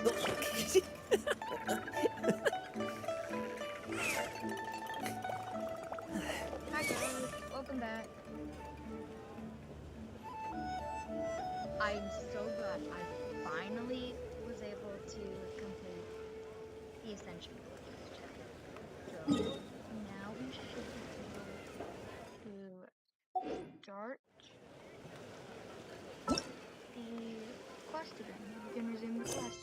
Hi guys, welcome back. I'm so glad I finally was able to complete the Ascension Quest. So now we should be able to start the quest again. We can resume the quest.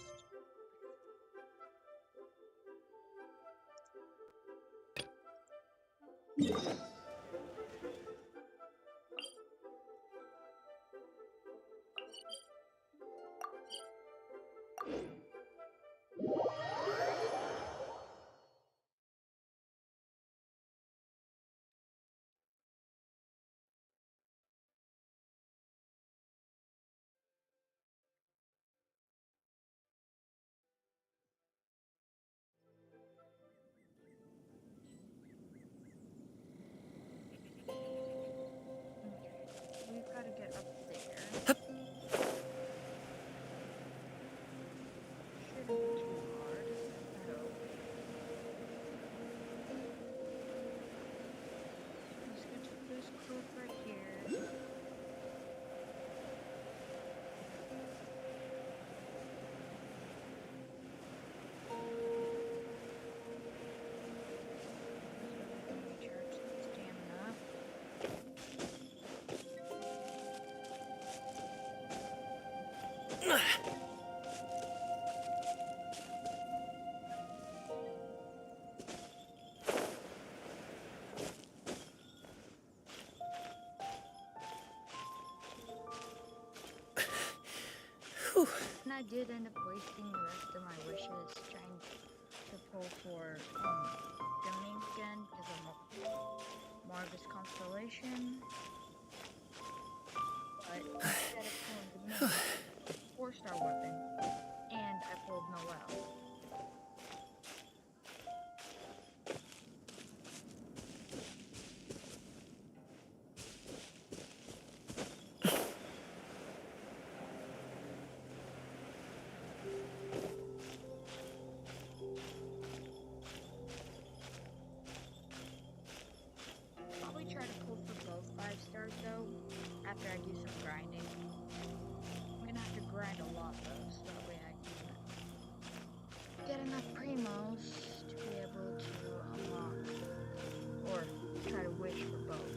We've got to get up there. Shouldn't be too hard, I hope. Let's get to this cliff right here. Recharge some stamina. And I did end up wasting the rest of my wishes trying to pull for Dimming again because of Marvis Constellation. But instead of pulling Dimming, 4-star weapon, and I pulled Noel. Probably try to pull for both 5-stars though, after I do some grinding. I'm gonna have to grind a lot though, so that way I can get enough primos to be able to unlock, or try to wish for both.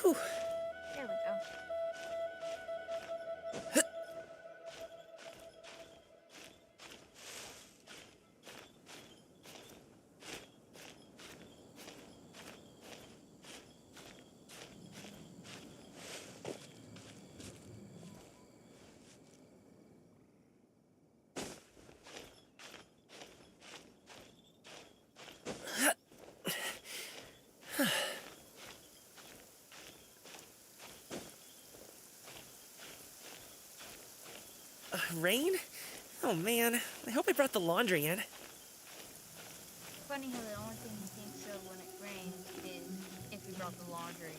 Whew. There we go. Rain? Oh man, I hope I brought the laundry in. Funny how the only thing he thinks of when it rains is if he brought the laundry in.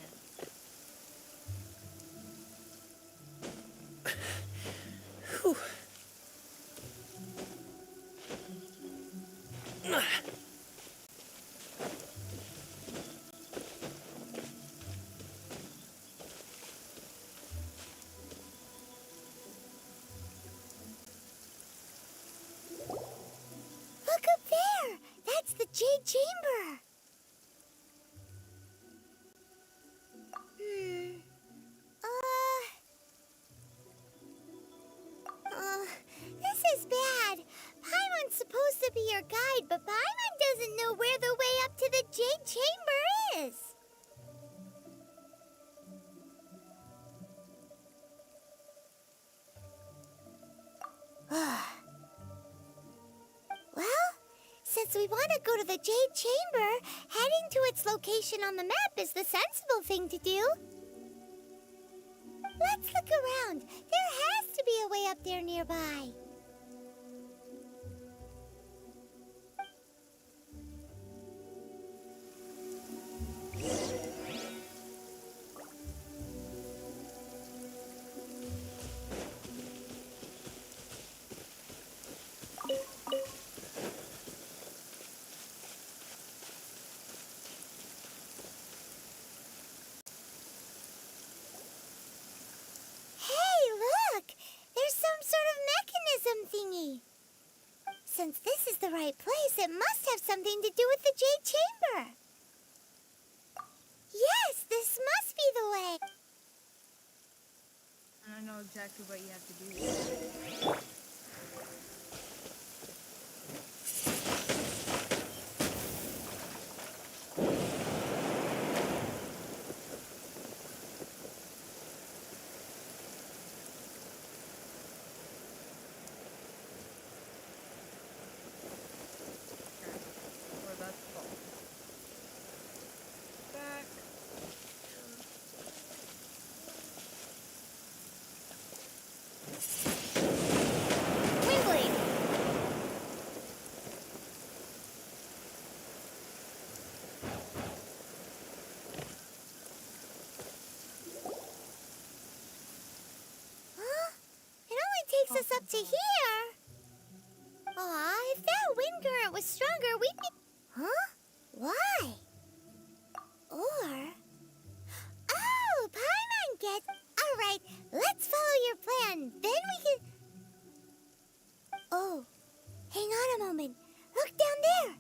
Whew. Look up there! That's the Jade Chamber! This is bad. Paimon's supposed to be your guide, but Paimon doesn't know where the way up to the Jade Chamber is. Well, since we want to go to the Jade Chamber, heading to its location on the map is the sensible thing to do. Let's look around. There has to be a way up there nearby. Since this is the right place, it must have something to do with the Jade Chamber. Yes, this must be the way. And I know exactly what you have to do. We're about to fall. Back. Windblade! Huh? It only takes us up to here. Aw, if that wind current was stronger, we'd be... Huh? Why? Or... Oh, Paimon gets... Alright, let's follow your plan. Then we can... Oh, hang on a moment. Look down there.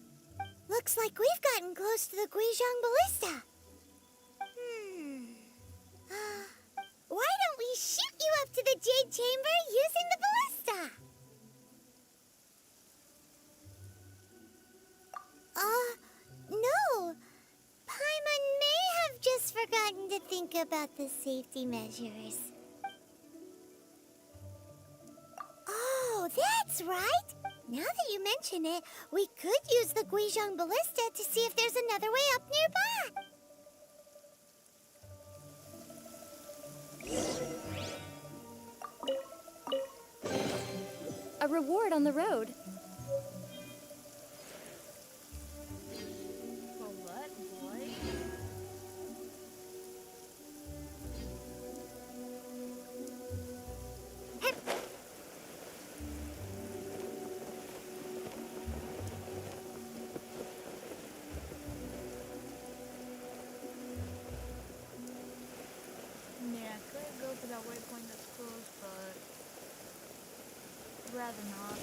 Looks like we've gotten close to the Guizhong Ballista. Why don't we shoot you up to the Jade Chamber using the ballista? No. Paimon may have just forgotten to think about the safety measures. Oh, that's right. Now that you mention it, we could use the Guizhong Ballista to see if there's another way up nearby. A reward on the road. For what, boy? that waypoint that's close, but I'd rather not.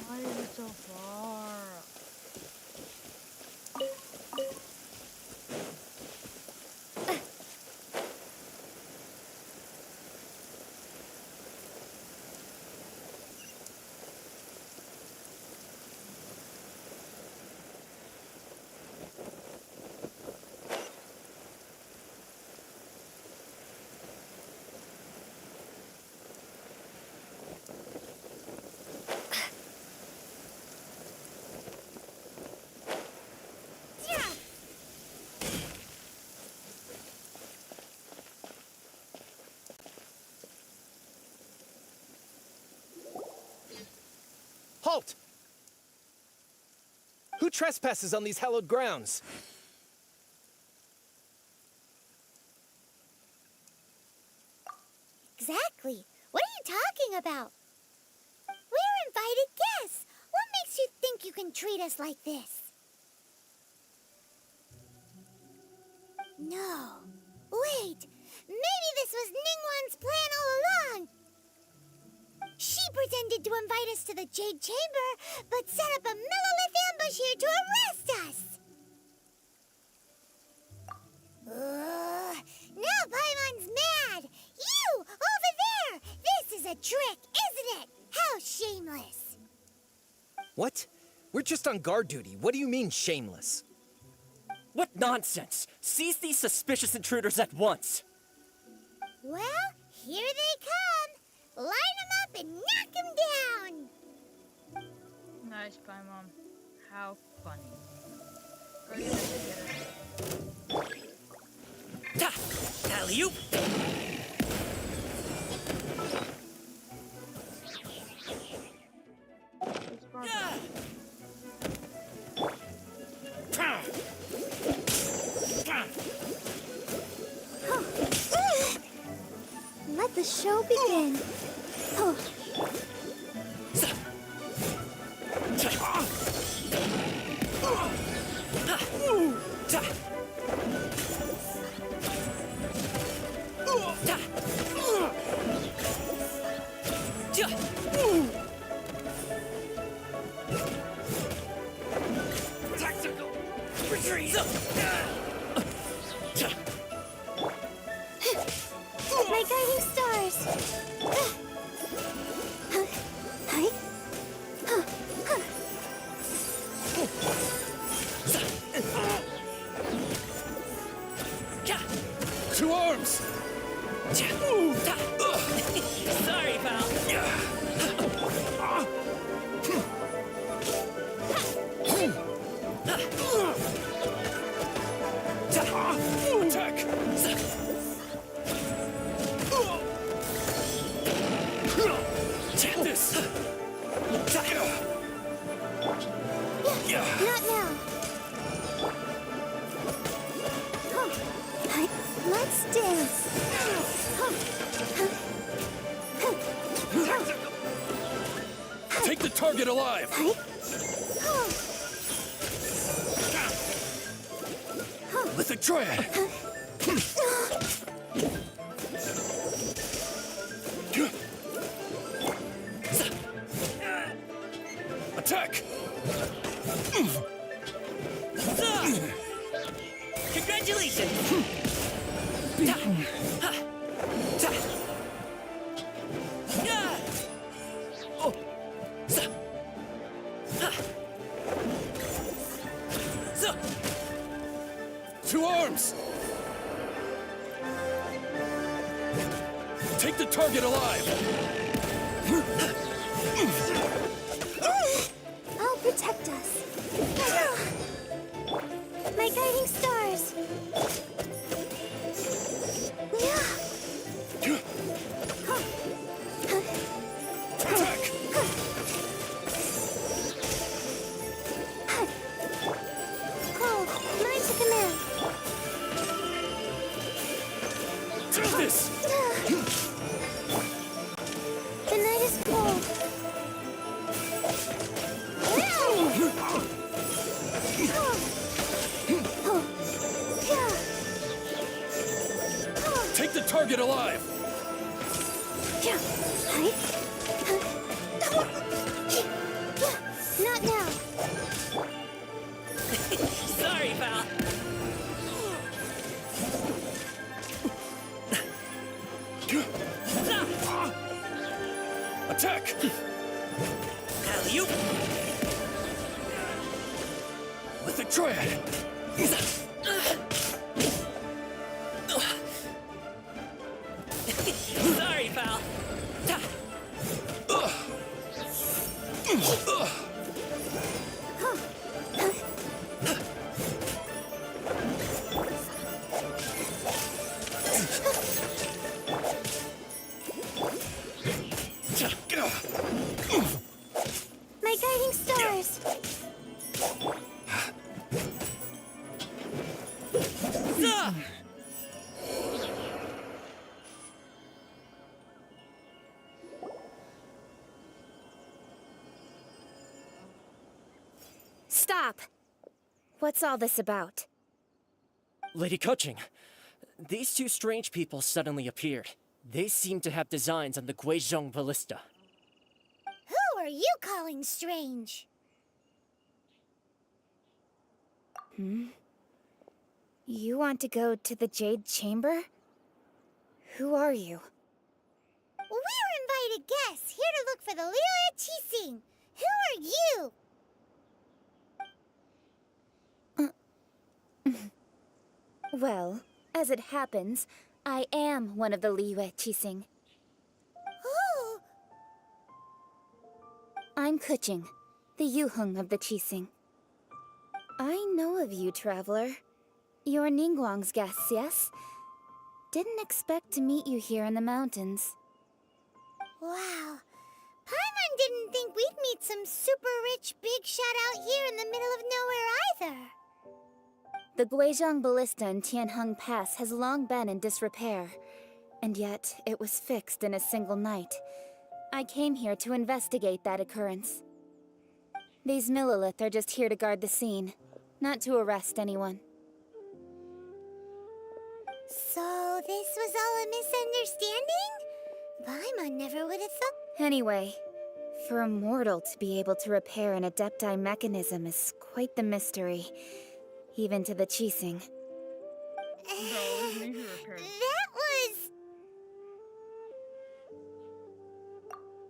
Why is it so far? Halt! Who trespasses on these hallowed grounds? Exactly. What are you talking about? We're invited guests. What makes you think you can treat us like this? No. Wait. Maybe this was Ningguang's plan all along. She pretended to invite us to the Jade Chamber, but set up a Millilith ambush here to arrest us. Now Paimon's mad. You, over there. This is a trick, isn't it? How shameless. What? We're just on guard duty. What do you mean, shameless? What nonsense! Seize these suspicious intruders at once! Well, here they come. Line them up and knock them down. Nice, Paimon. How funny. Guardian, I should get it. Ta! Alley-oop! It's Barbara. Yeah! Let the show begin. Oh. Tactical retreat! My guiding stars. Hi. To arms! Sorry, pal. Attack! This! Not now. Let's dance. Take the target alive! Lithic Triad! Attack! Congratulations! To arms! Take the target alive! I'll protect us. My guiding stars. Attack! Oh, mine to command. Do this! The night is cold. target alive! Not now. Sorry, pal. Attack! Alley-oop. With the triad! Sorry, pal. My guiding stars. Stop! What's all this about? Lady Kuching, these two strange people suddenly appeared. They seem to have designs on the Guizhong Ballista. Who are you calling strange? You want to go to the Jade Chamber? Who are you? We're invited guests here to look for the Liu Qixing. Who are you? Well, as it happens, I am one of the Liu Qixing. Oh, I'm Kuching, the Yuheng of the Qixing. I know of you, traveler. You're Ningguang's guests, yes? Didn't expect to meet you here in the mountains. wow. Paimon didn't think we'd meet some super rich big shot out here in the middle of nowhere either. The Guizhong Ballista in Tianheng Pass has long been in disrepair, and yet it was fixed in a single night. I came here to investigate that occurrence. These Millilith are just here to guard the scene, not to arrest anyone. So this was all a misunderstanding? Paimon never would have thought. Anyway, for a mortal to be able to repair an Adepti mechanism is quite the mystery, even to the Qixing. That was...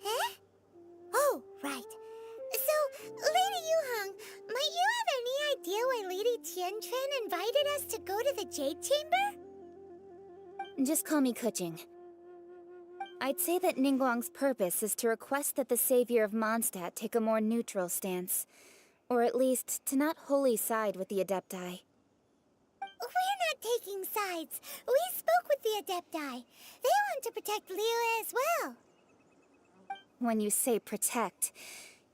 Huh? Oh, right. So, Lady Yuheng, might you have any idea why Lady Tianquan invited us to go to the Jade Chamber? Just call me Kuching. I'd say that Ningguang's purpose is to request that the savior of Mondstadt take a more neutral stance. Or at least, to not wholly side with the Adepti. We're not taking sides. We spoke with the Adepti. They want to protect Liyue as well. When you say protect,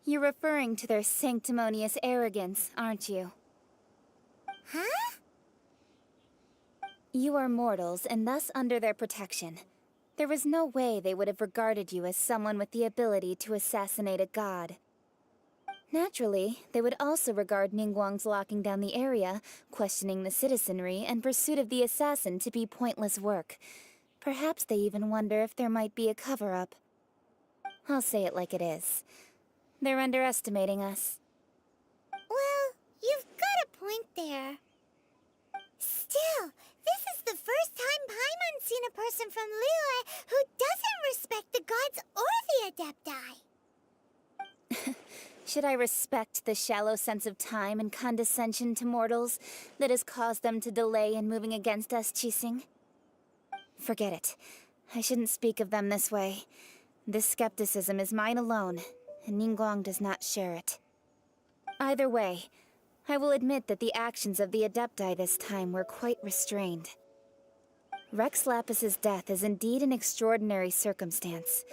you're referring to their sanctimonious arrogance, aren't you? Huh? You are mortals, and thus under their protection. There was no way they would have regarded you as someone with the ability to assassinate a god. Naturally, they would also regard Ningguang's locking down the area, questioning the citizenry, and pursuit of the assassin to be pointless work. Perhaps they even wonder if there might be a cover-up. I'll say it like it is. They're underestimating us. Well, you've got a point there. Still, this is the first time Paimon's seen a person from Liyue who doesn't respect the gods or the Adepti. Should I respect the shallow sense of time and condescension to mortals that has caused them to delay in moving against us, Qixing? Forget it. I shouldn't speak of them this way. This skepticism is mine alone, and Ningguang does not share it. Either way, I will admit that the actions of the Adepti this time were quite restrained. Rex Lapis's death is indeed an extraordinary circumstance.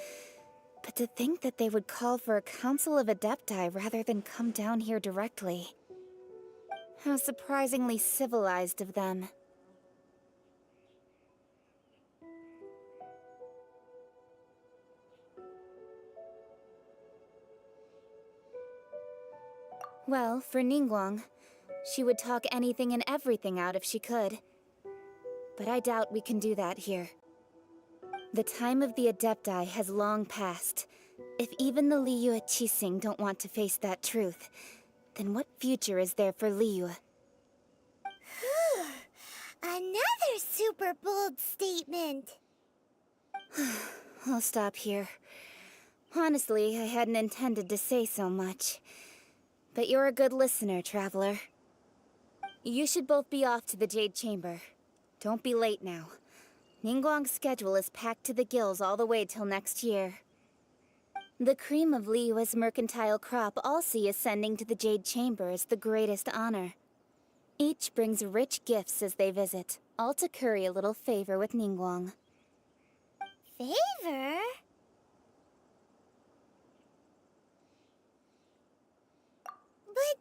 But to think that they would call for a council of Adepti rather than come down here directly. How surprisingly civilized of them. Well, for Ningguang, she would talk anything and everything out if she could. But I doubt we can do that here. The time of the Adepti has long passed. If even the Liyue Qixing don't want to face that truth, then what future is there for Liyue? Another super bold statement. I'll stop here. Honestly, I hadn't intended to say so much. But you're a good listener, Traveler. You should both be off to the Jade Chamber. Don't be late now. Ningguang's schedule is packed to the gills all the way till next year. The cream of Liyue's mercantile crop all see ascending to the Jade Chamber as the greatest honor. Each brings rich gifts as they visit, all to curry a little favor with Ningguang. Favor? But...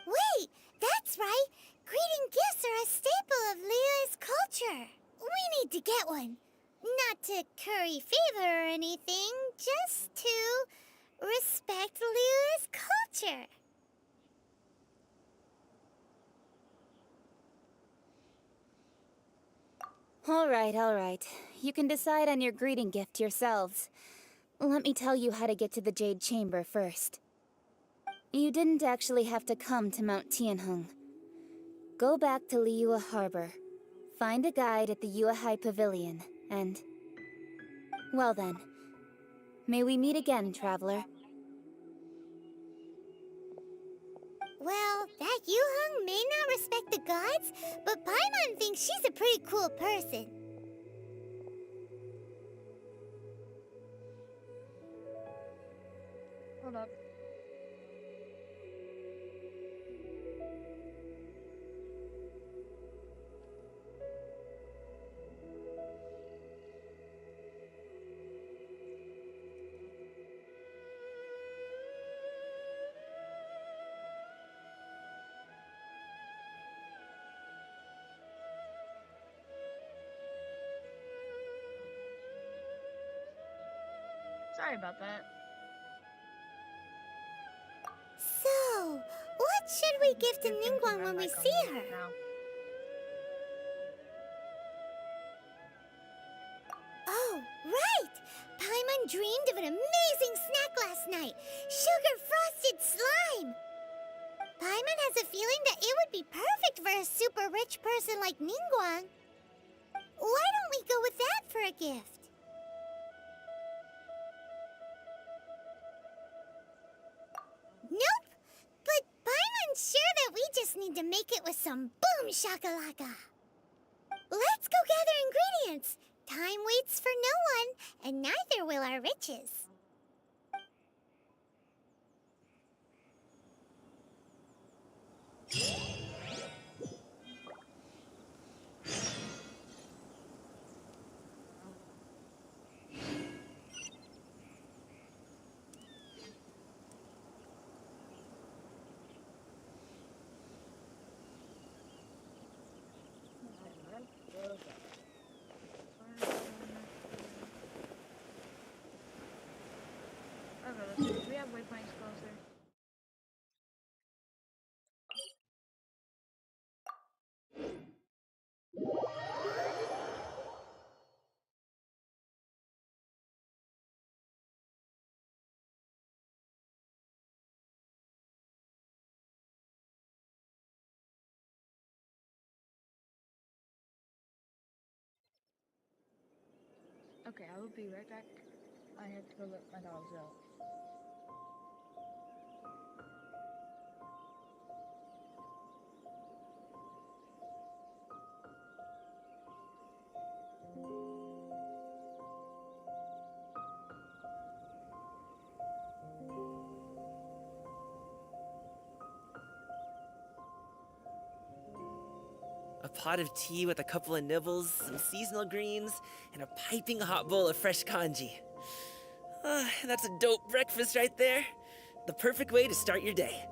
Wait, that's right! Greeting gifts are a staple of Liyue's culture. We need to get one. Not to curry favor or anything, just to respect Liyue's culture. All right. You can decide on your greeting gift yourselves. Let me tell you how to get to the Jade Chamber first. You didn't actually have to come to Mount Tianheng. Go back to Liyue Harbor. Find a guide at the Yuehai Pavilion, and... Well then. May we meet again, Traveler. Well, that Yuheng may not respect the gods, but Paimon thinks she's a pretty cool person. Hold up. Sorry about that. So, what should we give to Ningguang when we see her? Now. Oh, right! Paimon dreamed of an amazing snack last night. Sugar-frosted slime! Paimon has a feeling that it would be perfect for a super rich person like Ningguang. Why don't we go with that for a gift? Nope! But Paimon's sure that we just need to make it with some boom shakalaka. Let's go gather ingredients. Time waits for no one, and neither will our riches. Okay, let's see. Do we have waypoints closer? Okay, I will be right back. I have to go let my dogs out. A pot of tea with a couple of nibbles, some seasonal greens, and a piping hot bowl of fresh kanji. That's a dope breakfast right there. The perfect way to start your day.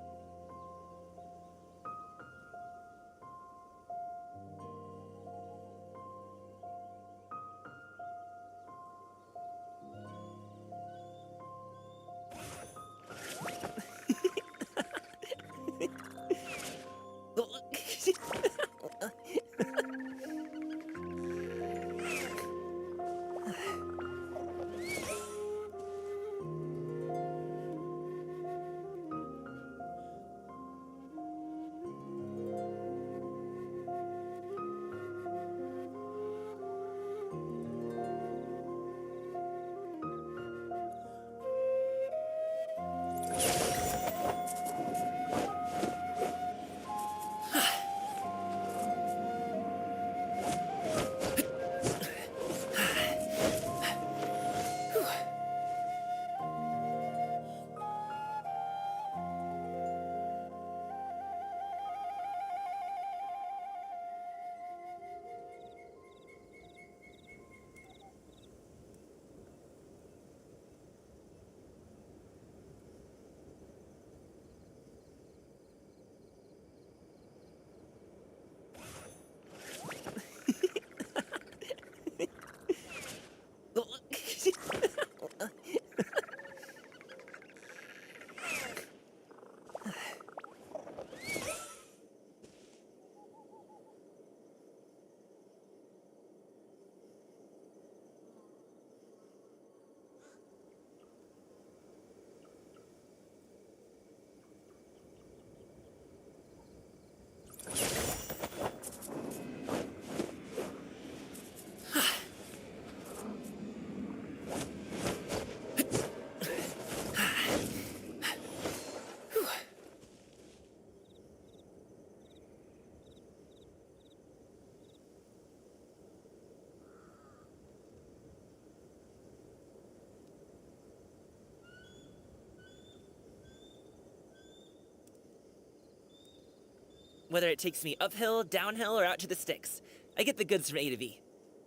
Whether it takes me uphill, downhill, or out to the sticks, I get the goods from A to B.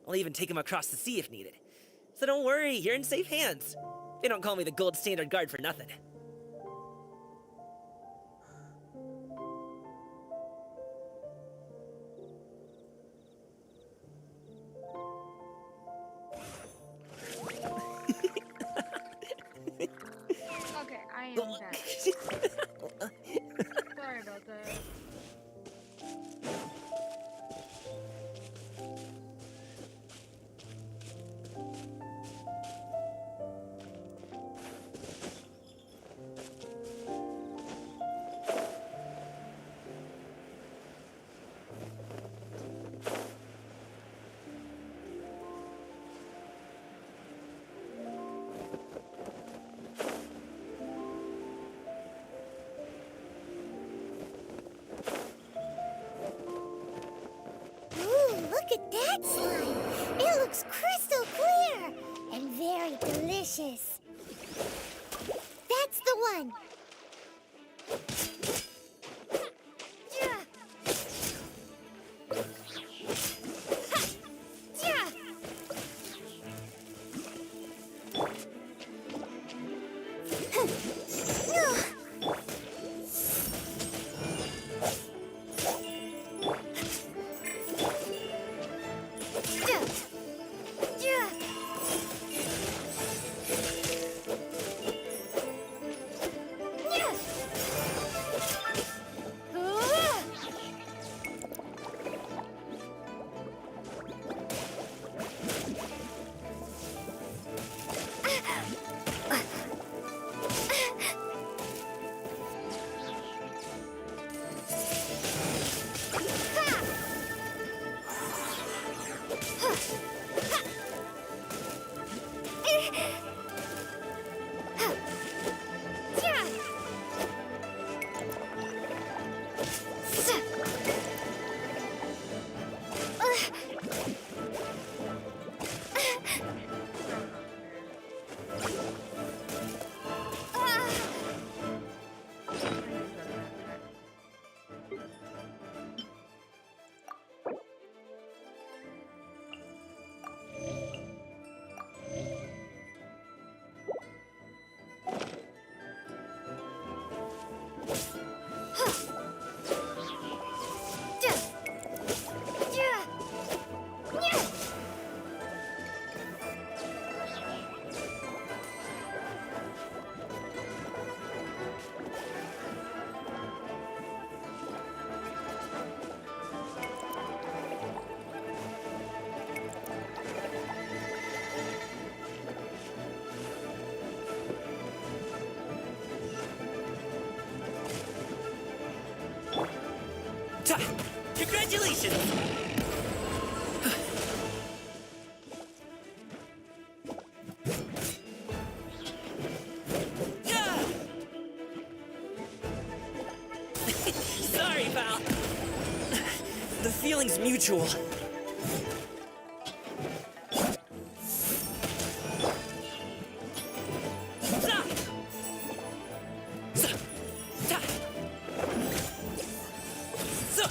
I'll even take them across the sea if needed. So don't worry, you're in safe hands. They don't call me the gold standard guard for nothing. Okay, I am back. Sorry about that. Ooh, look at that slime! It looks crystal clear and very delicious. That's the one. Yeah. Yeah. Ta! Congratulations! Yeah! Sorry, pal. The feeling's mutual. Ta! Ta! Ta! Ta!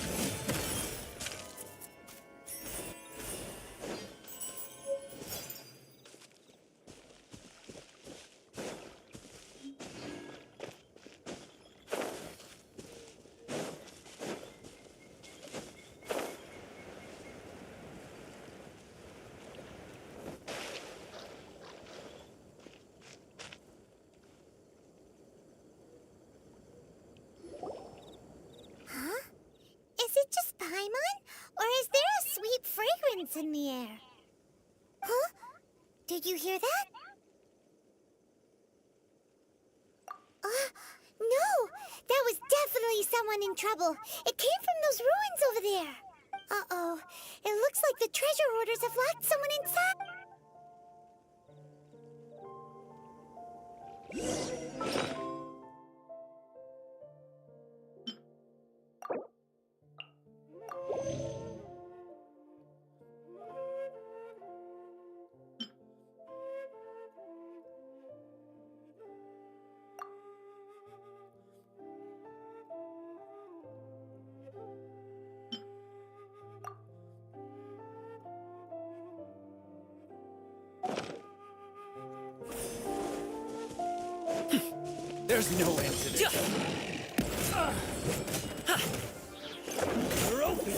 Huh? Is it just Paimon? Or is there a sweet fragrance in the air? Huh? Did you hear that? No! That was definitely someone in trouble. It came from those ruins over there. Uh-oh. It looks like the treasure hoarders have locked someone inside. There's no end to this. You're open.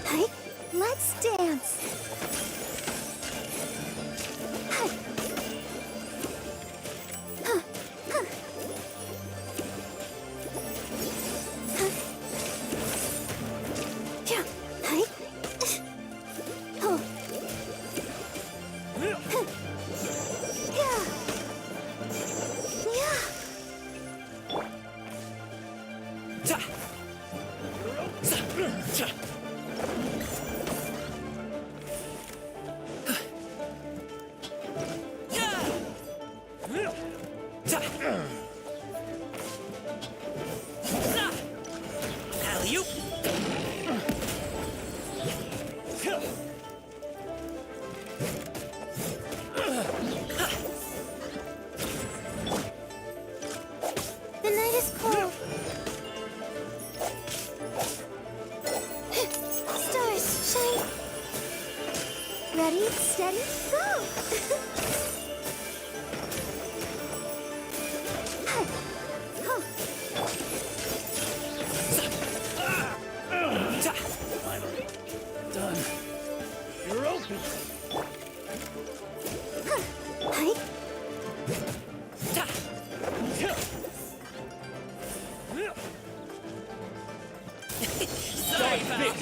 Hey, let's dance. Yeah, hey. Oh. Yeah. Yeah. Alley-oop. The night is cold. Stars, shine. Ready, steady, go! Finally. Done. You're open. Hey, Sorry, pal.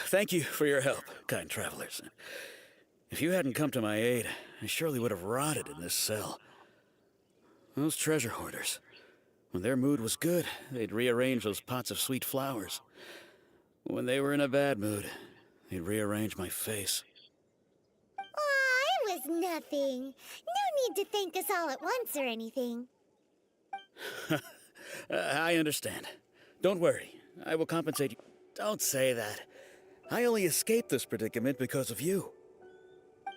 Thank you for your help, kind travelers. If you hadn't come to my aid, I surely would have rotted in this cell. Those treasure hoarders, when their mood was good, they'd rearrange those pots of sweet flowers. When they were in a bad mood, they'd rearrange my face. aw, it was nothing. No need to thank us all at once or anything. I understand. Don't worry, I will compensate you. Don't say that. I only escaped this predicament because of you.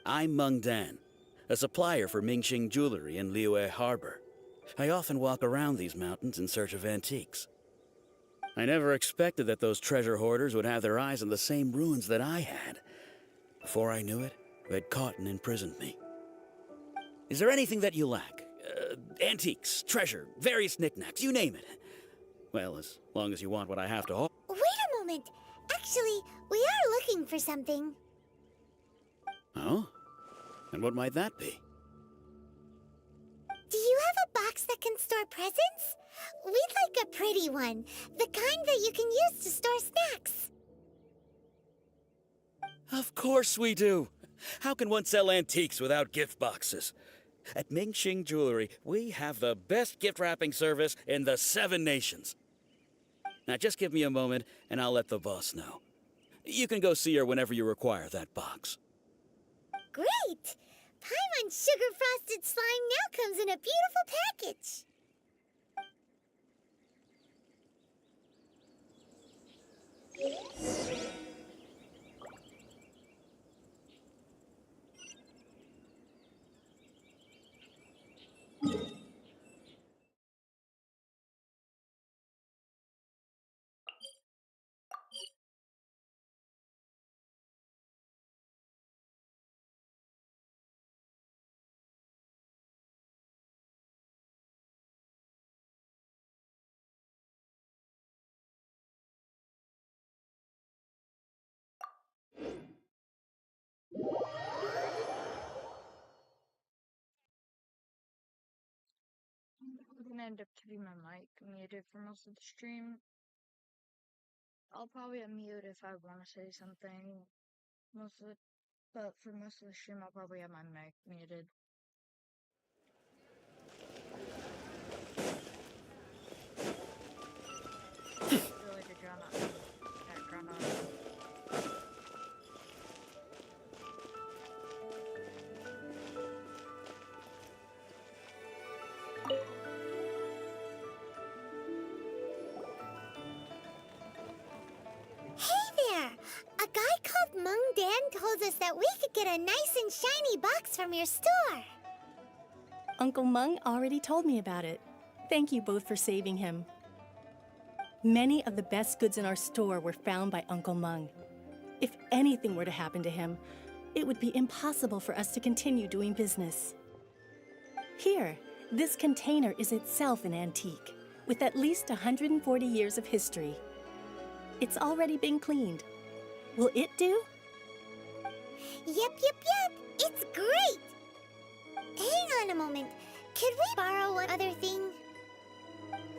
I'm Meng Dan, a supplier for Mingxing Jewelry in Liyue Harbor. I often walk around these mountains in search of antiques. I never expected that those treasure hoarders would have their eyes on the same ruins that I had. Before I knew it, they'd caught and imprisoned me. Is there anything that you lack? Antiques, treasure, various knickknacks, you name it. Well, as long as you want what I have to offer. Wait a moment. Actually, we are looking for something. Oh? And what might that be? Do you have a box that can store presents? We'd like a pretty one. The kind that you can use to store snacks. Of course we do. How can one sell antiques without gift boxes? At Mingxing Jewelry, we have the best gift wrapping service in the 7 nations. Now just give me a moment and I'll let the boss know. You can go see her whenever you require that box. Great! Paimon sugar frosted slime now comes in a beautiful package. gonna end up keeping my mic muted for most of the stream. I'll probably unmute if I want to say something but for most of the stream I'll probably have my mic muted. Really to drown out background audio. There! A guy called Mung Dan told us that we could get a nice and shiny box from your store. Uncle Mung already told me about it. Thank you both for saving him. Many of the best goods in our store were found by Uncle Mung. If anything were to happen to him, it would be impossible for us to continue doing business. Here, this container is itself an antique, with at least 140 years of history. It's already been cleaned. Will it do? Yep. It's great! Hang on a moment. Could we borrow one other thing?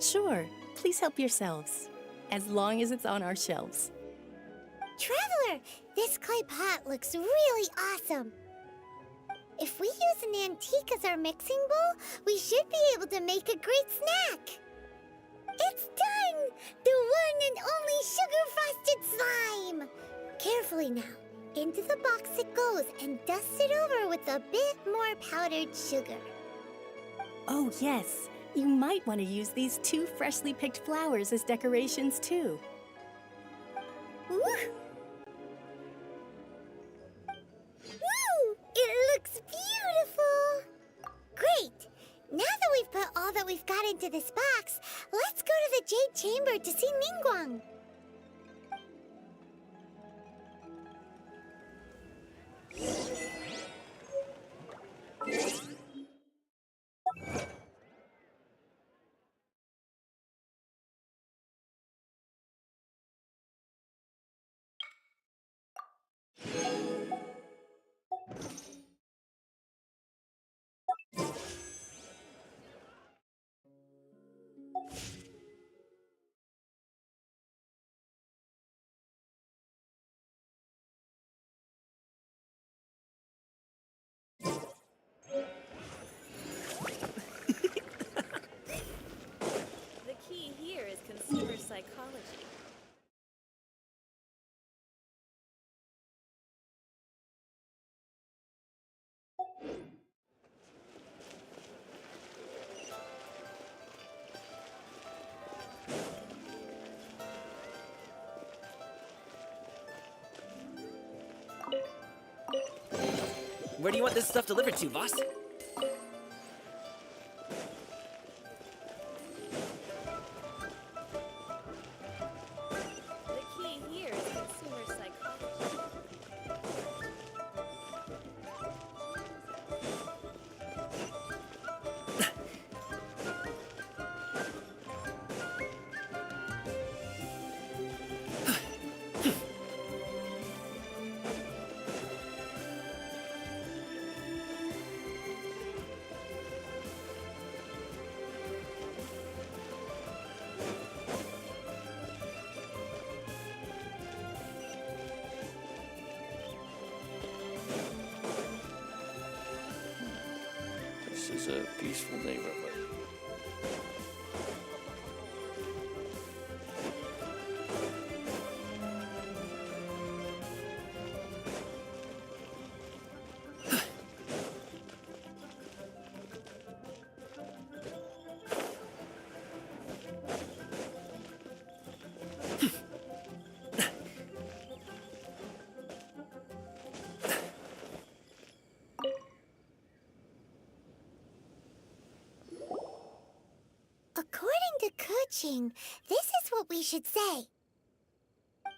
Sure, please help yourselves, as long as it's on our shelves. Traveler, this clay pot looks really awesome. If we use an antique as our mixing bowl, we should be able to make a great snack. It's done! The one and only sugar-frosted slime! Carefully now. Into the box it goes and dust it over with a bit more powdered sugar. Oh yes, you might want to use these 2 freshly picked flowers as decorations too. Woo! Woo! It looks beautiful! Great! Now that we've put all that we've got into this box, let's go to the Jade Chamber to see Ningguang. The key here is consumer psychology. Where do you want this stuff delivered to, boss? The key here is consumer psychology. This is a peaceful neighborhood. According to Kuching, this is what we should say.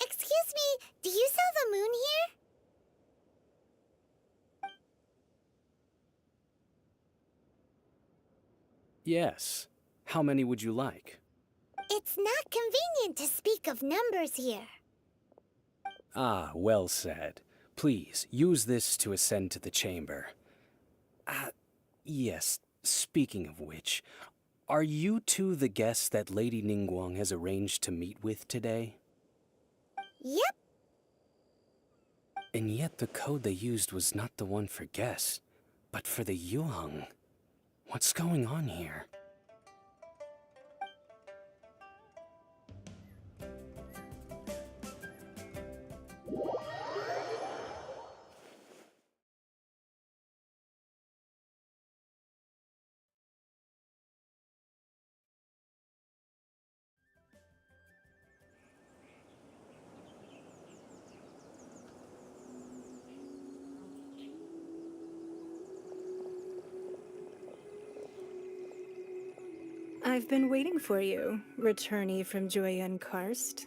Excuse me, do you sell the moon here? Yes. How many would you like? It's not convenient to speak of numbers here. Ah, well said. Please, use this to ascend to the chamber. Yes, speaking of which, Are you two the guests that Lady Ningguang has arranged to meet with today? Yep. And yet the code they used was not the one for guests, but for the Yuheng. What's going on here? I've been waiting for you, returnee from Joyun Karst.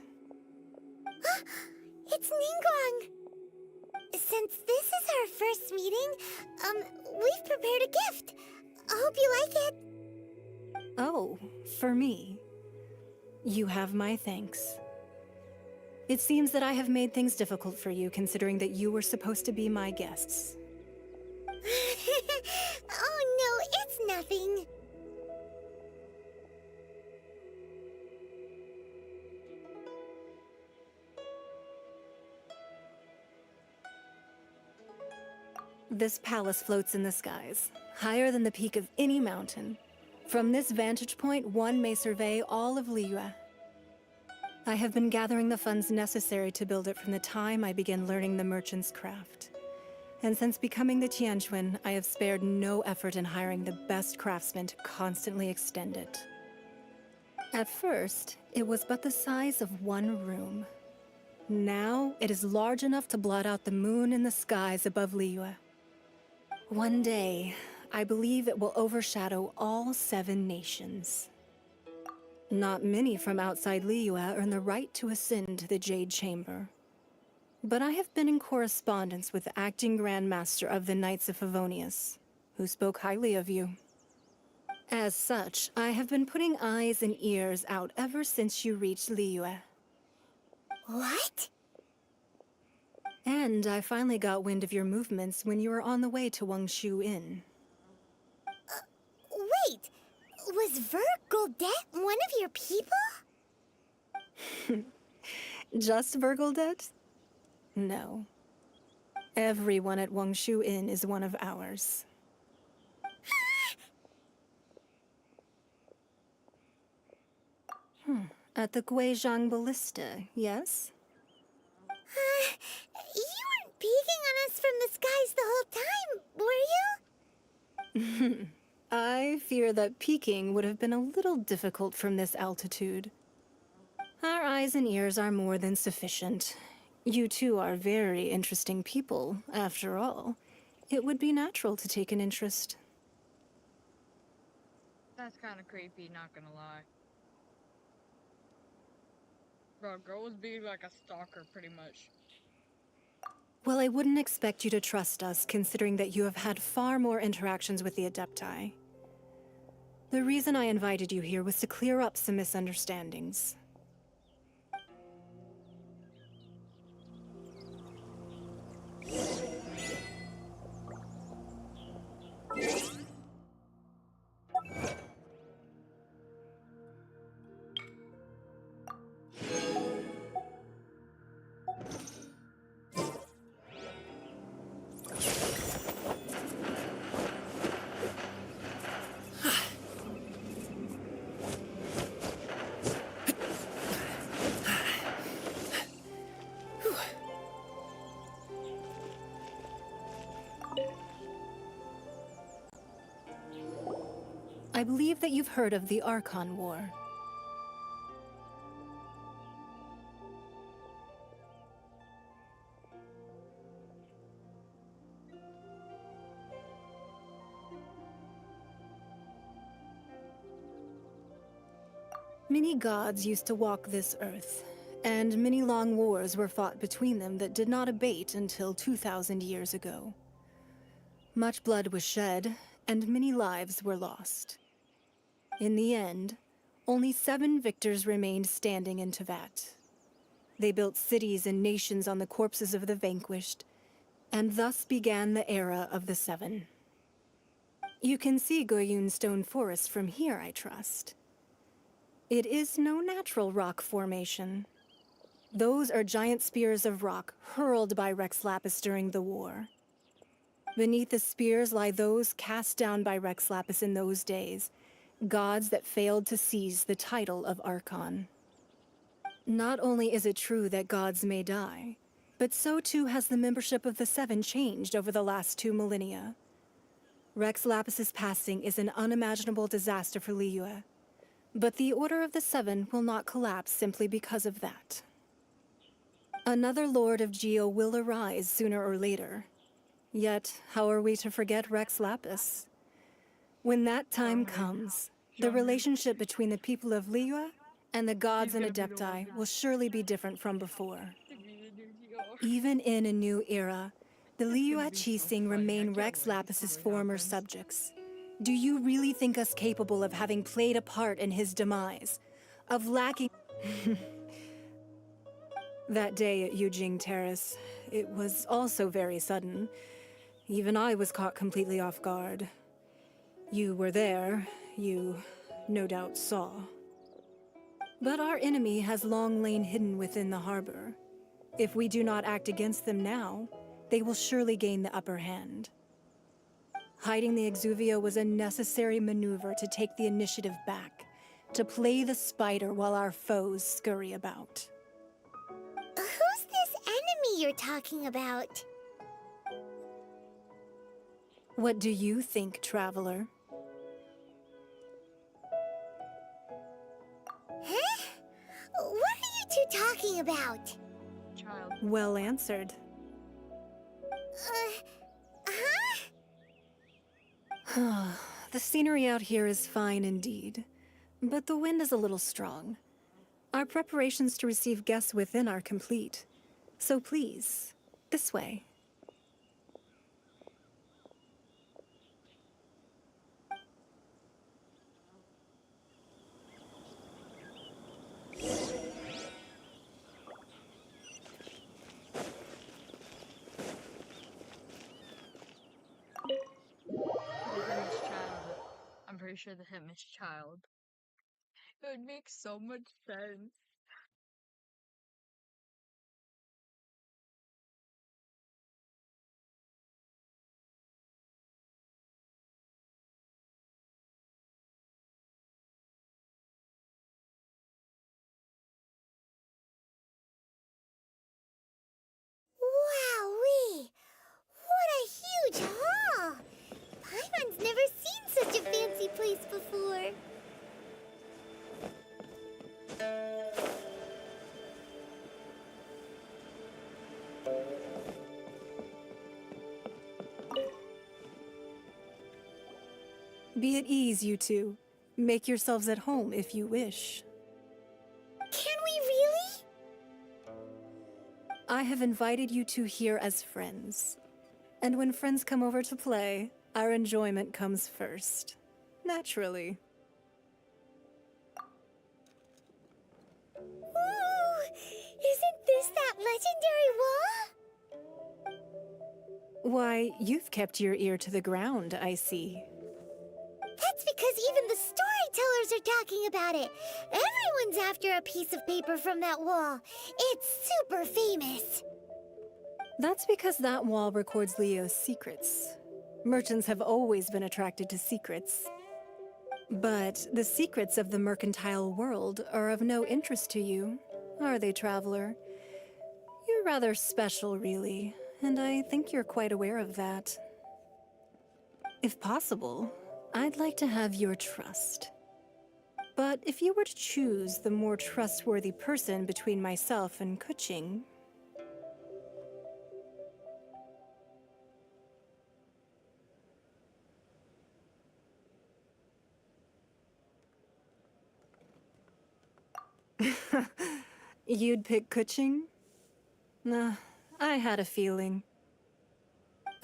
It's Ningguang! Since this is our first meeting, we've prepared a gift. I hope you like it. Oh, for me. You have my thanks. It seems that I have made things difficult for you, considering that you were supposed to be my guests. Oh no, it's nothing. This palace floats in the skies, higher than the peak of any mountain. From this vantage point, one may survey all of Liyue. I have been gathering the funds necessary to build it from the time I began learning the merchant's craft. And since becoming the Tianquan, I have spared no effort in hiring the best craftsmen to constantly extend it. At first, it was but the size of one room. Now, it is large enough to blot out the moon in the skies above Liyue. One day, I believe it will overshadow all 7 nations. Not many from outside Liyue earn the right to ascend to the Jade Chamber. But I have been in correspondence with the acting Grand Master of the Knights of Favonius, who spoke highly of you. As such, I have been putting eyes and ears out ever since you reached Liyue. What? And I finally got wind of your movements when you were on the way to Wangshu Inn. Wait! Was Ver Goldet one of your people? Just Virgildet? No. Everyone at Wangshu Inn is one of ours. At the Guizhang Ballista, yes? You weren't peeking on us from the skies the whole time, were you? I fear that peeking would have been a little difficult from this altitude. Our eyes and ears are more than sufficient. You two are very interesting people, after all. It would be natural to take an interest. That's kind of creepy, not gonna lie. Bro, girl was being like a stalker, pretty much. Well, I wouldn't expect you to trust us, considering that you have had far more interactions with the Adepti. The reason I invited you here was to clear up some misunderstandings. I believe that you've heard of the Archon War. Many gods used to walk this earth, and many long wars were fought between them that did not abate until 2,000 years ago. Much blood was shed, and many lives were lost. In the end, only 7 victors remained standing in Tevat. They built cities and nations on the corpses of the vanquished, and thus began the era of the 7. You can see Goyun Stone Forest from here, I trust. It is no natural rock formation. Those are giant spears of rock hurled by Rex Lapis during the war. Beneath the spears lie those cast down by Rex Lapis in those days, gods that failed to seize the title of Archon. Not only is it true that gods may die, but so too has the membership of the Seven changed over the last 2 millennia. Rex Lapis's passing is an unimaginable disaster for Liyue, but the Order of the Seven will not collapse simply because of that. Another Lord of Geo will arise sooner or later. Yet, how are we to forget Rex Lapis? When that time comes, the relationship between the people of Liyue and the gods and Adepti will surely be different from before. Even in a new era, the Liyue Qixing remain Rex Lapis's former subjects. Do you really think us capable of having played a part in his demise? Of lacking... That day at Yujing Terrace, it was also very sudden. Even I was caught completely off guard. You were there, you no doubt saw. But our enemy has long lain hidden within the harbor. If we do not act against them now, they will surely gain the upper hand. Hiding the Exuvio was a necessary maneuver to take the initiative back, to play the spider while our foes scurry about. Who's this enemy you're talking about? What do you think, Traveler? Huh? What are you two talking about? Child. Well answered. The scenery out here is fine indeed, but the wind is a little strong. Our preparations to receive guests within are complete, so please, this way. I'm pretty sure the him is child. It would make so much sense. Wowee! What a huge hall! Paimon's never seen such a fancy place before. Be at ease, you two. Make yourselves at home if you wish. Can we really? I have invited you two here as friends. And when friends come over to play, our enjoyment comes first. Naturally. Ooh! Isn't this that legendary wall? Why, you've kept your ear to the ground, I see. That's because even the storytellers are talking about it. Everyone's after a piece of paper from that wall. It's super famous. That's because that wall records Leo's secrets. Merchants have always been attracted to secrets. But the secrets of the mercantile world are of no interest to you, are they, Traveler? You're rather special, really, and I think you're quite aware of that. If possible, I'd like to have your trust. But if you were to choose the more trustworthy person between myself and Kuching... You'd pick Kuching? Nah, I had a feeling.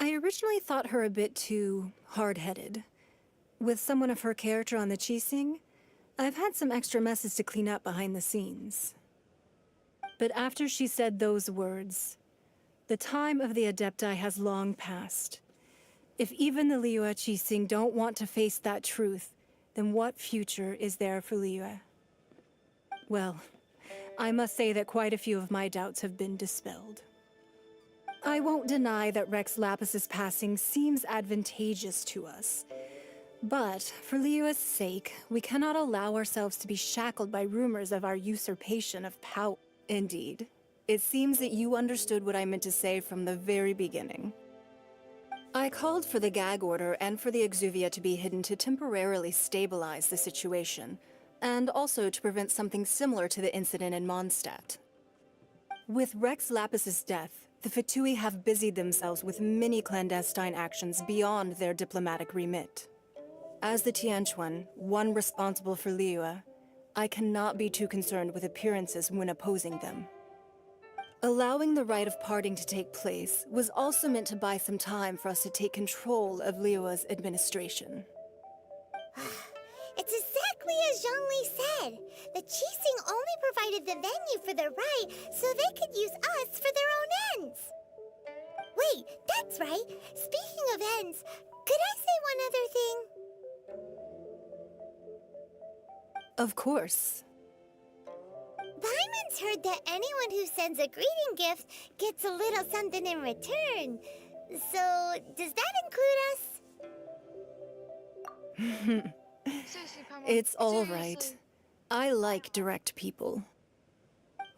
I originally thought her a bit too hard-headed. With someone of her character on the Qixing, I've had some extra messes to clean up behind the scenes. But after she said those words, the time of the Adepti has long passed. If even the Liyue Qixing don't want to face that truth, then what future is there for Liyue? Well, I must say that quite a few of my doubts have been dispelled. I won't deny that Rex Lapis's passing seems advantageous to us. But, for Liyue's sake, we cannot allow ourselves to be shackled by rumors of our usurpation of power. Indeed. It seems that you understood what I meant to say from the very beginning. I called for the gag order and for the exuvia to be hidden to temporarily stabilize the situation, and also to prevent something similar to the incident in Mondstadt. With Rex Lapis's death, the Fatui have busied themselves with many clandestine actions beyond their diplomatic remit. As the Tianquan, one responsible for Liyue, I cannot be too concerned with appearances when opposing them. Allowing the rite of parting to take place was also meant to buy some time for us to take control of Liyue's administration. It's exactly as Zhongli said. The Qixing only provided the venue for the rite so they could use us for their own ends. Wait, that's right. Speaking of ends, could I say one other thing? Of course. Paimon's heard that anyone who sends a greeting gift gets a little something in return. So, does that include us? Seriously, Paimon, It's all seriously. right. I like direct people.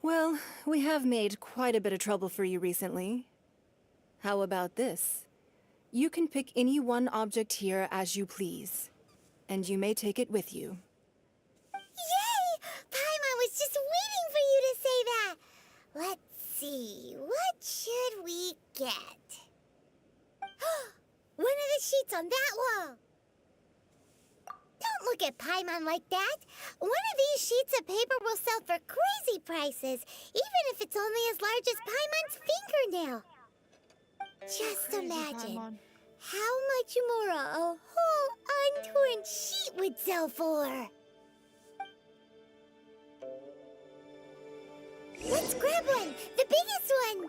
Well, we have made quite a bit of trouble for you recently. How about this? You can pick any one object here as you please, and you may take it with you. Yay! Paimon was just waiting for you to say that. Let's see, what should we get? One of the sheets on that wall. Don't look at Paimon like that. One of these sheets of paper will sell for crazy prices, even if it's only as large as Paimon's fingernail. Just Crazy, imagine Paimon. how much more a whole untorn sheet would sell for. Let's grab one! The biggest one!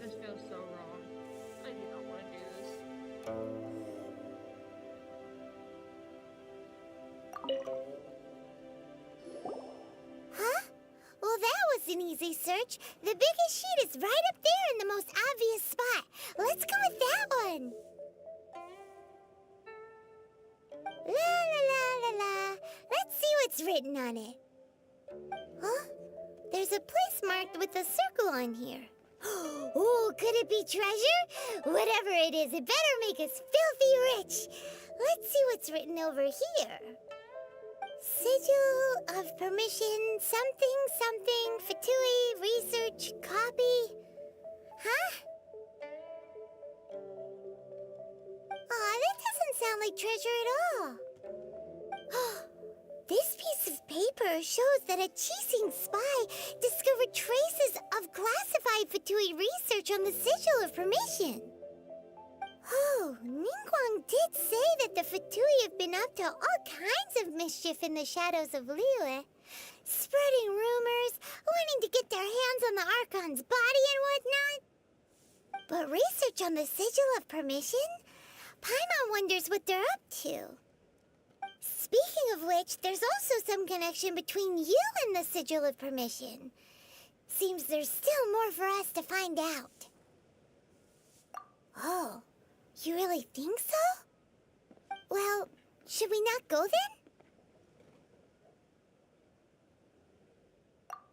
This feels so wrong. I do not want to do this. Huh? Well, that was an easy search. The biggest sheet is right up there in the most obvious spot. Let's go with that one. La la la la la. Let's see what's written on it. Huh? There's a place marked with a circle on here. Oh, could it be treasure? Whatever it is, it better make us filthy rich. Let's see what's written over here. Sigil of permission, something, something, Fatui, research, copy. Huh? Aw, that doesn't sound like treasure at all. This piece of paper shows that a Qixing spy discovered traces of classified Fatui research on the Sigil of Permission. Oh, Ningguang did say that the Fatui have been up to all kinds of mischief in the shadows of Liyue, spreading rumors, wanting to get their hands on the Archon's body and whatnot. But research on the Sigil of Permission? Paimon wonders what they're up to. Speaking of which, there's also some connection between you and the Sigil of Permission. Seems there's still more for us to find out. Oh, you really think so? Well, should we not go then?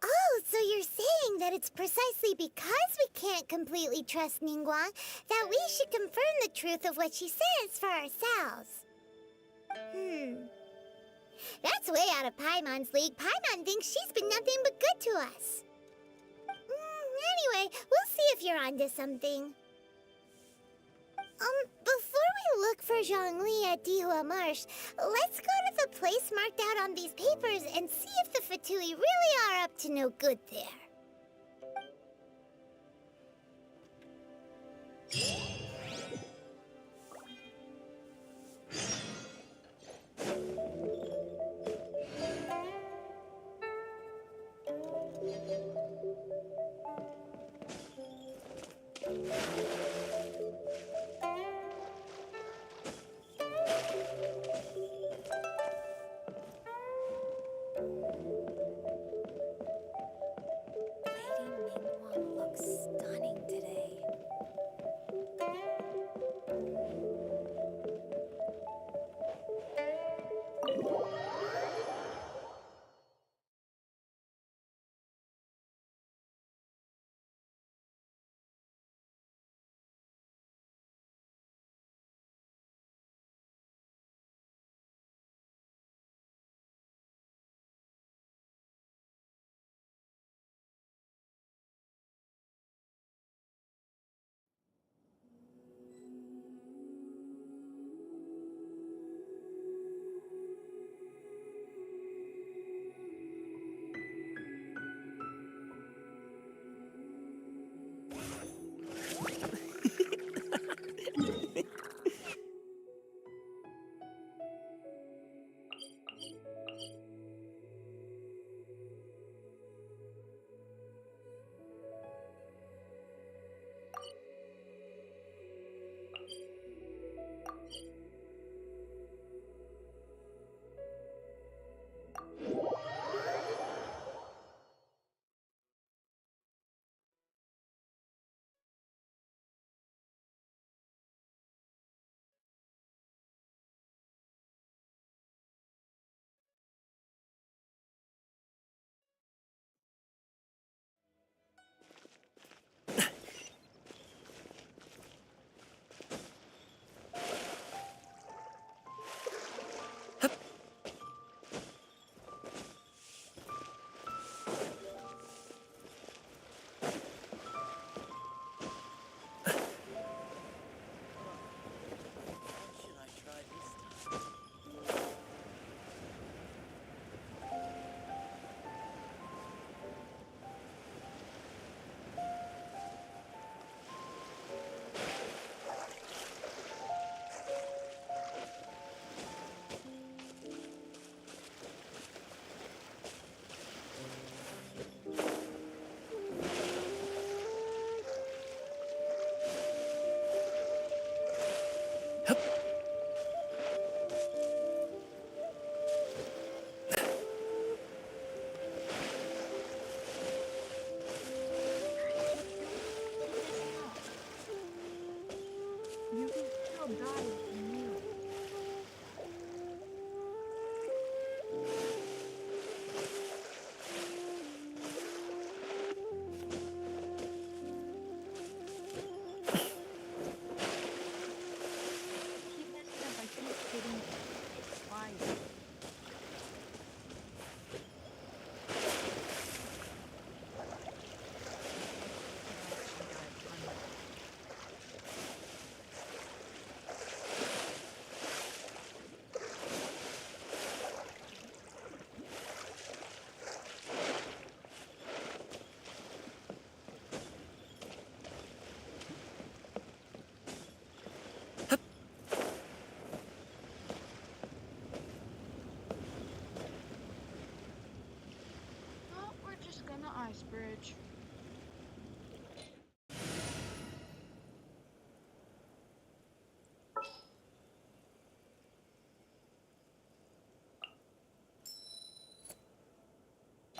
Oh, so you're saying that it's precisely because we can't completely trust Ningguang that we should confirm the truth of what she says for ourselves. That's way out of Paimon's league. Paimon thinks she's been nothing but good to us. Anyway, we'll see if you're onto something. Before we look for Zhongli at Dihua Marsh, let's go to the place marked out on these papers and see if the Fatui really are up to no good there.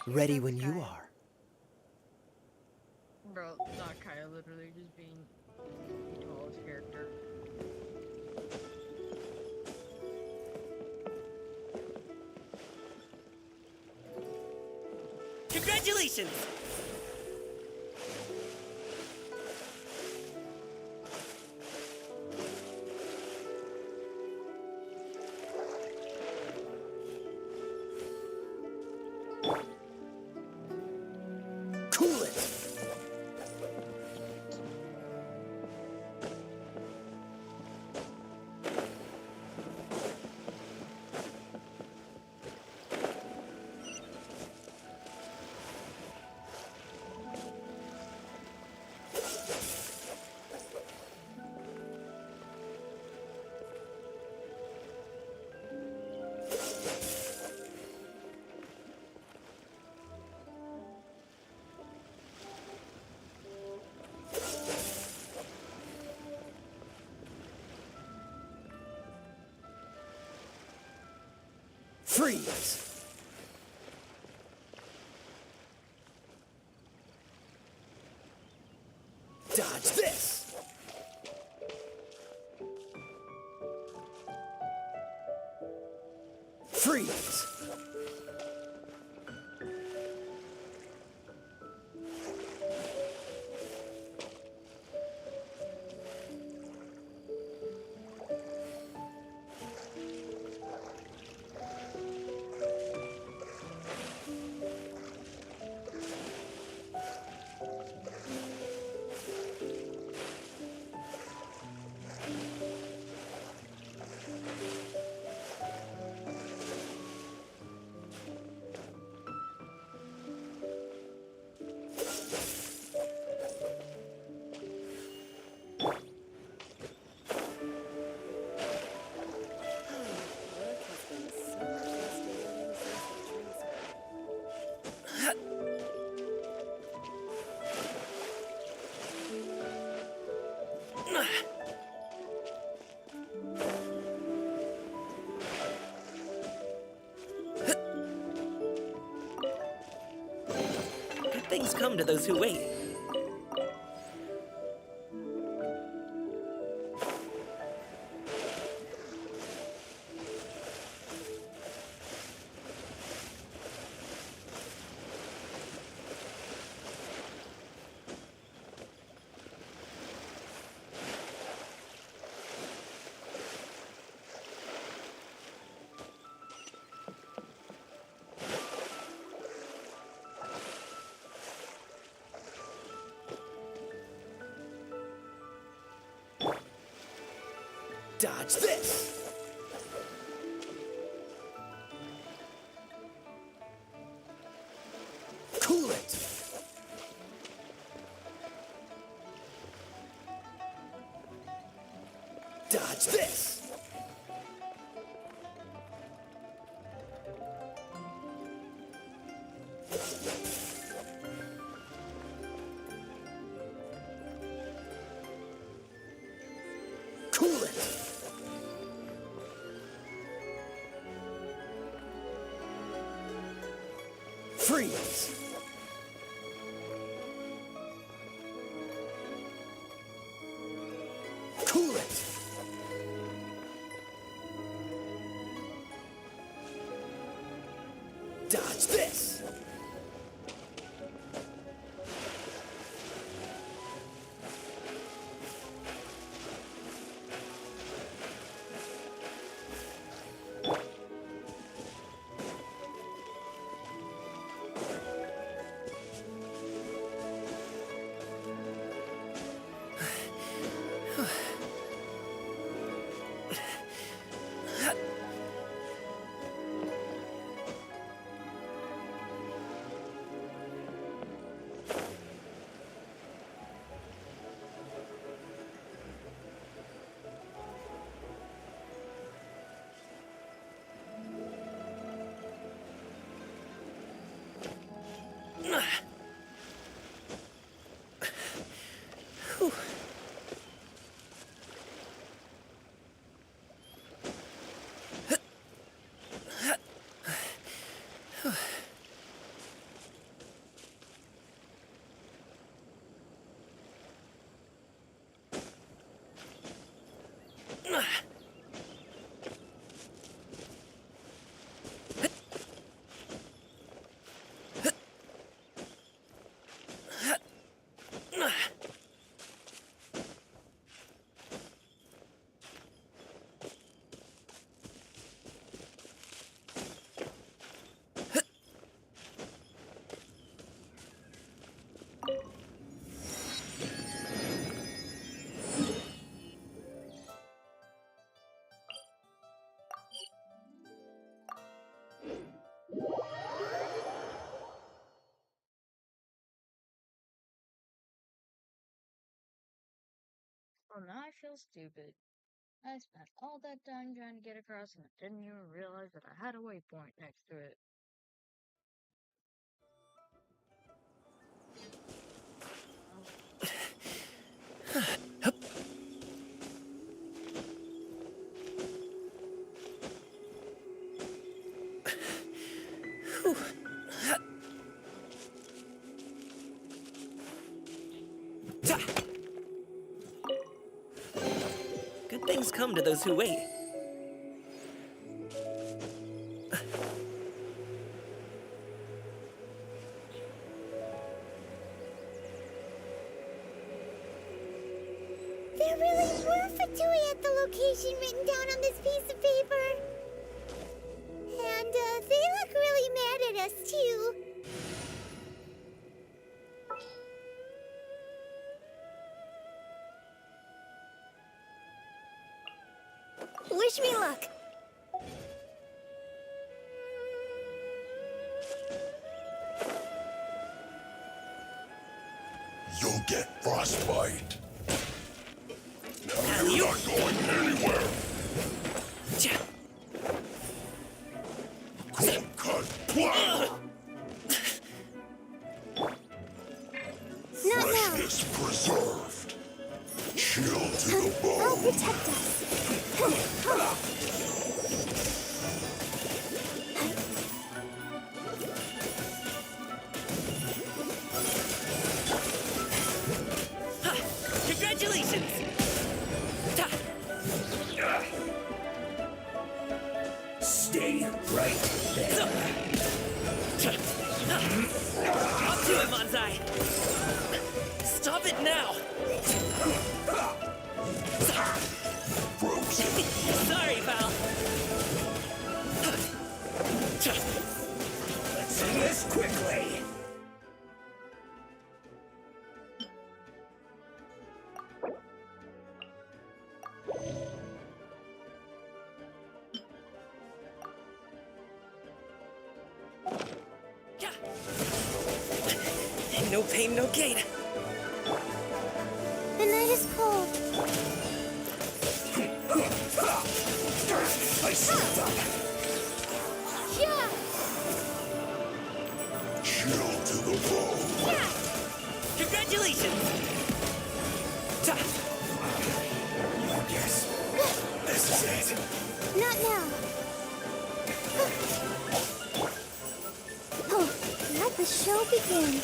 Ready when you are. Bro, not Kaya literally just being the tallest character. Congratulations! Cool it! Freeze! Dodge this! Freeze! Work has been so much less demanding since the transfer. Good things come to those who wait. Dodge this! Cool it! Dodge this! Cool it! Freeze! Cool it! Dodge this! Oh, now I feel stupid. I spent all that time trying to get across and I didn't even realize that I had a waypoint next to it. Good things come to those who wait. There really were Fatui at the location written down on this piece of paper. And they look really mad at us, too. Wish me luck. You'll get frostbite. Now you're not going anywhere. Cold cut. Freshness preserved. Chill to the bone. I'll protect us. Congratulations! Stay right there. Up to it, Manzai! Stop it now! Frozen. Sorry, pal. Let's end this quickly. No pain, no gain. The night is cold. I slipped up. Yeah. Chill to the bone. Yeah. Congratulations! Yes. This is it. Not now. Oh, let the show begin.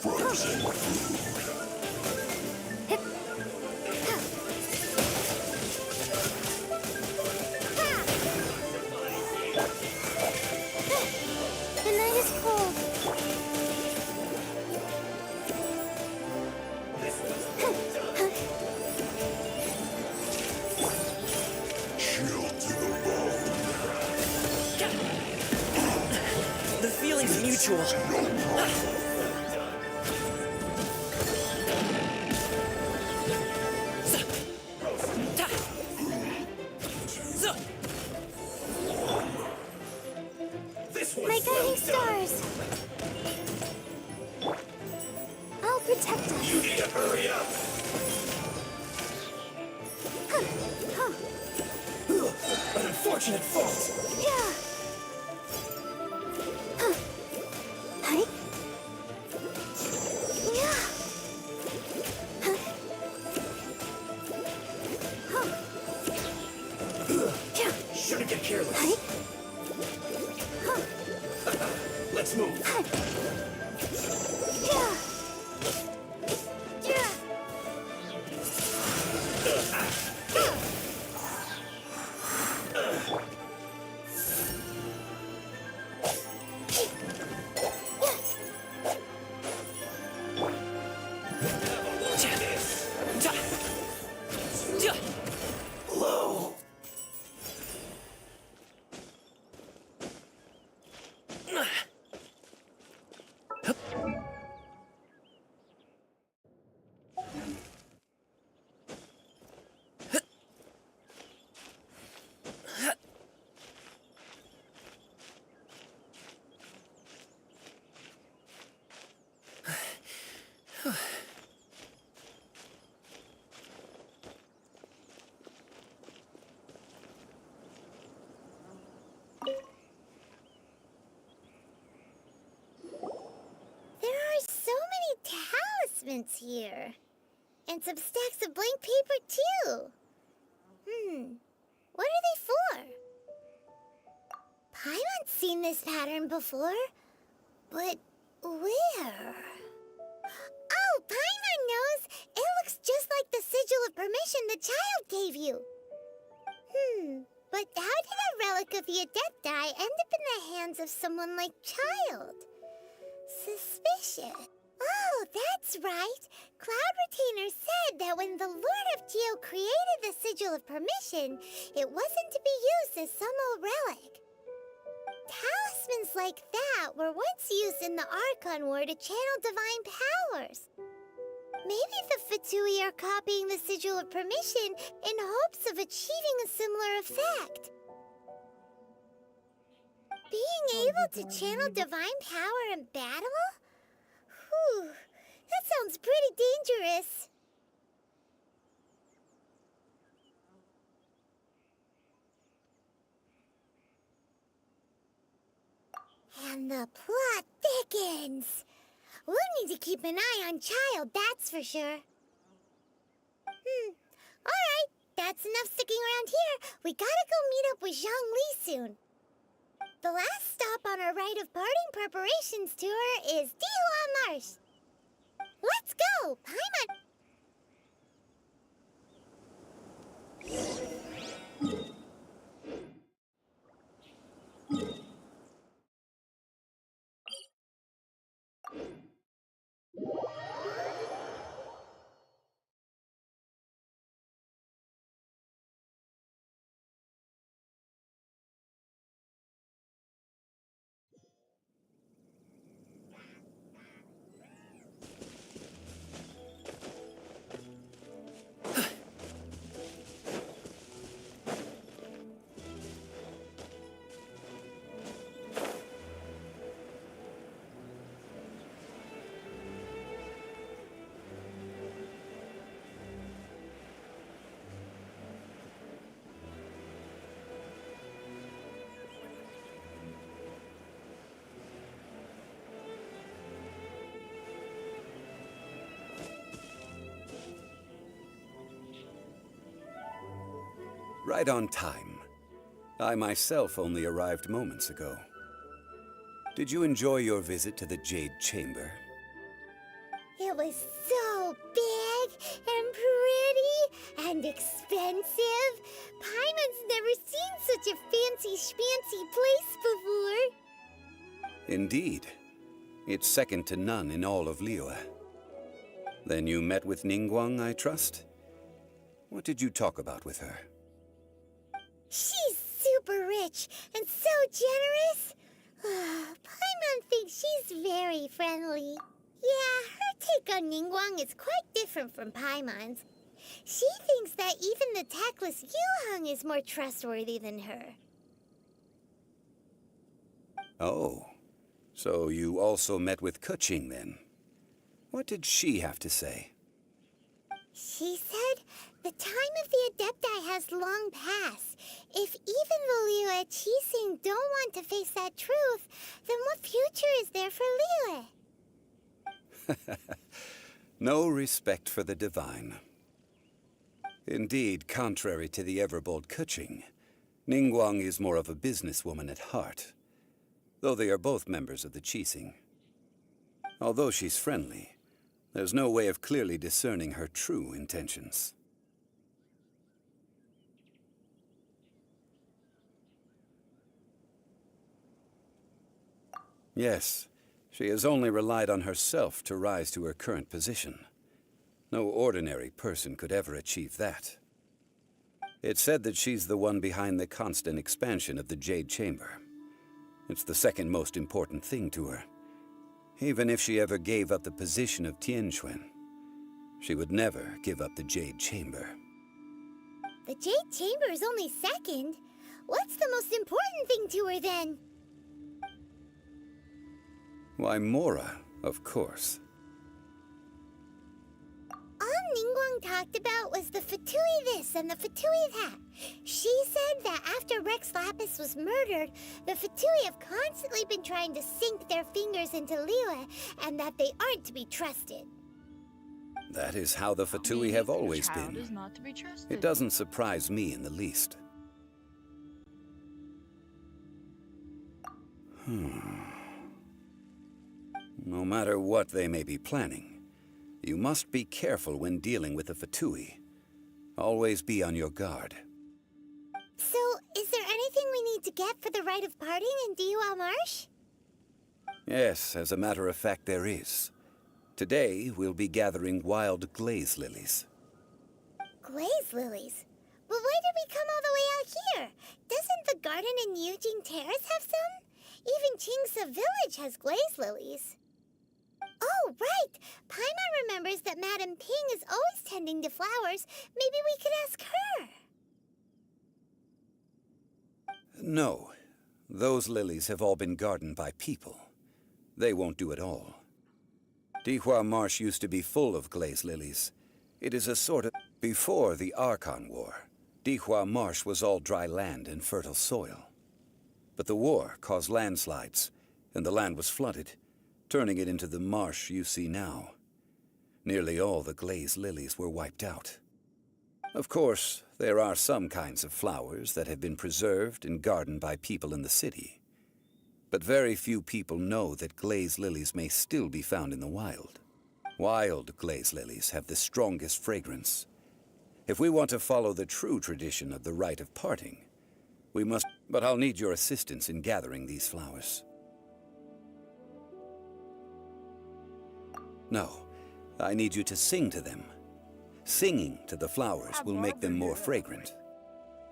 Frozen food. The night is cold. Chill to the bone. The feeling's mutual. No problem. My guiding stars. I'll protect us. You need to hurry up. An unfortunate fault. Yeah. Hi. Yeah. Shouldn't get careless. Hi. Let's move. Yeah. Yeah. Low. evidence here. And some stacks of blank paper, too. What are they for? Paimon's seen this pattern before. But where? Oh, Paimon knows! It looks just like the sigil of permission the child gave you. But how did a relic of the Adepti end up in the hands of someone like Child? Suspicious. Oh, that's right. Cloud Retainer said that when the Lord of Geo created the Sigil of Permission, it wasn't to be used as some old relic. Talismans like that were once used in the Archon War to channel divine powers. Maybe the Fatui are copying the Sigil of Permission in hopes of achieving a similar effect. Being able to channel divine power in battle? Whew, that sounds pretty dangerous. And the plot thickens. We'll need to keep an eye on Child, that's for sure. Alright, that's enough sticking around here. We gotta go meet up with Zhang Li soon. The last stop on our rite of parting preparations tour is Dihua Marsh. Let's go, Paimon! Right on time. I myself only arrived moments ago. Did you enjoy your visit to the Jade Chamber? It was so big and pretty and expensive. Paimon's never seen such a fancy schmancy place before. Indeed. It's second to none in all of Liyue. Then you met with Ningguang, I trust? What did you talk about with her? She's super rich and so generous. Paimon thinks she's very friendly. Yeah, her take on Ningguang is quite different from Paimon's. She thinks that even the tactless Yuheng is more trustworthy than her. Oh, so you also met with Keqing then? What did she have to say? She said the time of the Adepti has long passed. If even the Liyue Qixing don't want to face that truth, then what future is there for Liyue? No respect for the divine. Indeed, contrary to the ever-bold Keqing, Ningguang is more of a businesswoman at heart, though they are both members of the Qixing. Although she's friendly, there's no way of clearly discerning her true intentions. Yes, she has only relied on herself to rise to her current position. No ordinary person could ever achieve that. It's said that she's the one behind the constant expansion of the Jade Chamber. It's the second most important thing to her. Even if she ever gave up the position of Tianquan, she would never give up the Jade Chamber. The Jade Chamber is only second. What's the most important thing to her then? Why, Mora, of course. All Ningguang talked about was the Fatui this and the Fatui that. She said that after Rex Lapis was murdered, the Fatui have constantly been trying to sink their fingers into Liyue, and that they aren't to be trusted. That is how the Fatui have always a child been. is not to be trusted. It doesn't surprise me in the least. No matter what they may be planning, you must be careful when dealing with the Fatui. Always be on your guard. So, is there anything we need to get for the rite of parting in Diwa Marsh? Yes, as a matter of fact, there is. Today, we'll be gathering wild glaze lilies. Glaze lilies? But why did we come all the way out here? Doesn't the garden in Yujing Terrace have some? Even Qingsa Village has glaze lilies. Oh, right! Paimon remembers that Madame Ping is always tending to flowers. Maybe we could ask her. No, those lilies have all been gardened by people. They won't do it all. Dihua Marsh used to be full of glaze lilies. It is a sort of... Before the Archon War, Dihua Marsh was all dry land and fertile soil. But the war caused landslides, and the land was flooded, turning it into the marsh you see now. Nearly all the glaze lilies were wiped out. Of course, there are some kinds of flowers that have been preserved and gardened by people in the city. But very few people know that glaze lilies may still be found in the wild. Wild glaze lilies have the strongest fragrance. If we want to follow the true tradition of the rite of parting, we must... But I'll need your assistance in gathering these flowers. No, I need you to sing to them. Singing to the flowers will make them more fragrant.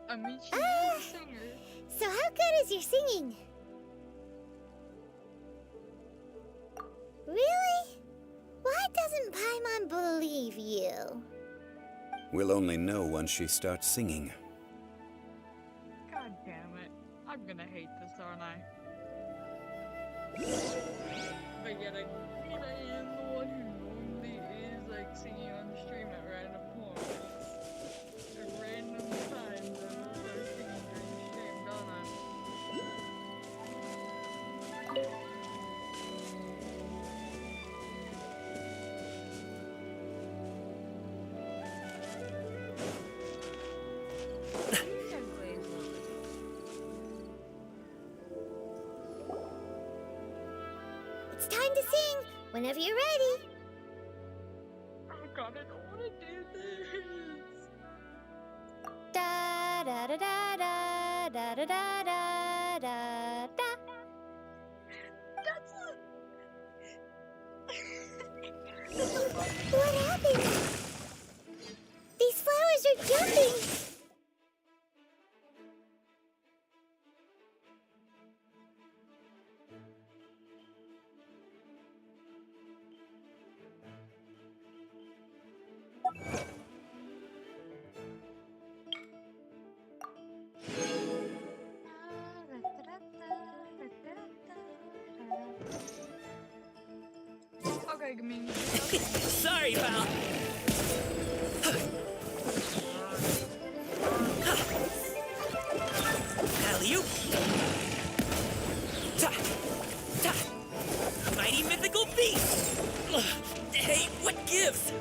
I mean, she's a singer. So how good is your singing? Really? Why doesn't Paimon believe you? We'll only know once she starts singing. God damn it. I'm gonna hate this, aren't I? But yet I am the one who normally is like singing on stream at random points. At random times I will start singing during the stream, don't I? It's time to sing, whenever you're ready. Oh god, I don't wanna do this. Da da da da da da da da da da da. That's What happened? These flowers are jumping. Okay, give me. Sorry, pal. Alley-oop. Ta. Ta. Mighty mythical beast. Hey, what gives?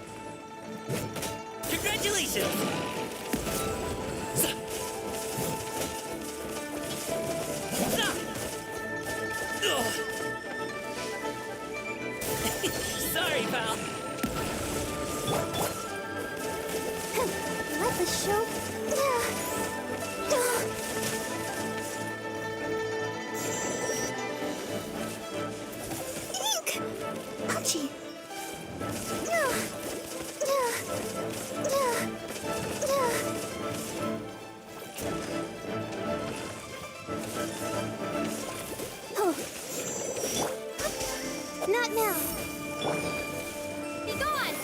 Congratulations. Sa. Sa. Ugh. Sorry, pal. Let the show. Ink! Ouchie! Oh. Not now. Be gone!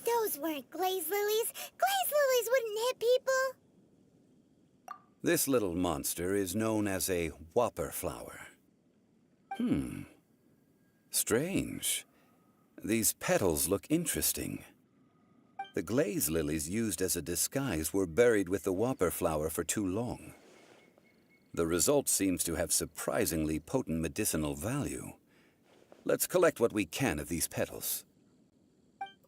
Those weren't glaze lilies. Glaze lilies wouldn't hit people. This little monster is known as a whopper flower. Strange. These petals look interesting. The glaze lilies used as a disguise were buried with the whopper flower for too long. The result seems to have surprisingly potent medicinal value. Let's collect what we can of these petals.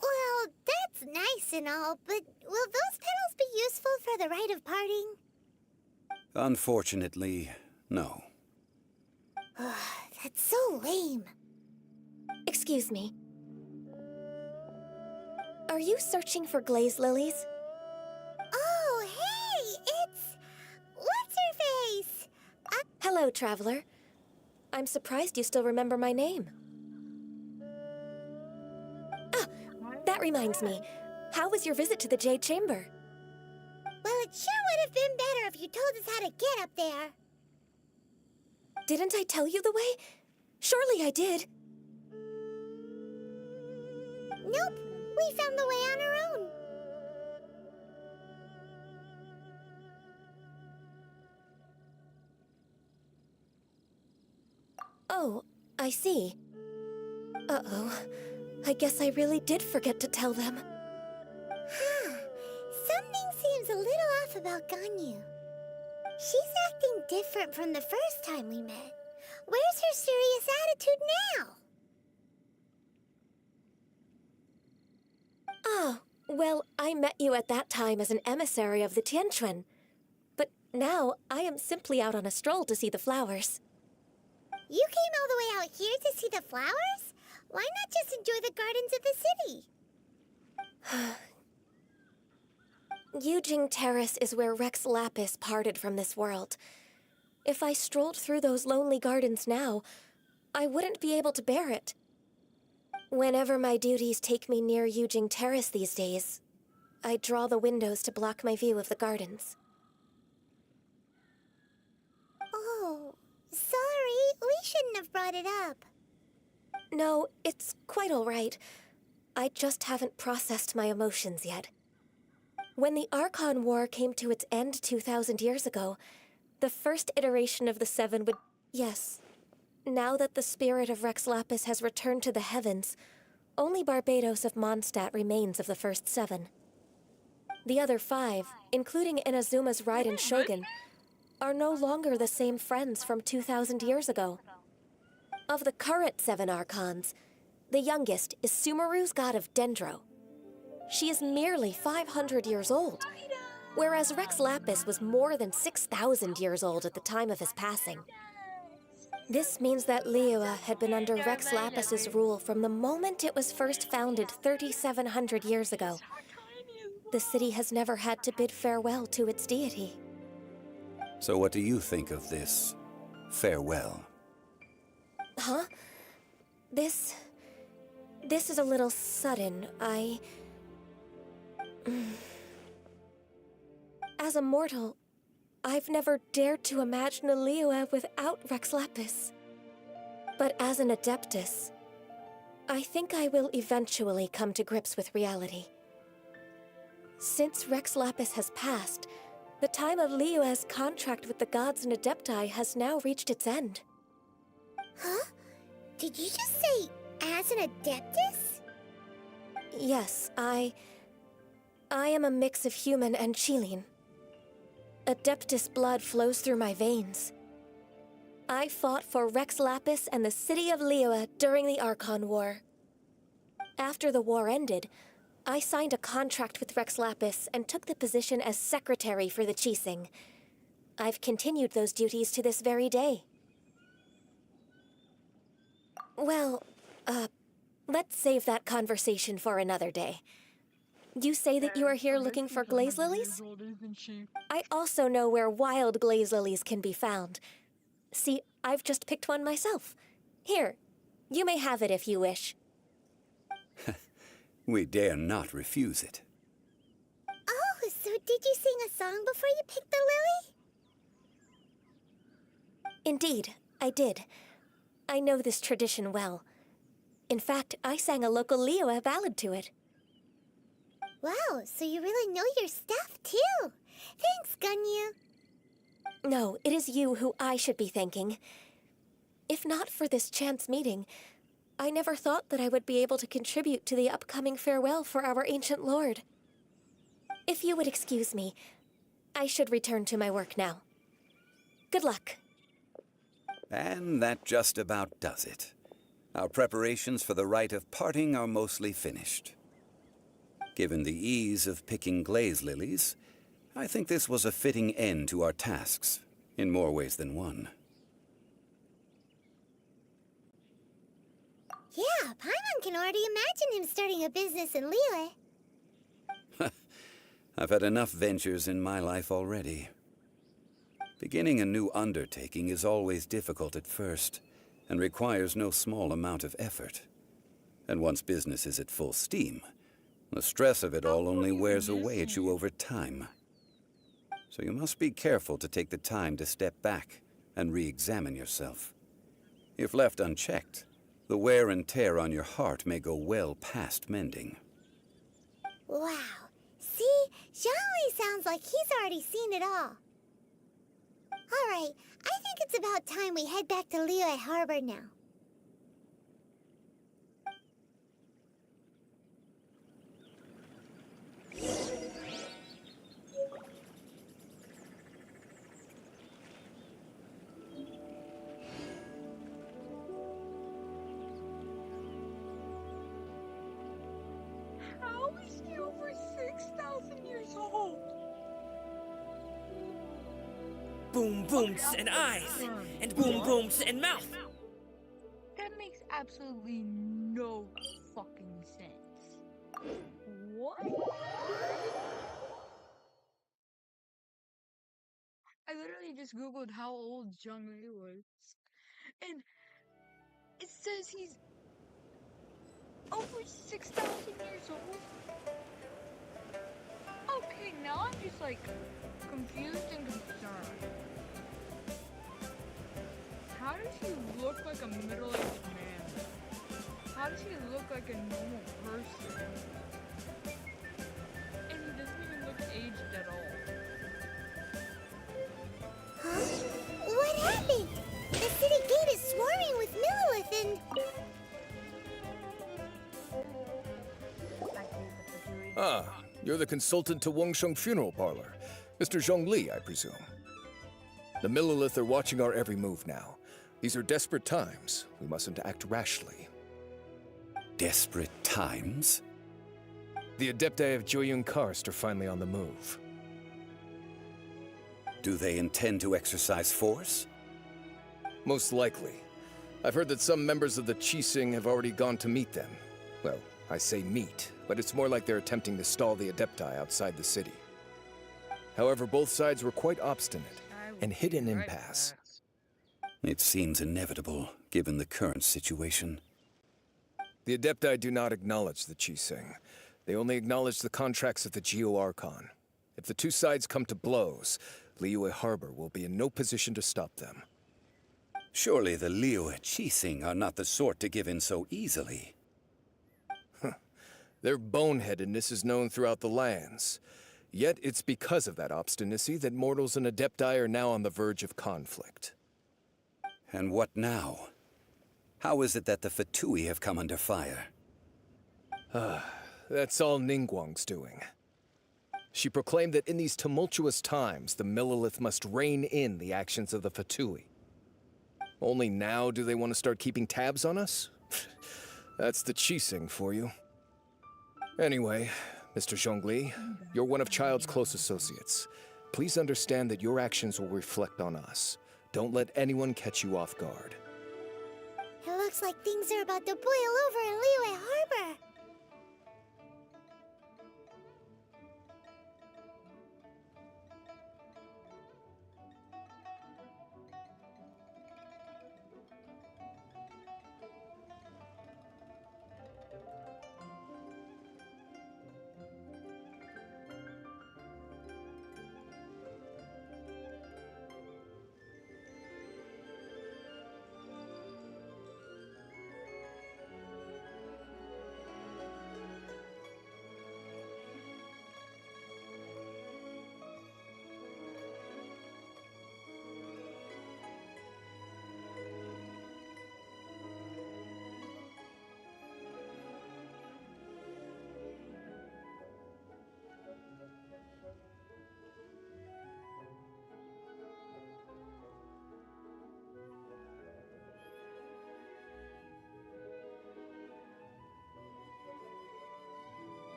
Well, that's nice and all, but will those petals be useful for the rite of parting? Unfortunately, no. That's so lame. Excuse me. Are you searching for glaze lilies? Oh, hey! It's... What's-her-face? Hello, traveler. I'm surprised you still remember my name. Ah, that reminds me. How was your visit to the Jade Chamber? Well, it sure would have been better if you told us how to get up there. Didn't I tell you the way? Surely I did. Nope, we found the way on our own. Oh, I see. Uh-oh. I guess I really did forget to tell them. Something seems a little off about Ganyu. She's acting different from the first time we met. Where's her serious attitude now? Ah, well, I met you at that time as an emissary of the Tianquan. But now, I am simply out on a stroll to see the flowers. You came all the way out here to see the flowers? Why not just enjoy the gardens of the city? Yujing Terrace is where Rex Lapis parted from this world. If I strolled through those lonely gardens now, I wouldn't be able to bear it. Whenever my duties take me near Yujing Terrace these days, I draw the windows to block my view of the gardens. Oh, sorry. We shouldn't have brought it up. No, it's quite all right. I just haven't processed my emotions yet. When the Archon War came to its end 2,000 years ago, the first iteration of the Seven would... Yes. Now that the spirit of Rex Lapis has returned to the heavens, only Barbados of Mondstadt remains of the first seven. The other five, including Inazuma's Raiden Shogun, are no longer the same friends from 2,000 years ago. Of the current seven Archons, the youngest is Sumeru's god of Dendro. She is merely 500 years old, whereas Rex Lapis was more than 6,000 years old at the time of his passing. This means that Liyue had been under Rex Lapis's rule from the moment it was first founded 3,700 years ago. The city has never had to bid farewell to its deity. So what do you think of this farewell? Huh? This is a little sudden. As a mortal, I've never dared to imagine a Liyue without Rex Lapis. But as an Adeptus, I think I will eventually come to grips with reality. Since Rex Lapis has passed, the time of Liyue's contract with the gods and Adepti has now reached its end. Huh? Did you just say, as an Adeptus? Yes, I am a mix of human and Qilin. Adeptus blood flows through my veins. I fought for Rex Lapis and the city of Liyue during the Archon War. After the war ended, I signed a contract with Rex Lapis and took the position as secretary for the Qixing. I've continued those duties to this very day. Well, let's save that conversation for another day. You say that you are here looking for glaze lilies? I also know where wild glaze lilies can be found. See, I've just picked one myself. Here, you may have it if you wish. We dare not refuse it. Oh, so did you sing a song before you picked the lily? Indeed, I did. I know this tradition well. In fact, I sang a local Liyue ballad to it. Wow, so you really know your stuff, too. Thanks, Gunyu. No, it is you who I should be thanking. If not for this chance meeting, I never thought that I would be able to contribute to the upcoming farewell for our ancient lord. If you would excuse me, I should return to my work now. Good luck. And that just about does it. Our preparations for the rite of parting are mostly finished. Given the ease of picking glaze lilies, I think this was a fitting end to our tasks, in more ways than one. Yeah, Paimon can already imagine him starting a business in Liyue. I've had enough ventures in my life already. Beginning a new undertaking is always difficult at first, and requires no small amount of effort. And once business is at full steam, the stress of it all only wears away at you over time. So you must be careful to take the time to step back and re-examine yourself. If left unchecked, the wear and tear on your heart may go well past mending. Wow. See? Zhongli sounds like he's already seen it all. All right, I think it's about time we head back to Liyue Harbor now. How is he over 6,000 years old? Boom booms and eyes, and boom booms and mouth. That makes absolutely no fucking sense. What? I literally just googled how old Zhongli was, and it says he's over 6,000 years old. Okay, now I'm just like confused and concerned. How does he look like a middle-aged man? How does he look like a normal person? And he doesn't even look aged at all. Huh? What happened? The city gate is swarming with Millilith and... Ah, you're the consultant to Wangsheng Funeral Parlor. Mr. Zhongli, I presume. The Millilith are watching our every move now. These are desperate times. We mustn't act rashly. Desperate times? The Adepti of Joyun Karst are finally on the move. Do they intend to exercise force? Most likely. I've heard that some members of the Qixing have already gone to meet them. Well, I say meet, but it's more like they're attempting to stall the Adepti outside the city. However, both sides were quite obstinate and hit an impasse. It seems inevitable, given the current situation. The Adepti do not acknowledge the Qixing. They only acknowledge the contracts of the Geo Archon. If the two sides come to blows, Liyue Harbor will be in no position to stop them. Surely the Liyue Qixing are not the sort to give in so easily. Their boneheadedness is known throughout the lands. Yet it's because of that obstinacy that mortals and Adepti are now on the verge of conflict. And what now? How is it that the Fatui have come under fire? That's all Ningguang's doing. She proclaimed that in these tumultuous times, the Millilith must rein in the actions of the Fatui. Only now do they want to start keeping tabs on us? That's the Qixing for you. Anyway, Mr. Zhongli, you're one of Child's close associates. Please understand that your actions will reflect on us. Don't let anyone catch you off guard. It looks like things are about to boil over in Liyue Harbor.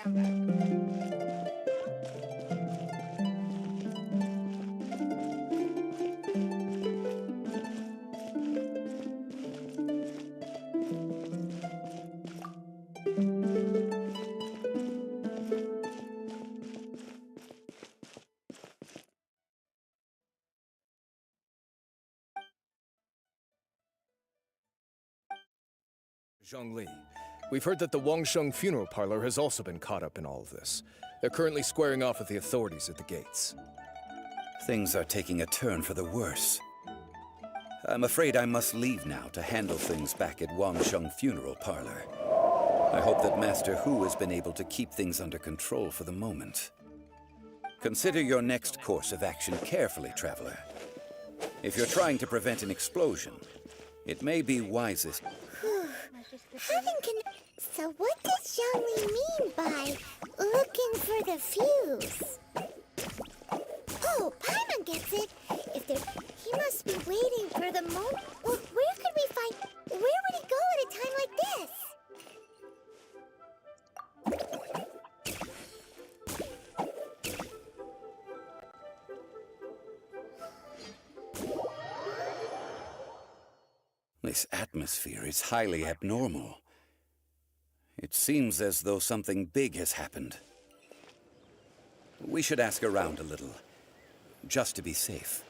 I'm back. Zhongli, we've heard that the Wangsheng funeral parlor has also been caught up in all of this. They're currently squaring off with the authorities at the gates. Things are taking a turn for the worse. I'm afraid I must leave now to handle things back at Wangsheng funeral parlor. I hope that Master Hu has been able to keep things under control for the moment. Consider your next course of action carefully, traveler. If you're trying to prevent an explosion, it may be wisest. So what does Zhongli mean by looking for the fuse? Oh, Paimon gets it. He must be waiting for the moment. Well, where would he go at a time like this? This atmosphere is highly abnormal. It seems as though something big has happened. We should ask around a little, just to be safe.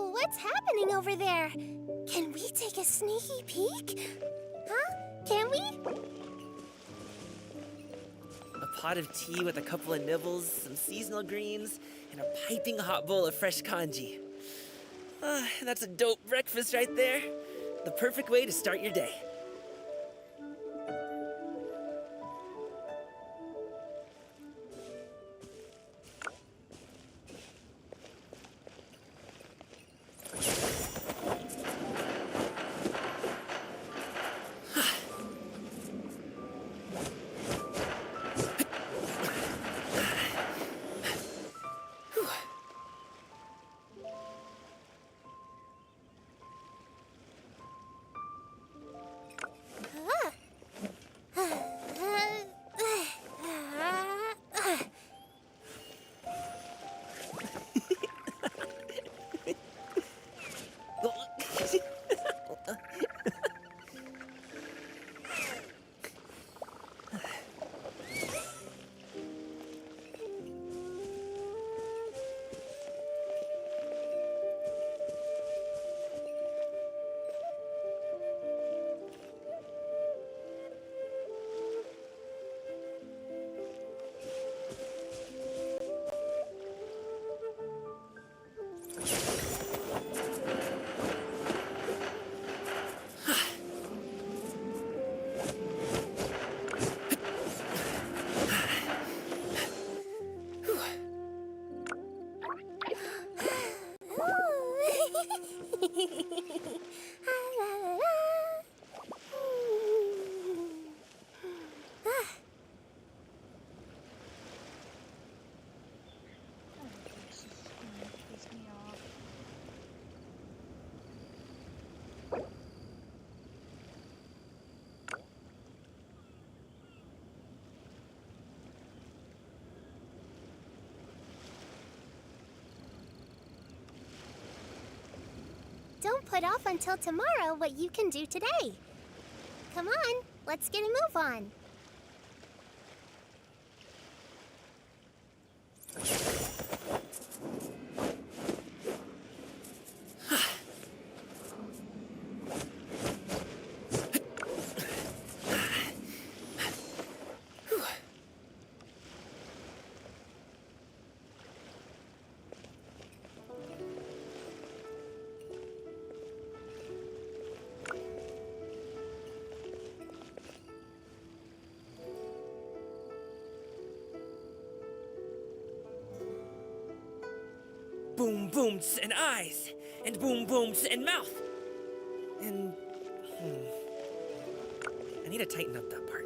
What's happening over there? Can we take a sneaky peek? Huh? Can we? A pot of tea with a couple of nibbles, some seasonal greens, and a piping hot bowl of fresh congee. That's a dope breakfast right there. The perfect way to start your day. Don't put off until tomorrow what you can do today. Come on, let's get a move on. boom booms and eyes, and boom booms and mouth. And I need to tighten up that part.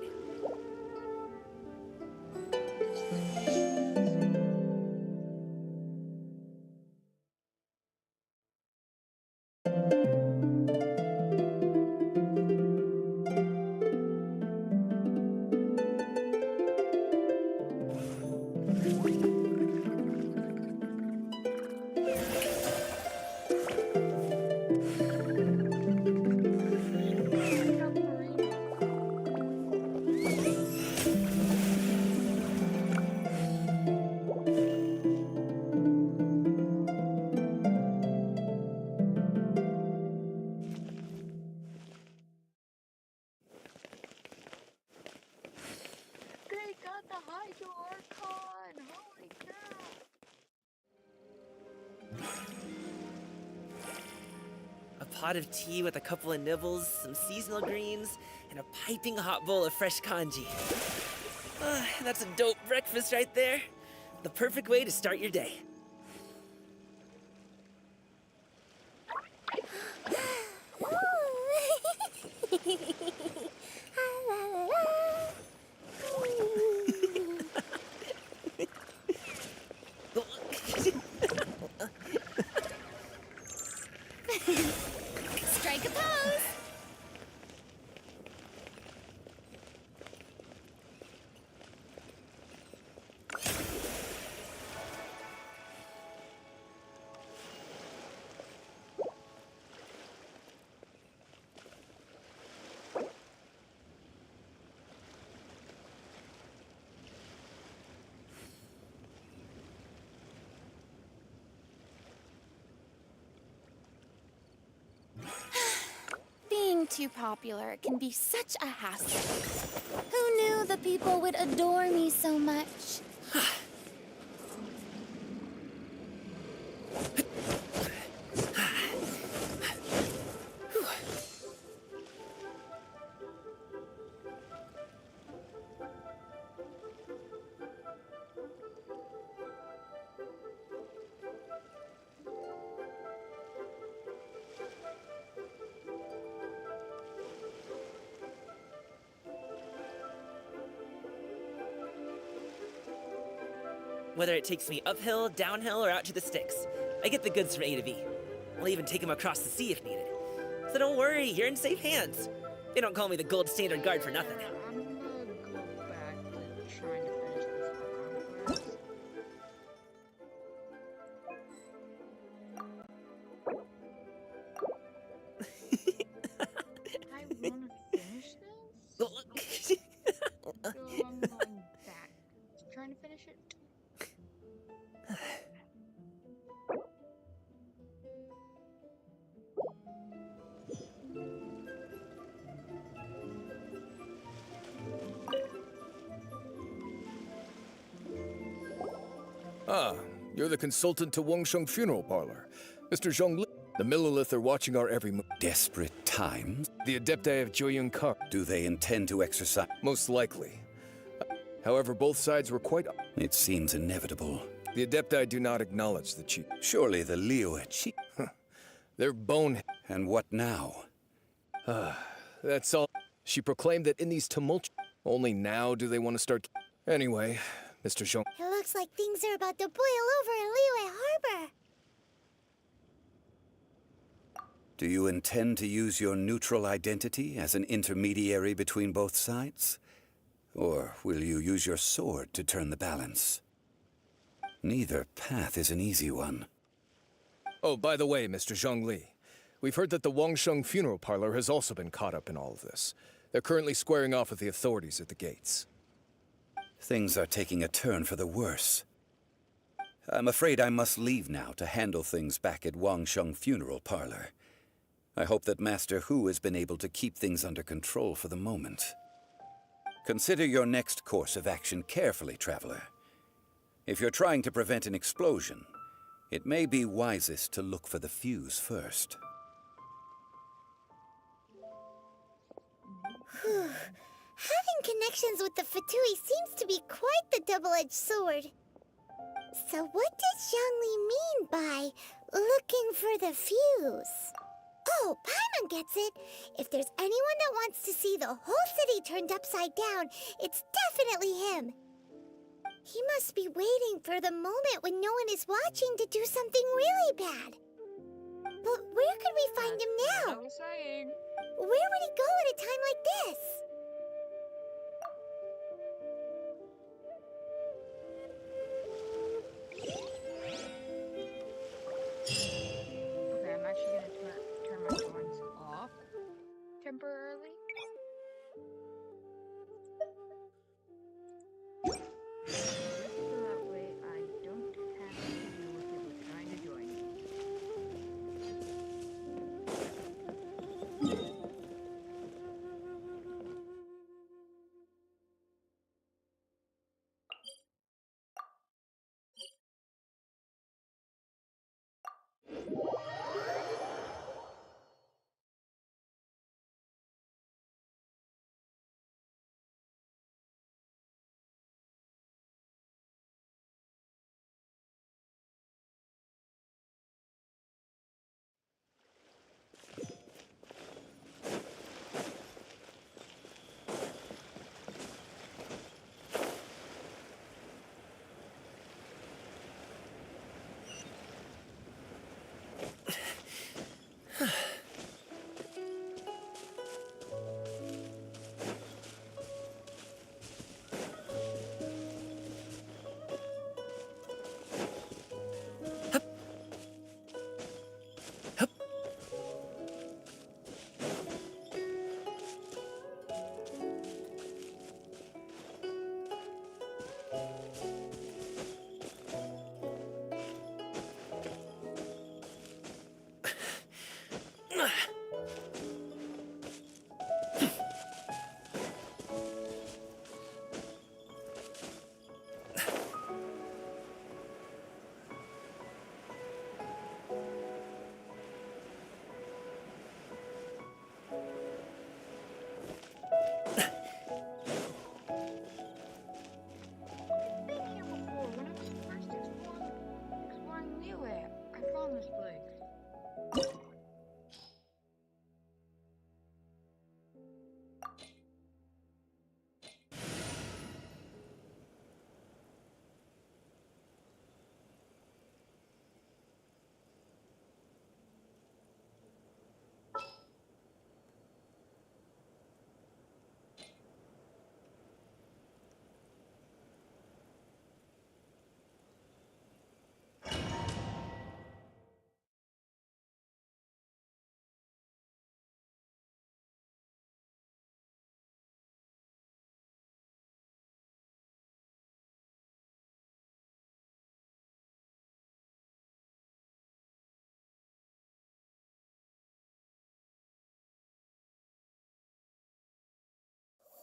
They got the Geo Archon! Holy cow! A pot of tea with a couple of nibbles, some seasonal greens, and a piping hot bowl of fresh kanji. That's a dope breakfast right there. The perfect way to start your day. Strike a pose! Being too popular can be such a hassle. Who knew the people would adore me so much? Whether it takes me uphill, downhill, or out to the sticks, I get the goods from A to B. I'll even take them across the sea if needed. So don't worry, you're in safe hands. They don't call me the gold standard guard for nothing. I'm gonna go back to trying to finish this Archon quest. I wanna finish this? So I'm going back. Trying to finish it. Ah, you're the consultant to Wangsheng Funeral Parlor. Mr. Zhongli. The Millilith are watching our every move. Desperate times? The Adepti of Joyun Kar. Do they intend to exercise? Most likely. However, both sides were quite... It seems inevitable. The Adepti do not acknowledge the chief. Surely the Liyue chief... They're bonehead. And what now? That's all. She proclaimed that in these only now do they want to start... Anyway, Mr. Zhong... It looks like things are about to boil over in Liyue Harbor. Do you intend to use your neutral identity as an intermediary between both sides? Or will you use your sword to turn the balance? Neither path is an easy one. Oh, by the way, Mr. Zhongli, we've heard that the Wangsheng Funeral Parlor has also been caught up in all of this. They're currently squaring off with the authorities at the gates. Things are taking a turn for the worse. I'm afraid I must leave now to handle things back at Wangsheng Funeral Parlor. I hope that Master Hu has been able to keep things under control for the moment. Consider your next course of action carefully, Traveler. If you're trying to prevent an explosion, it may be wisest to look for the fuse first. Having connections with the Fatui seems to be quite the double-edged sword. So what does Zhongli mean by looking for the fuse? Oh, Paimon gets it. If there's anyone that wants to see the whole city turned upside down, it's definitely him. He must be waiting for the moment when no one is watching to do something really bad. But where could we find him now? I was saying. Where would he go at a time like this? Okay, I'm actually gonna turn my thorns off temporarily. So that way I don't have to deal with people trying to join me.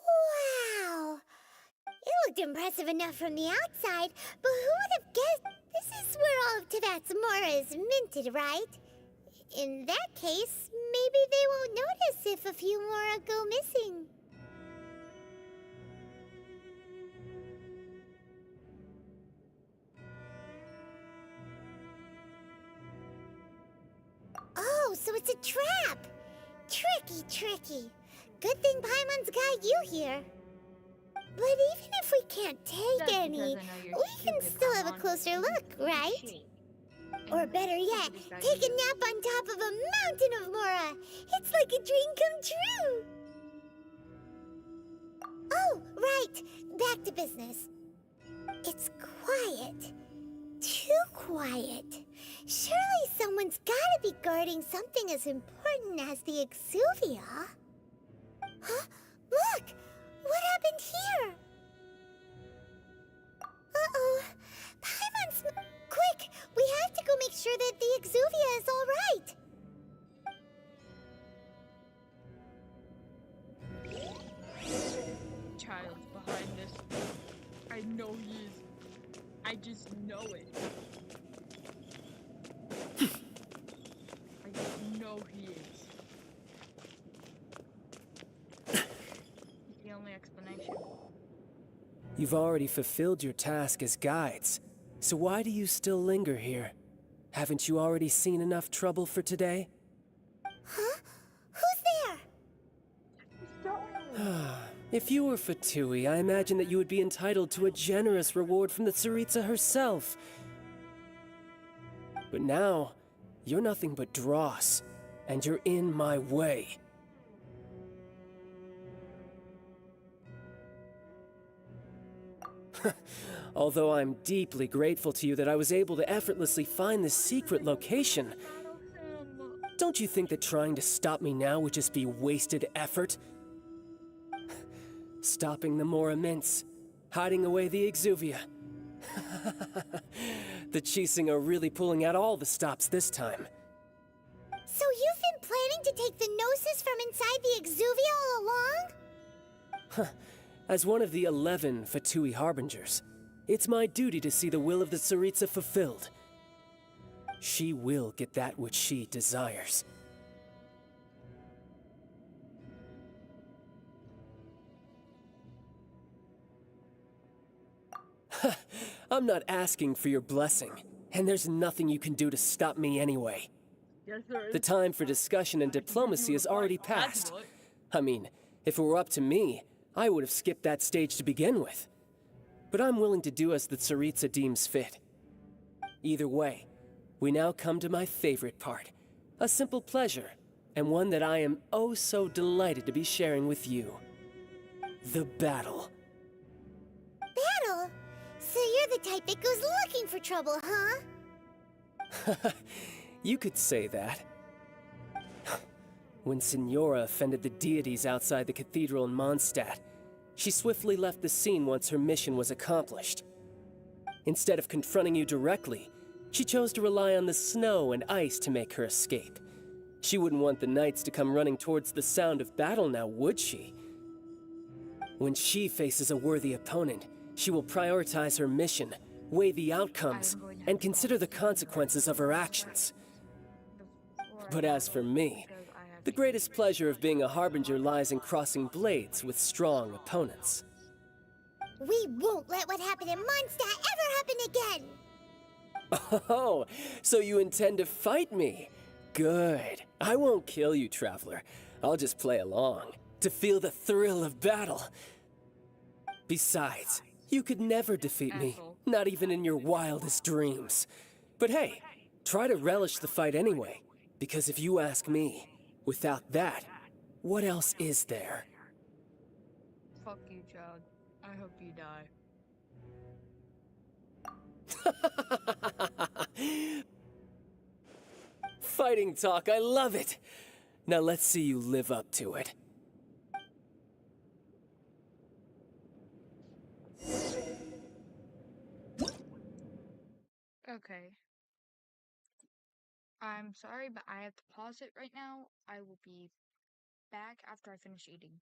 Wow! It looked impressive enough from the outside, but who would have guessed this is where all of Teyvat's Mora is minted, right? In that case, maybe they won't notice if a few Mora go missing. Oh, so it's a trap! Tricky, tricky. Good thing Paimon's got you here. But even if we can't take any, we can still have a closer look, right? Or better yet, take a nap on top of a mountain of Mora. It's like a dream come true. Oh, right. Back to business. It's quiet. Too quiet. Surely someone's gotta be guarding something as important as the Exuvia. Huh? Look! What happened here? Uh-oh. Paimon's... Quick! We have to go make sure that the Exuvia is all right. Child's behind this. I know he is. I just know it. I just know he is. It's the only explanation. You've already fulfilled your task as guides. So why do you still linger here? Haven't you already seen enough trouble for today? Huh? Who's there? If you were Fatui, I imagine that you would be entitled to a generous reward from the Tsaritsa herself. But now, you're nothing but dross, and you're in my way. Although I'm deeply grateful to you that I was able to effortlessly find this secret location, don't you think that trying to stop me now would just be wasted effort? Stopping the Mora Mints, hiding away the Exuvia. The Chising are really pulling out all the stops this time. So you've been planning to take the Gnosis from inside the Exuvia all along? As one of the 11 Fatui Harbingers, it's my duty to see the will of the Tsaritsa fulfilled. She will get that which she desires. I'm not asking for your blessing, and there's nothing you can do to stop me anyway. Yes, there is. The time for discussion and diplomacy has already passed. I mean, if it were up to me, I would have skipped that stage to begin with. But I'm willing to do as the Tsaritsa deems fit. Either way, we now come to my favorite part. A simple pleasure, and one that I am oh so delighted to be sharing with you. The battle. Battle? So you're the type that goes looking for trouble, huh? You could say that. When Signora offended the deities outside the cathedral in Mondstadt, she swiftly left the scene once her mission was accomplished. Instead of confronting you directly, she chose to rely on the snow and ice to make her escape. She wouldn't want the knights to come running towards the sound of battle now, would she? When she faces a worthy opponent, she will prioritize her mission, weigh the outcomes, and consider the consequences of her actions. But as for me, the greatest pleasure of being a Harbinger lies in crossing blades with strong opponents. We won't let what happened in Mondstadt ever happen again! Oh, so you intend to fight me? Good. I won't kill you, Traveler. I'll just play along, to feel the thrill of battle. Besides, you could never defeat me, not even in your wildest dreams. But hey, try to relish the fight anyway, because if you ask me, without that, what else is there? Fuck you, Chad. I hope you die. Fighting talk, I love it! Now let's see you live up to it. Okay. I'm sorry, but I have to pause it right now. I will be back after I finish eating.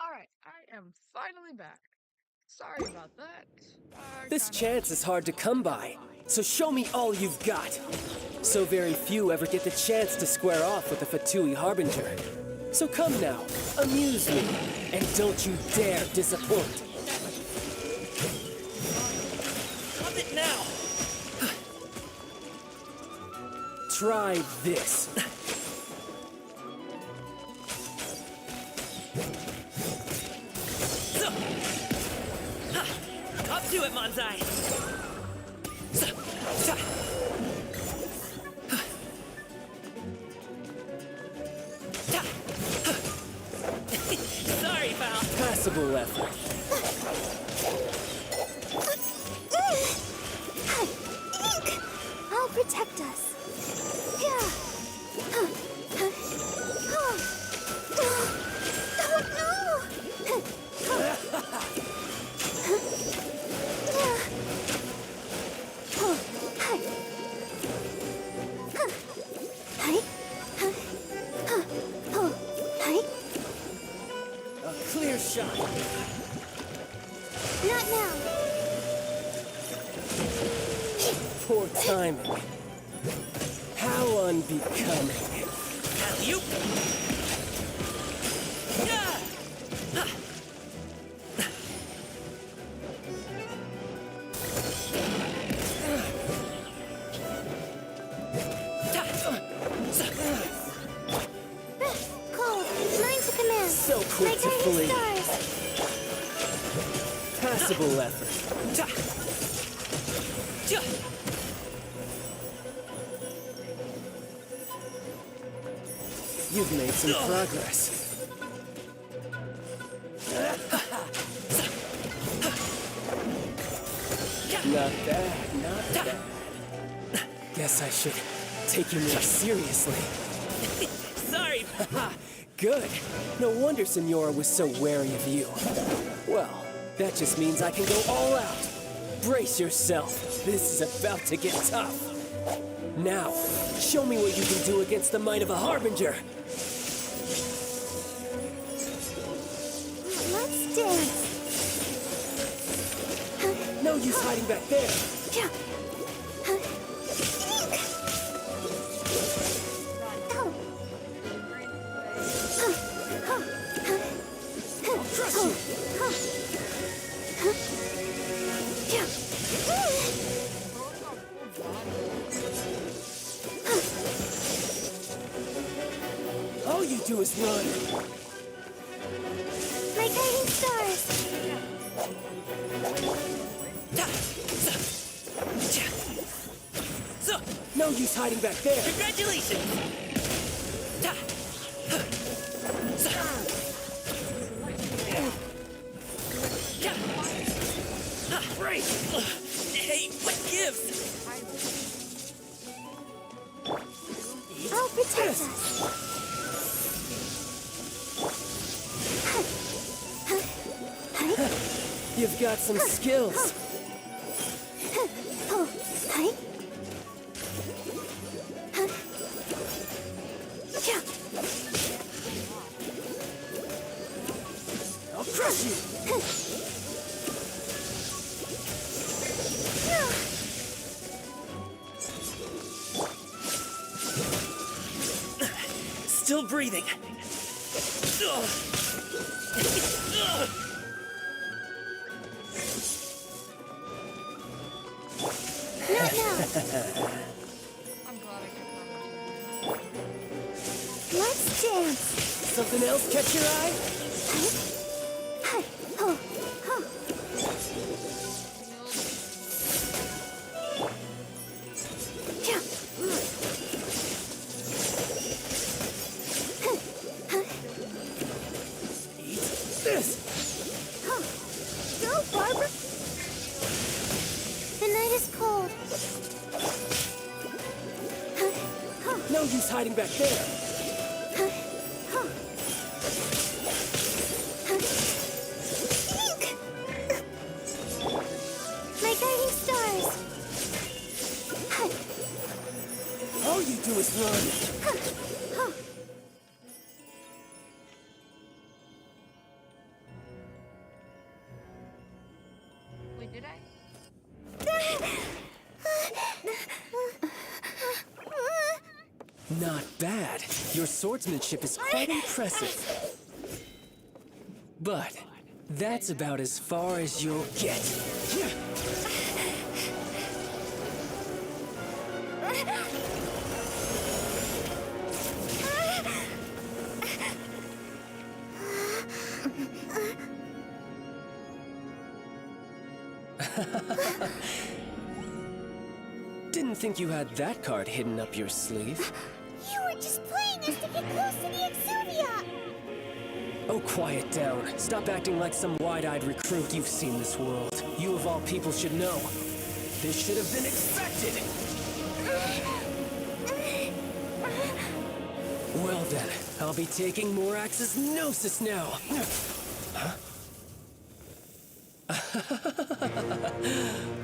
Alright, I am finally back. Sorry about that. This chance is hard to come by, so show me all you've got. So very few ever get the chance to square off with the Fatui Harbinger. So come now, amuse me, and don't you dare disappoint. Love it now! Try this. Up to it, Manzai! Sorry, pal. Passable effort. I'll protect us. Yeah. A clear shot. Not now. Poor timing. How unbecoming. Alley-oop! Cold, mine to command. So quick to flee. Stars. Passable effort. You've made some progress. Not bad, not bad. Guess I should take you more seriously. Sorry! Good. No wonder Senora was so wary of you. Well, that just means I can go all out. Brace yourself. This is about to get tough. Now, show me what you can do against the might of a Harbinger. Let's dance. No use hiding back there. I'll crush you. All you do is run. My guiding stars. No use hiding back there. Congratulations! Great! Hey, what gives? I'll protect us. You've got some skills. I'll crush you. Still breathing. Not now. I'm glad I could Let's dance. Something else catch your eye? This! Go, Barbara. The night is cold. No use hiding back there. My guiding stars. All you do is run. Not bad. Your swordsmanship is quite impressive. But that's about as far as you'll get. Didn't think you had that card hidden up your sleeve. You were just playing us to get close to the Exuvia! Oh, quiet down. Stop acting like some wide-eyed recruit. You've seen this world. You of all people should know. This should have been expected! Well then, I'll be taking Morax's Gnosis now. Huh?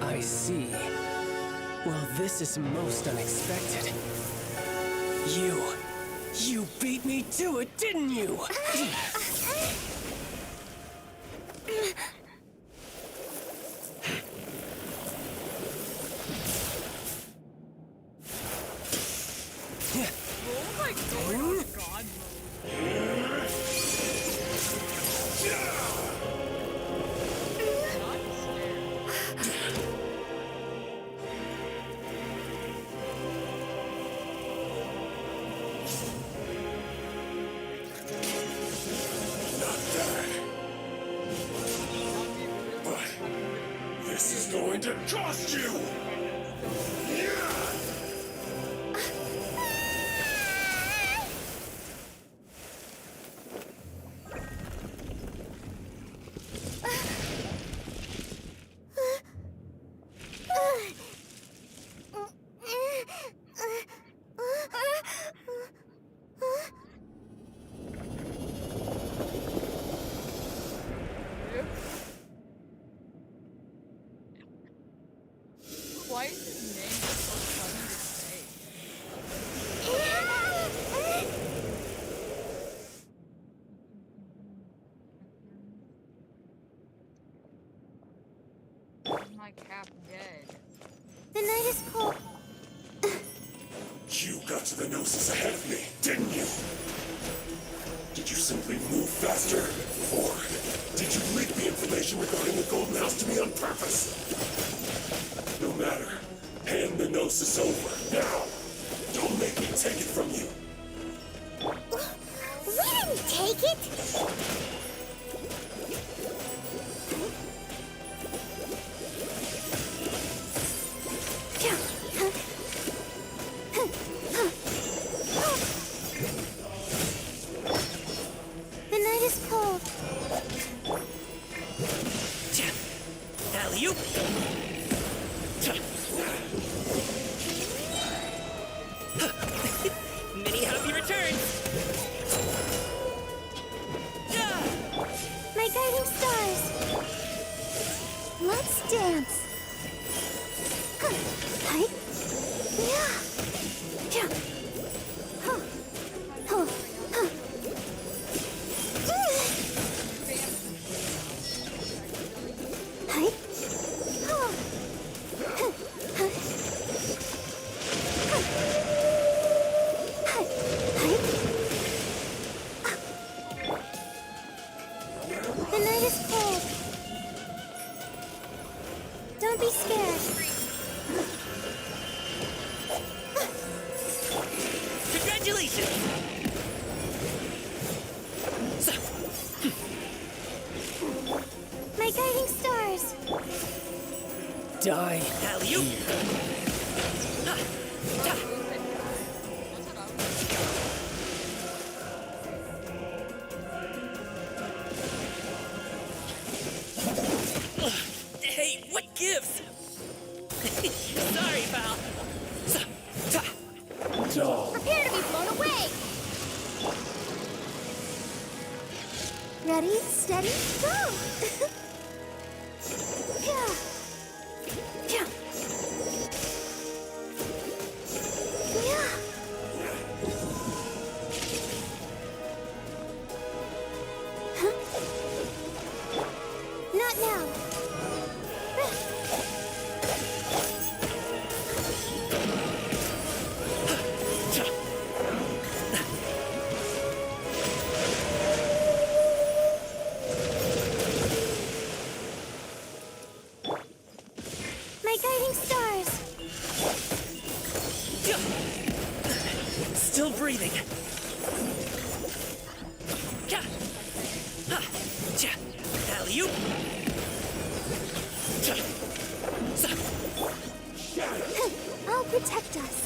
I see. Well, this is most unexpected. You beat me to it, didn't you? This is going to cost you! Why is his name so funny to say? My cap dead. The night is cold. You got to the Gnosis ahead of me, didn't you? Did you simply move faster? Or did you leak the information regarding the Golden House to me on purpose? No matter. Hand the Gnosis over, now! Don't make me take it from you! We didn't take it! The night is cold. Alley-oop! Many happy returns! My guiding stars. Let's dance. Hi. Yeah. The night is cold. Don't be scared. Congratulations! My guiding stars. Die. Alley-oop! Hey, what gives? Sorry, pal. Prepare to be blown away. Ready, steady, go. Yeah. Yeah. Yeah. Huh? Not now. stars! Still breathing. Alley-oop. I'll protect us.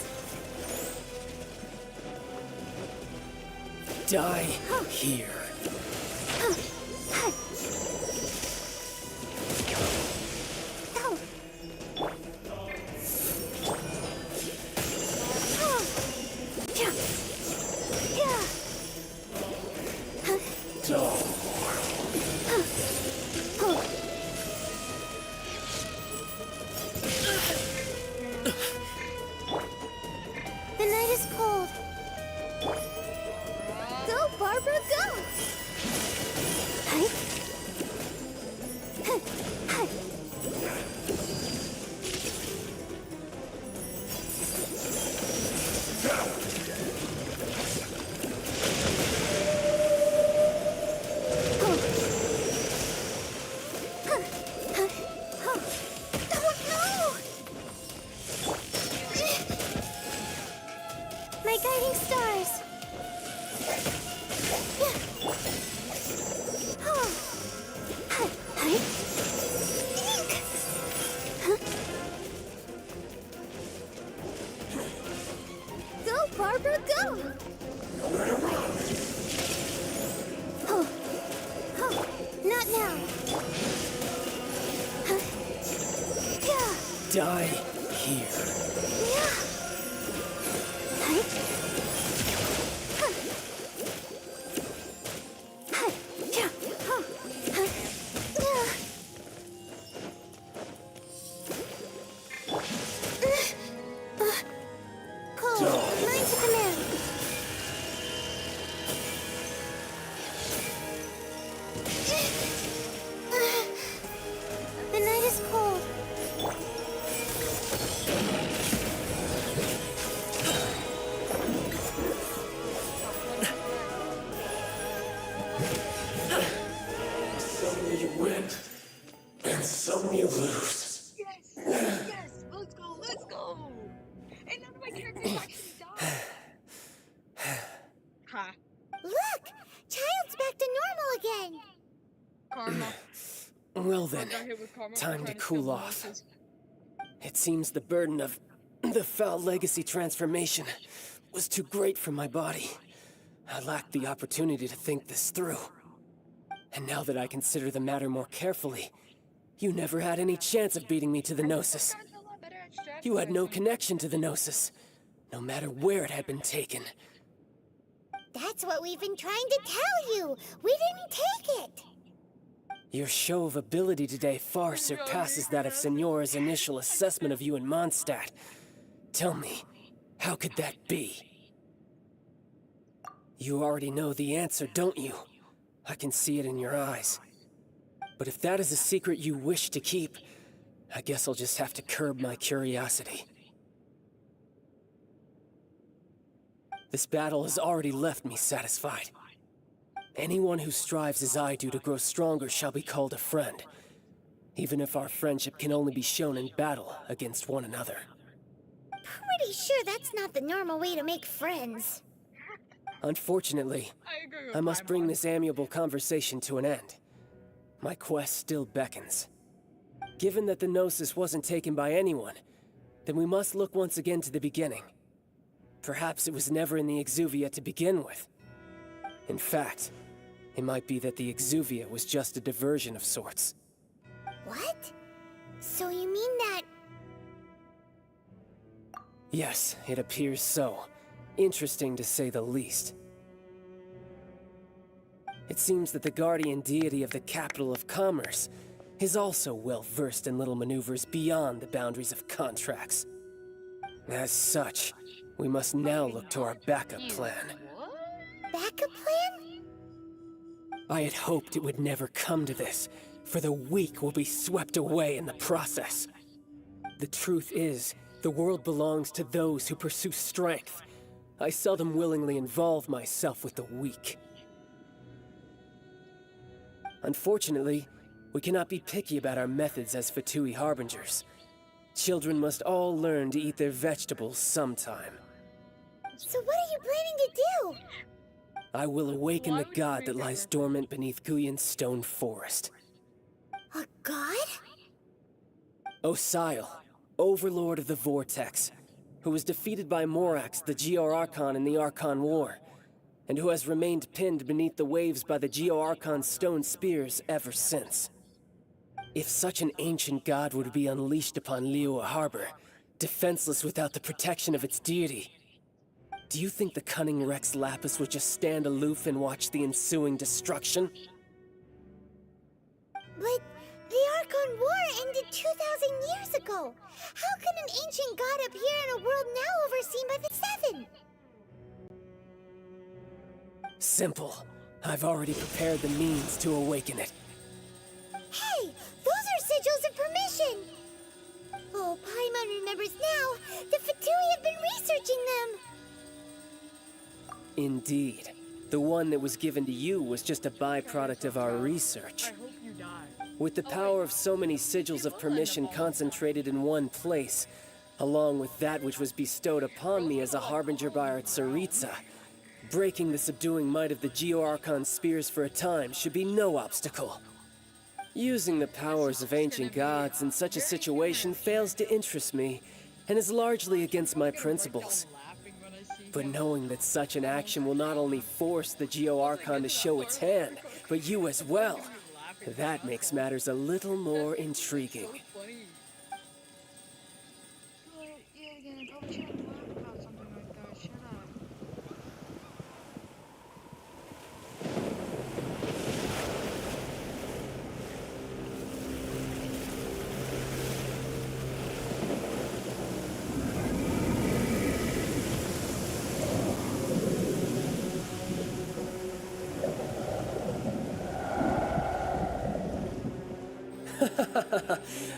Die here. The night is cold. Go, Barbara, go! Hi. Hi. My guiding stars. Go, Barbara, go! Not now. Die here. Cold, mine to command. The night is cold. Some you win, and some you lose. Yes! Yes! Let's go! Let's go! And none of my characters actually died! Ha. Look! Child's back to normal again! Karma. Well then, Got hit with karma for time to trying cool steal off. Melissa's. It seems the burden of the foul legacy transformation was too great for my body. I lacked the opportunity to think this through. And now that I consider the matter more carefully, you never had any chance of beating me to the Gnosis. You had no connection to the Gnosis, no matter where it had been taken. That's what we've been trying to tell you! We didn't take it! Your show of ability today far surpasses that of Signora's initial assessment of you in Mondstadt. Tell me, how could that be? You already know the answer, don't you? I can see it in your eyes. But if that is a secret you wish to keep, I guess I'll just have to curb my curiosity. This battle has already left me satisfied. Anyone who strives as I do to grow stronger shall be called a friend, even if our friendship can only be shown in battle against one another. Pretty sure that's not the normal way to make friends. Unfortunately, I must bring this amiable conversation to an end. My quest still beckons. Given that the Gnosis wasn't taken by anyone, then we must look once again to the beginning. Perhaps it was never in the Exuvia to begin with. In fact, it might be that the Exuvia was just a diversion of sorts. What? So you mean that... Yes, it appears so. Interesting to say the least. It seems that the guardian deity of the capital of commerce is also well versed in little maneuvers beyond the boundaries of contracts. As such, we must now look to our backup plan. Backup plan? I had hoped it would never come to this, for the weak will be swept away in the process. The truth is, the world belongs to those who pursue strength. I seldom willingly involve myself with the weak. Unfortunately, we cannot be picky about our methods as Fatui Harbingers. Children must all learn to eat their vegetables sometime. So what are you planning to do? I will awaken the god that lies dormant beneath Guyan's stone forest. A god? Osial, overlord of the Vortex, who was defeated by Morax, the Geo Archon in the Archon War, and who has remained pinned beneath the waves by the Geo Archon's stone spears ever since. If such an ancient god were to be unleashed upon Liyue Harbor, defenseless without the protection of its deity, do you think the cunning Rex Lapis would just stand aloof and watch the ensuing destruction? But the Archon War ended 2,000 years ago. How can an ancient god appear in a world now overseen by the Seven? Simple. I've already prepared the means to awaken it. Hey, those are sigils of permission! Oh, Paimon remembers now. The Fatui have been researching them. Indeed. The one that was given to you was just a byproduct of our research. With the power of so many sigils of permission concentrated in one place, along with that which was bestowed upon me as a harbinger by our Tsaritsa, breaking the subduing might of the Geo Archon spears for a time should be no obstacle. Using the powers of ancient gods in such a situation fails to interest me, and is largely against my principles. But knowing that such an action will not only force the Geo Archon to show its hand, but you as well, that makes matters a little more intriguing.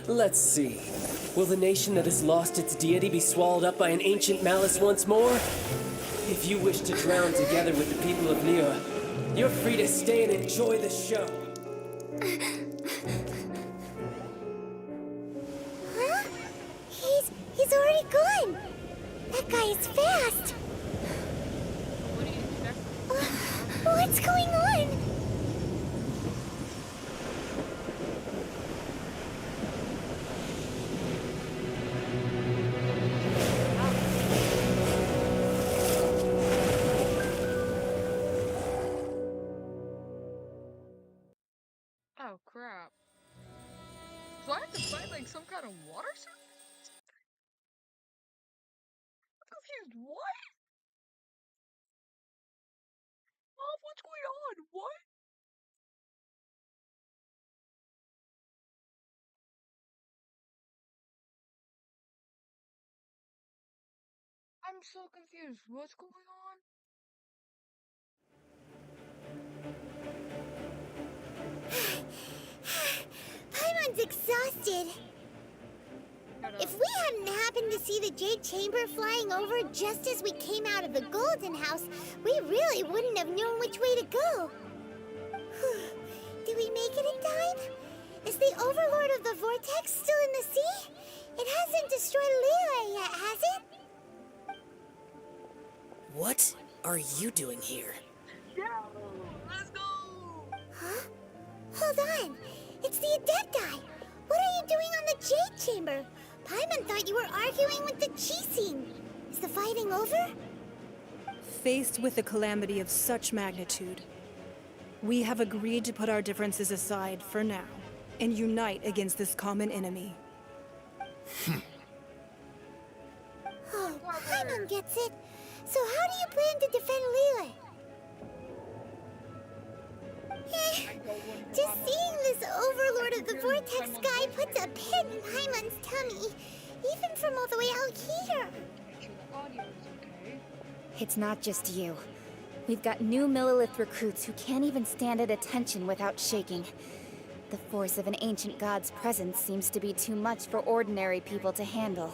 Let's see. Will the nation that has lost its deity be swallowed up by an ancient malice once more? If you wish to drown together with the people of Liyue, you're free to stay and enjoy the show. Huh? He's already gone. That guy is fast. What's going on? Oh crap. So I have to fight like some kind of water serpent? I'm confused. What? Mom, what's going on? What? I'm so confused. What's going on? Paimon's exhausted. If we hadn't happened to see the Jade Chamber flying over just as we came out of the Golden House, we really wouldn't have known which way to go. Did we make it in time? Is the Overlord of the Vortex still in the sea? It hasn't destroyed Liyue yet, has it? What are you doing here? Yeah, let's go! Huh? Hold on. It's the Adept guy. What are you doing on the Jade Chamber? Paimon thought you were arguing with the Chising. Is the fighting over? Faced with a calamity of such magnitude, we have agreed to put our differences aside for now and unite against this common enemy. Oh, Paimon gets it. So how do you plan to defend Liyue? Just seeing this Overlord of the Vortex guy puts a pin in Paimon's tummy, even from all the way out here. It's not just you. We've got new Millilith recruits who can't even stand at attention without shaking. The force of an ancient god's presence seems to be too much for ordinary people to handle.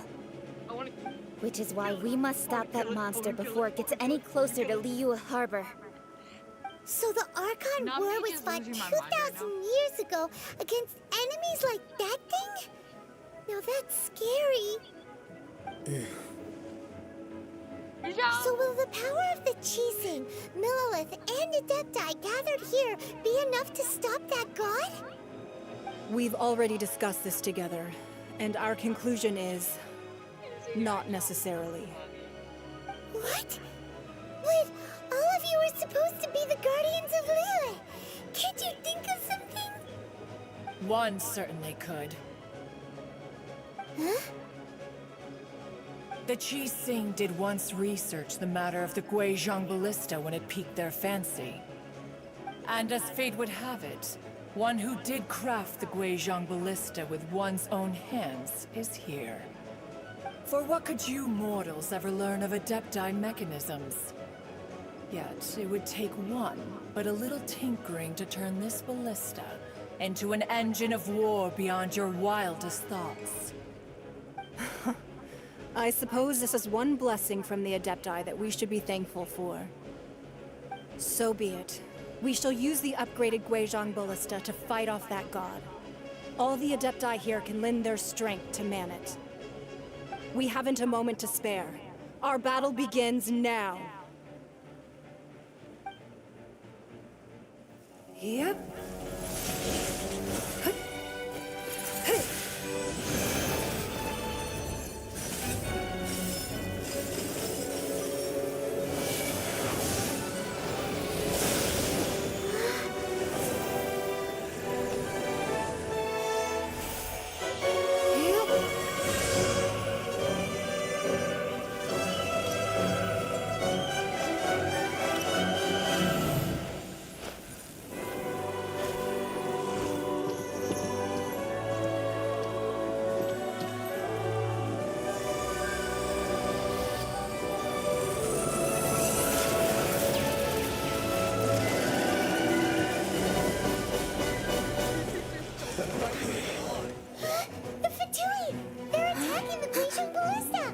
Which is why we must stop that monster before it gets any closer to Liyue Harbor. So the Archon War was fought 2,000 years ago against enemies like that thing? Now that's scary. So will the power of the Chising, Millelith, and Adepti gathered here be enough to stop that god? We've already discussed this together, and our conclusion is not necessarily. What? But all of you are supposed to be the guardians of Lilith. Can't you think of something? One certainly could. Huh? The Chising did once research the matter of the Guizhong Ballista when it piqued their fancy. And as fate would have it, one who did craft the Guizhong Ballista with one's own hands is here. For what could you mortals ever learn of Adepti mechanisms? Yet, it would take one, but a little tinkering to turn this ballista into an engine of war beyond your wildest thoughts. I suppose this is one blessing from the Adepti that we should be thankful for. So be it. We shall use the upgraded Guizhong Ballista to fight off that god. All the Adepti here can lend their strength to man it. We haven't a moment to spare. Our battle begins now. Yep. The Fatui! They're attacking the Guizhong Ballista!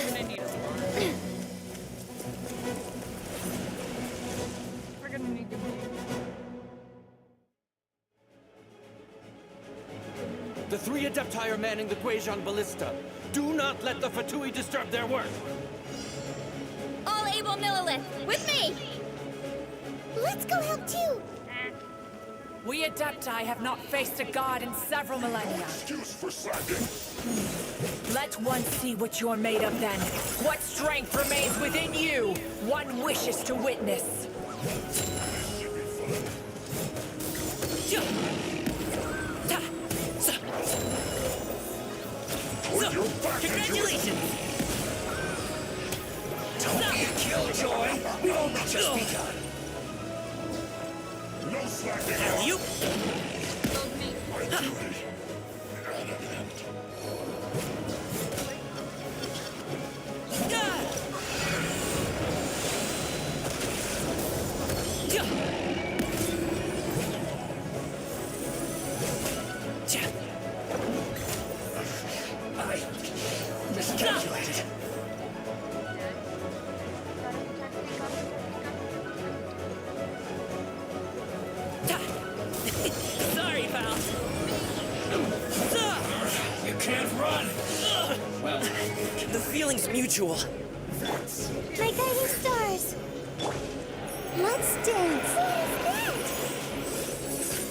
I'm gonna need a lot. We're gonna need to The three Adepti are manning the Guizhong Ballista. Do not let the Fatui disturb their work. All able Millelith, with me! Let's go help too! We Adepti have not faced a god in several millennia. Excuse for slacking. Let one see what you're made of then. What strength remains within you, one wishes to witness. Congratulations! Don't be a killjoy! We've only just begun. No slacking. You. My duty. I miscalculated. Sorry, pal. You can't run. Well, the feeling's mutual. My guiding stars! Let's dance! What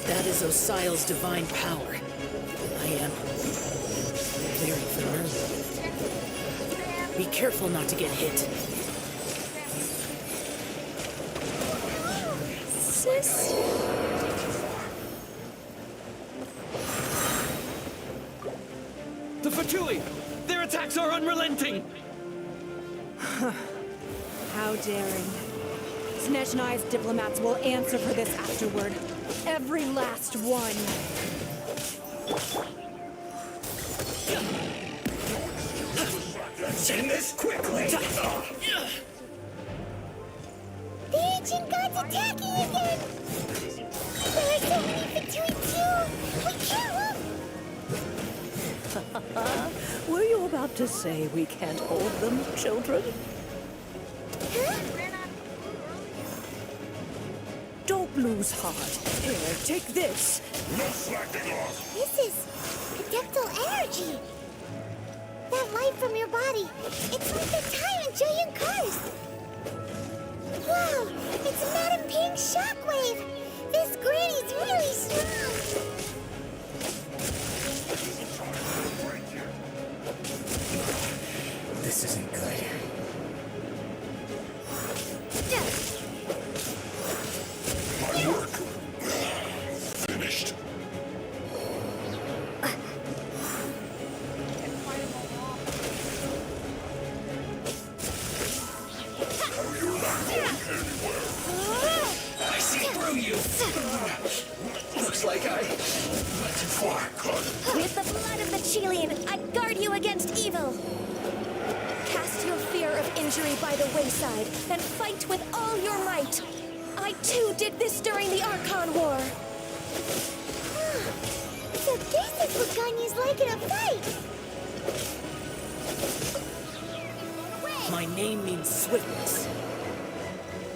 is That is Osial's divine power. I am very familiar. Be careful not to get hit. Sis? The Fatui! Their attacks are unrelenting! How daring. Snezhnai's diplomats will answer for this afterward. Every last one. End this quickly! The ancient god's attacking again! There are so many Fatui too! We can't look! Were you about to say we can't hold them, children? Huh? lose heart. Here, take this. No slacking off! This is adeptal energy. That light from your body, it's like the time in Julian Cars. Wow, it's Madam Ping's shockwave. This granny's really strong. This isn't good. My work finished. You're not going anywhere. I see through you! Looks like I went too far. With the blood of the Chilean, I guard you against evil. Cast your fear of injury by the wayside and fight with all your might. I too did this during the Archon War. So this is what Ganya's like in a fight. My name means swiftness.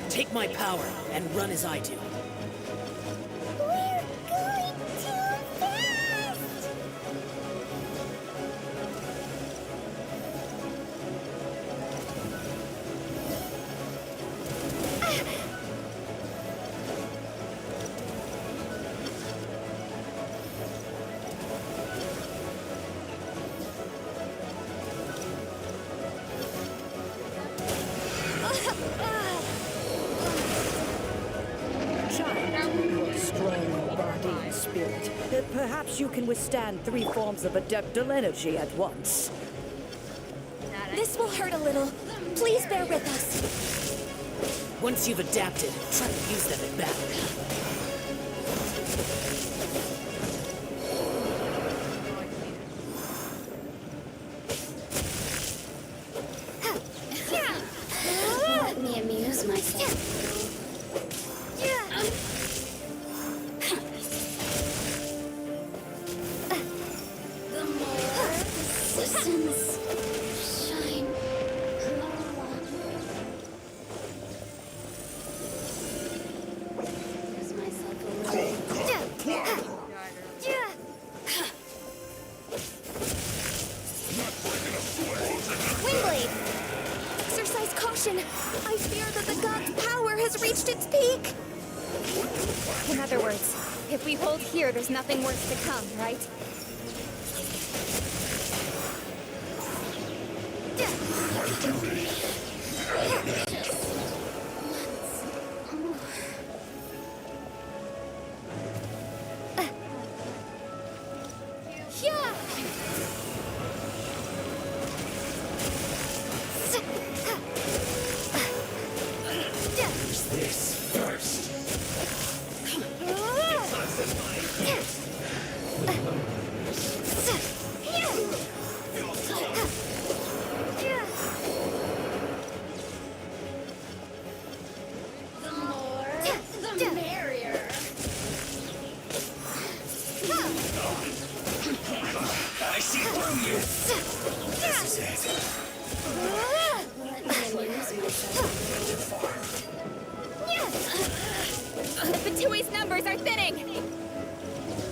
Take my power and run as I do. We're going too fast. Child, you're strong in body and spirit. Perhaps you can withstand 3 forms of adeptal energy at once. This will hurt a little. Please bear with us. Once you've adapted, try to use them in battle. Let me amuse myself. The more systems shine. Amuse myself a little. Windblade! Exercise caution. I fear that the god's power has reached its peak. In other words, if we hold here, there's nothing worse to come, right? This first. The more, the merrier. I see through you! This is it. Let me amuse myself. The Fatui's numbers are thinning!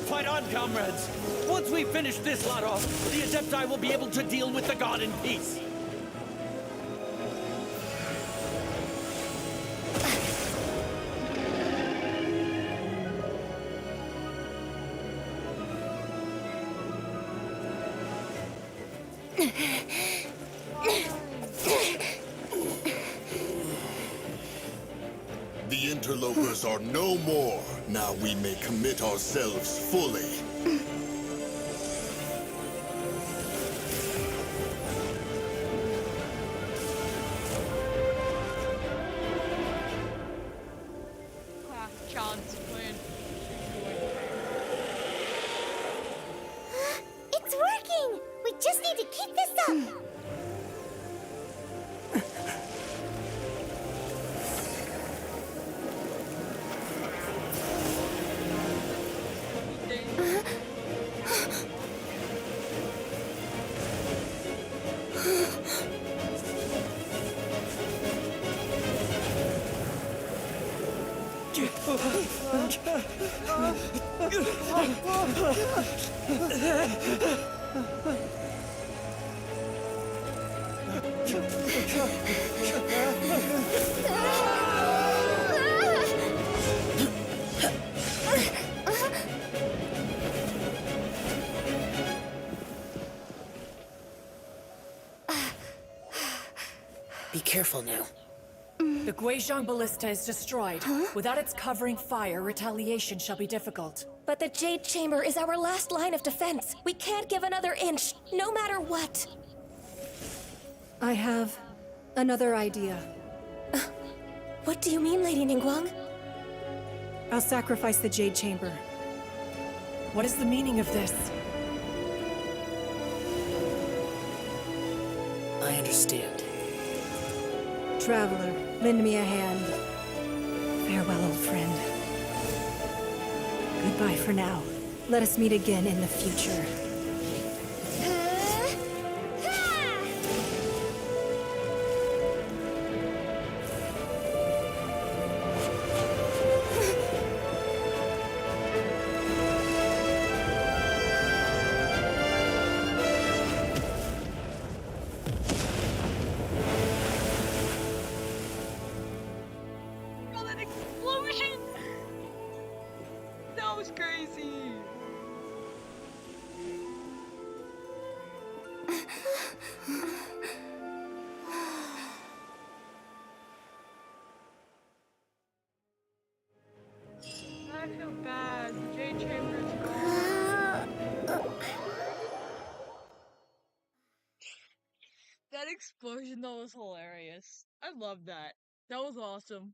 Fight on, comrades! Once we finish this lot off, the Adepti will be able to deal with the god in peace. The interlopers are no more. Now we may commit ourselves fully. Chance plan. It's working. We just need to keep this up. Be careful now. The Guizhong Ballista is destroyed. Without its covering fire, retaliation shall be difficult. But the Jade Chamber is our last line of defense. We can't give another inch, no matter what. I have another idea. What do you mean, Lady Ningguang? I'll sacrifice the Jade Chamber. What is the meaning of this? I understand. Traveler, lend me a hand. Farewell, old friend. Goodbye for now. Let us meet again in the future. Oh, that explosion! That was crazy! I feel bad. The Jade Chamber is gone. That explosion, that was hilarious. I love that. That was awesome.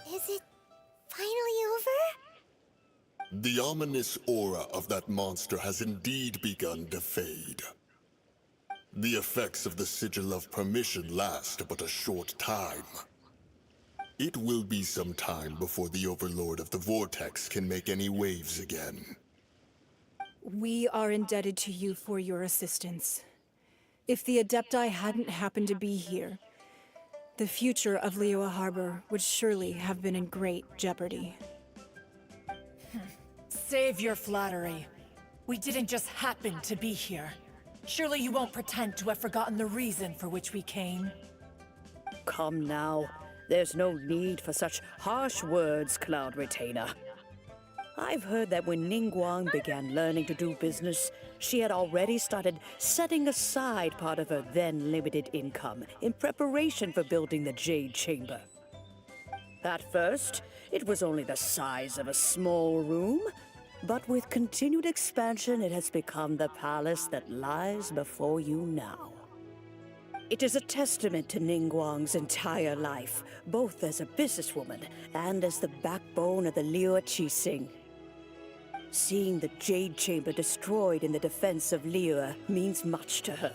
Is it finally over? The ominous aura of that monster has indeed begun to fade. The effects of the Sigil of Permission last but a short time. It will be some time before the Overlord of the Vortex can make any waves again. We are indebted to you for your assistance. If the Adepti hadn't happened to be here, the future of Liyue Harbor would surely have been in great jeopardy. Save your flattery. We didn't just happen to be here. Surely you won't pretend to have forgotten the reason for which we came. Come now. There's no need for such harsh words, Cloud Retainer. I've heard that when Ningguang began learning to do business, she had already started setting aside part of her then limited income in preparation for building the Jade Chamber. At first, it was only the size of a small room, but with continued expansion, it has become the palace that lies before you now. It is a testament to Ningguang's entire life, both as a businesswoman and as the backbone of the Liyue Qixing. Seeing the Jade Chamber destroyed in the defense of Liyue means much to her.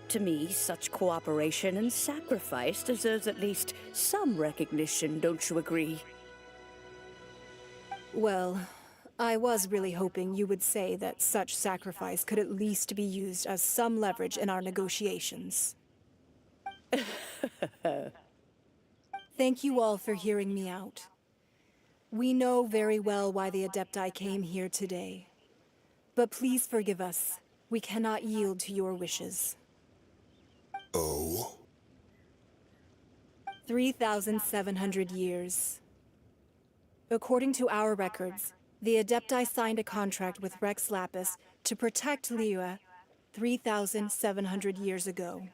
To me, such cooperation and sacrifice deserves at least some recognition, don't you agree? Well, I was really hoping you would say that such sacrifice could at least be used as some leverage in our negotiations. Thank you all for hearing me out. We know very well why the Adepti came here today. But please forgive us. We cannot yield to your wishes. Oh? 3,700 years. According to our records, the Adepti signed a contract with Rex Lapis to protect Liyue 3,700 years ago.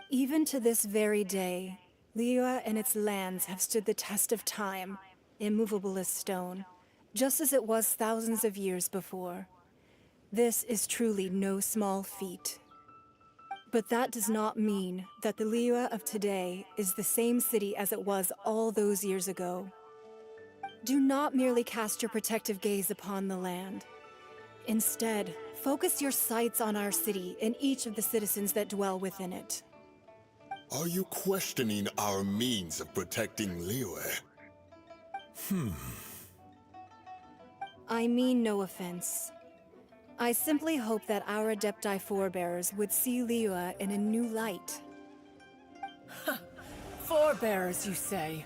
Even to this very day, Liyue and its lands have stood the test of time, immovable as stone, just as it was thousands of years before. This is truly no small feat. But that does not mean that the Liyue of today is the same city as it was all those years ago. Do not merely cast your protective gaze upon the land. Instead, Focus your sights on our city and each of the citizens that dwell within it. Are you questioning our means of protecting Liyue? I mean no offense. I simply hope that our Adepti forebears would see Liyue in a new light. Forebearers, you say?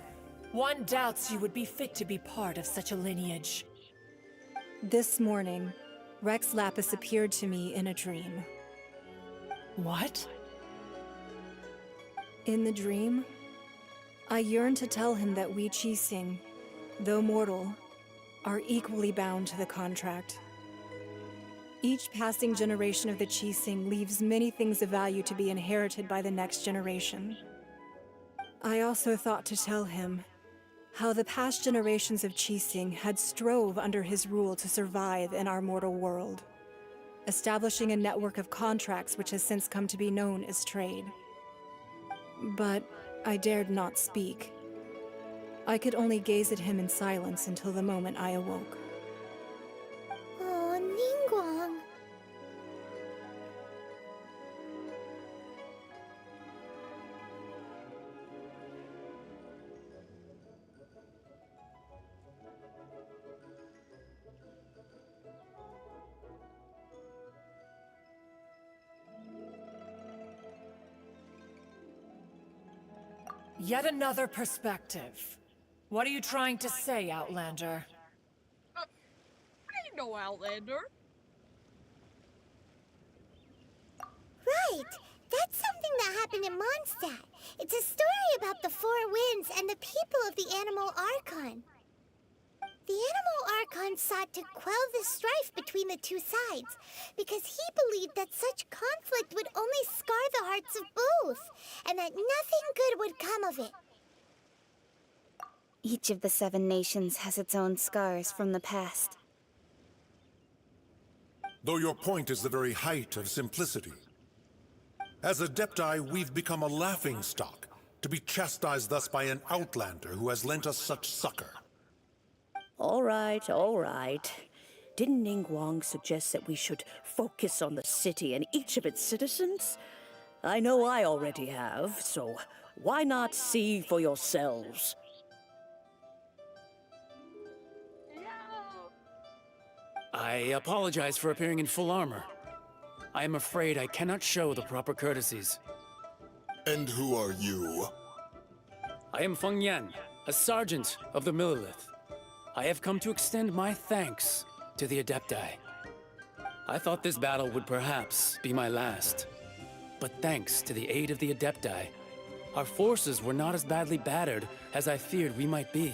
One doubts you would be fit to be part of such a lineage. This morning, Rex Lapis appeared to me in a dream. What? In the dream, I yearned to tell him that we Qixing, though mortal, are equally bound to the contract. Each passing generation of the Qixing leaves many things of value to be inherited by the next generation. I also thought to tell him how the past generations of Qixing had strove under his rule to survive in our mortal world, establishing a network of contracts which has since come to be known as trade. But I dared not speak. I could only gaze at him in silence until the moment I awoke. Oh, Ningguang. Yet another perspective. What are you trying to say, Outlander? I ain't no Outlander. Right! That's something that happened in Mondstadt. It's a story about the Four Winds and the people of the Animal Archon. The Animal Archon sought to quell the strife between the two sides, because he believed that such conflict would only scar the hearts of both, and that nothing good would come of it. Each of the 7 nations has its own scars from the past. Though your point is the very height of simplicity. As Adepti, we've become a laughingstock, to be chastised thus by an outlander who has lent us such succor. All right, all right. Didn't Ningguang suggest that we should focus on the city and each of its citizens? I know I already have, so why not see for yourselves? I apologize for appearing in full armor. I am afraid I cannot show the proper courtesies. And who are you? I am Feng Yan, a sergeant of the Millilith. I have come to extend my thanks to the Adepti. I thought this battle would perhaps be my last. But thanks to the aid of the Adepti, our forces were not as badly battered as I feared we might be.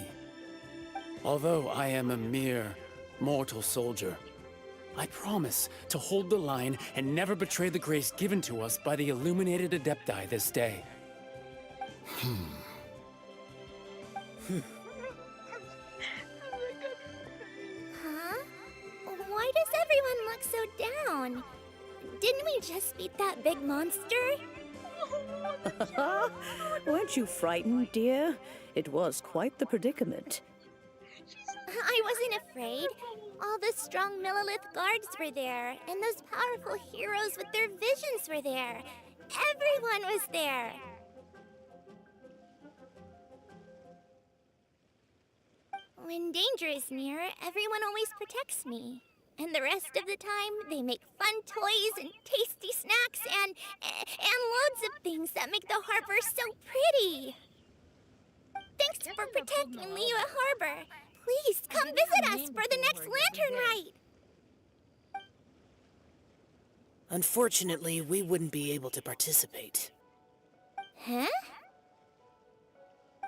Although I am a mere mortal soldier, I promise to hold the line and never betray the grace given to us by the illuminated Adepti this day. Huh? Why does everyone look so down? Didn't we just beat that big monster? Weren't you frightened, dear? It was quite the predicament. I wasn't afraid. All the strong Millilith guards were there, and those powerful heroes with their visions were there. Everyone was there. When danger is near, everyone always protects me. And the rest of the time, they make fun toys and tasty snacks and loads of things that make the harbor so pretty. Thanks for protecting Liyue Harbor. Please come visit us for the next lantern rite. Unfortunately, we wouldn't be able to participate. Huh?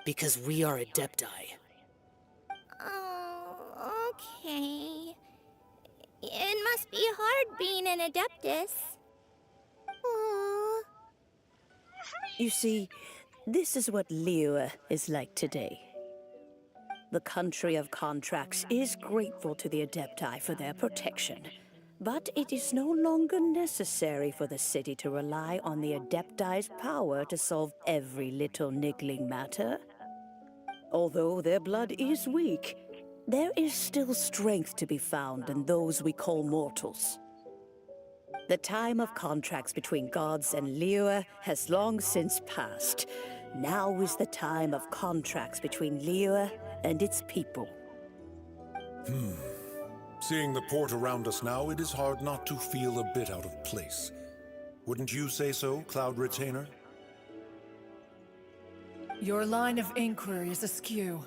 Because we are Adepti. Oh, okay. It must be hard being an Adeptus. Aww. You see, this is what Liyue is like today. The country of contracts is grateful to the Adepti for their protection, but it is no longer necessary for the city to rely on the Adepti's power to solve every little niggling matter. Although their blood is weak, there is still strength to be found in those we call mortals. The time of contracts between gods and Liyue has long since passed. Now is the time of contracts between Liyue and its people. Seeing the port around us now, it is hard not to feel a bit out of place. Wouldn't you say so, Cloud Retainer? Your line of inquiry is askew.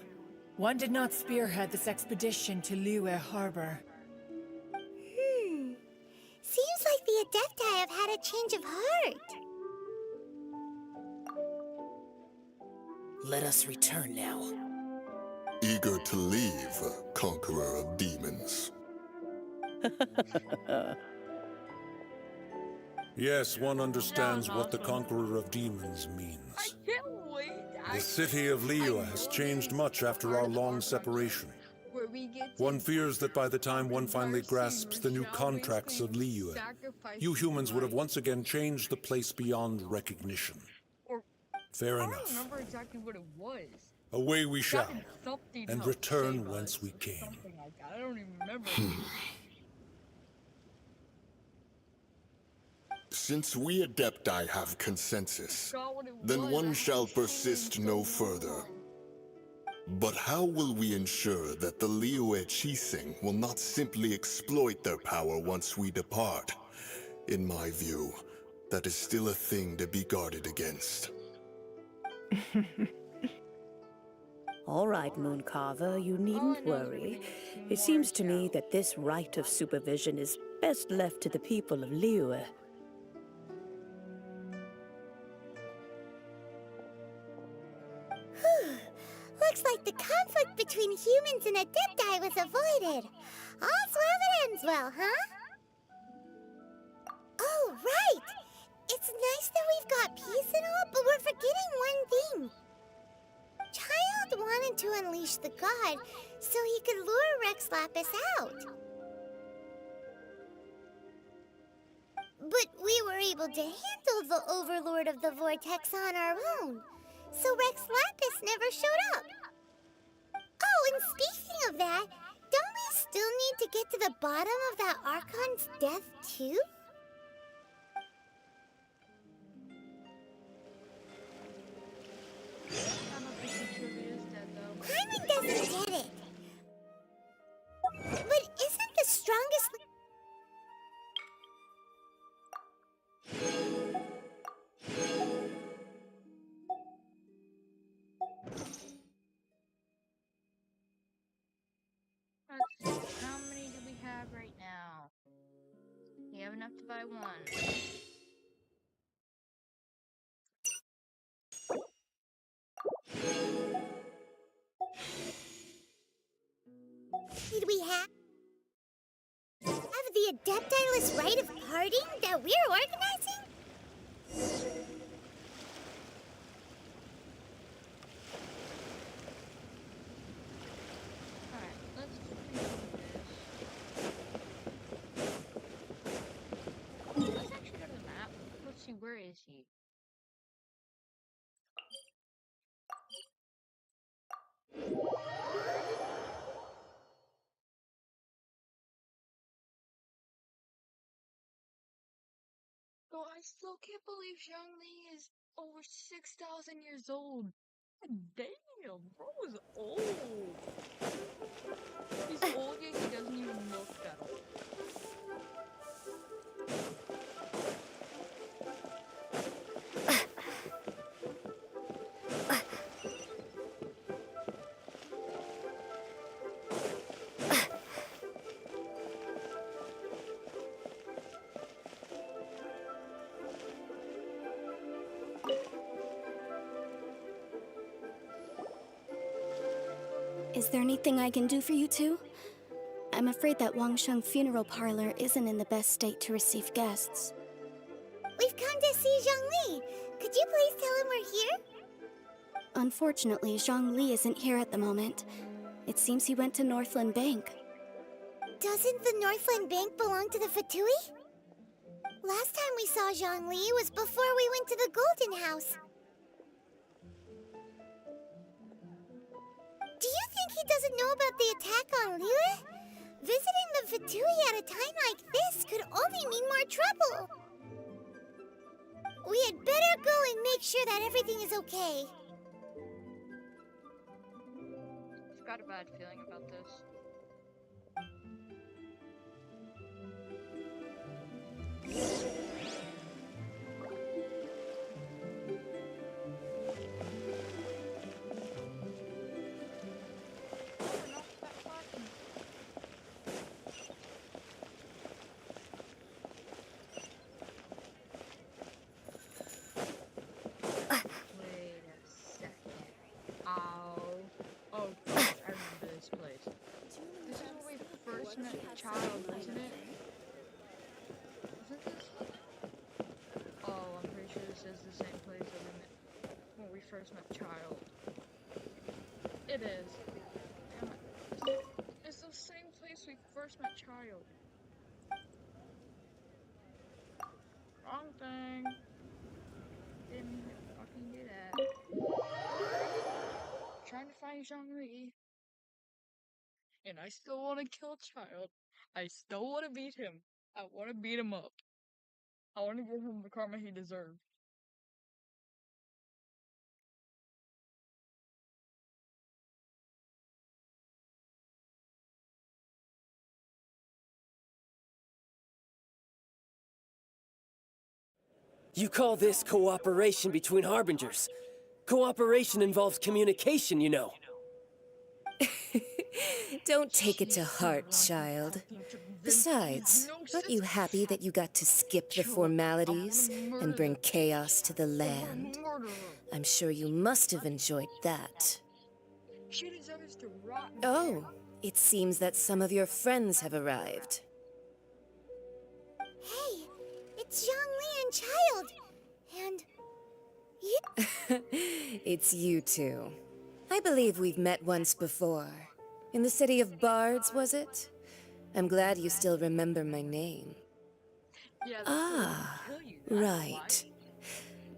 One did not spearhead this expedition to Liyue Harbor. Seems like the Adepti have had a change of heart. Let us return now. Eager to leave, Conqueror of Demons. Yes, one understands what the Conqueror of Demons means. The city of Liyue has changed much after our long separation. One fears that by the time one finally grasps the new contracts of Liyue, you humans would have once again changed the place beyond recognition. Fair I don't enough. remember exactly what it was. Away we shall, Something and helped return save whence us. we came. Something like that. I don't even remember. Since we Adepti have consensus, then one shall persist no further. But how will we ensure that the Liyue Qixing will not simply exploit their power once we depart? In my view, that is still a thing to be guarded against. All right, Mooncarver, you needn't worry. It seems to me that this right of supervision is best left to the people of Liyue. Looks like the conflict between humans and Adepti was avoided. All's well that ends well, huh? Oh, right! It's nice that we've got peace and all, but we're forgetting one thing. Child wanted to unleash the god so he could lure Rex Lapis out. But we were able to handle the Overlord of the Vortex on our own, so Rex Lapis never showed up. Oh, and speaking of that, don't we still need to get to the bottom of that Archon's death, too? Paimon doesn't get it. But isn't the strongest... How many do we have right now? We have enough to buy one. Did we have the Adepti-less rite of parting that we're organizing? Alright, let's do this. Let's actually go to the map. Let's see, where is he? Oh, I still can't believe Zhongli is over 6,000 years old. Damn, bro is old. He's old yet he doesn't even look that old. Is there anything I can do for you two? I'm afraid that Wangsheng Funeral Parlor isn't in the best state to receive guests. We've come to see Zhongli. Could you please tell him we're here? Unfortunately, Zhongli isn't here at the moment. It seems he went to Northland Bank. Doesn't the Northland Bank belong to the Fatui? Last time we saw Zhongli was before we went to the Golden House. Do you think he doesn't know about the attack on Liyue? Visiting the Fatui at a time like this could only mean more trouble. We had better go and make sure that everything is okay. I've got a bad feeling about this. Wait a second. Oh, gosh, I remember this place. This is where we first met the child, wasn't it? Isn't this? Oh, I'm pretty sure this is the same place that we met when we first met child. It is. Damn it. It's the same place we first met child. Wrong thing. Didn't mean to fucking do that. Trying to find Zhongli. And I still want to kill child. I still want to beat him. I want to beat him up. I want to give him the karma he deserved. You call this cooperation between Harbingers? Cooperation involves communication, you know. Don't take it to heart, child. Besides, aren't you happy that you got to skip the formalities and bring chaos to the land? I'm sure you must have enjoyed that. She deserves to rot. Oh, it seems that some of your friends have arrived. Hey, it's Zhongli and Child. And you... It's you two. I believe we've met once before. In the city of Bards, was it? I'm glad you still remember my name. Ah, right.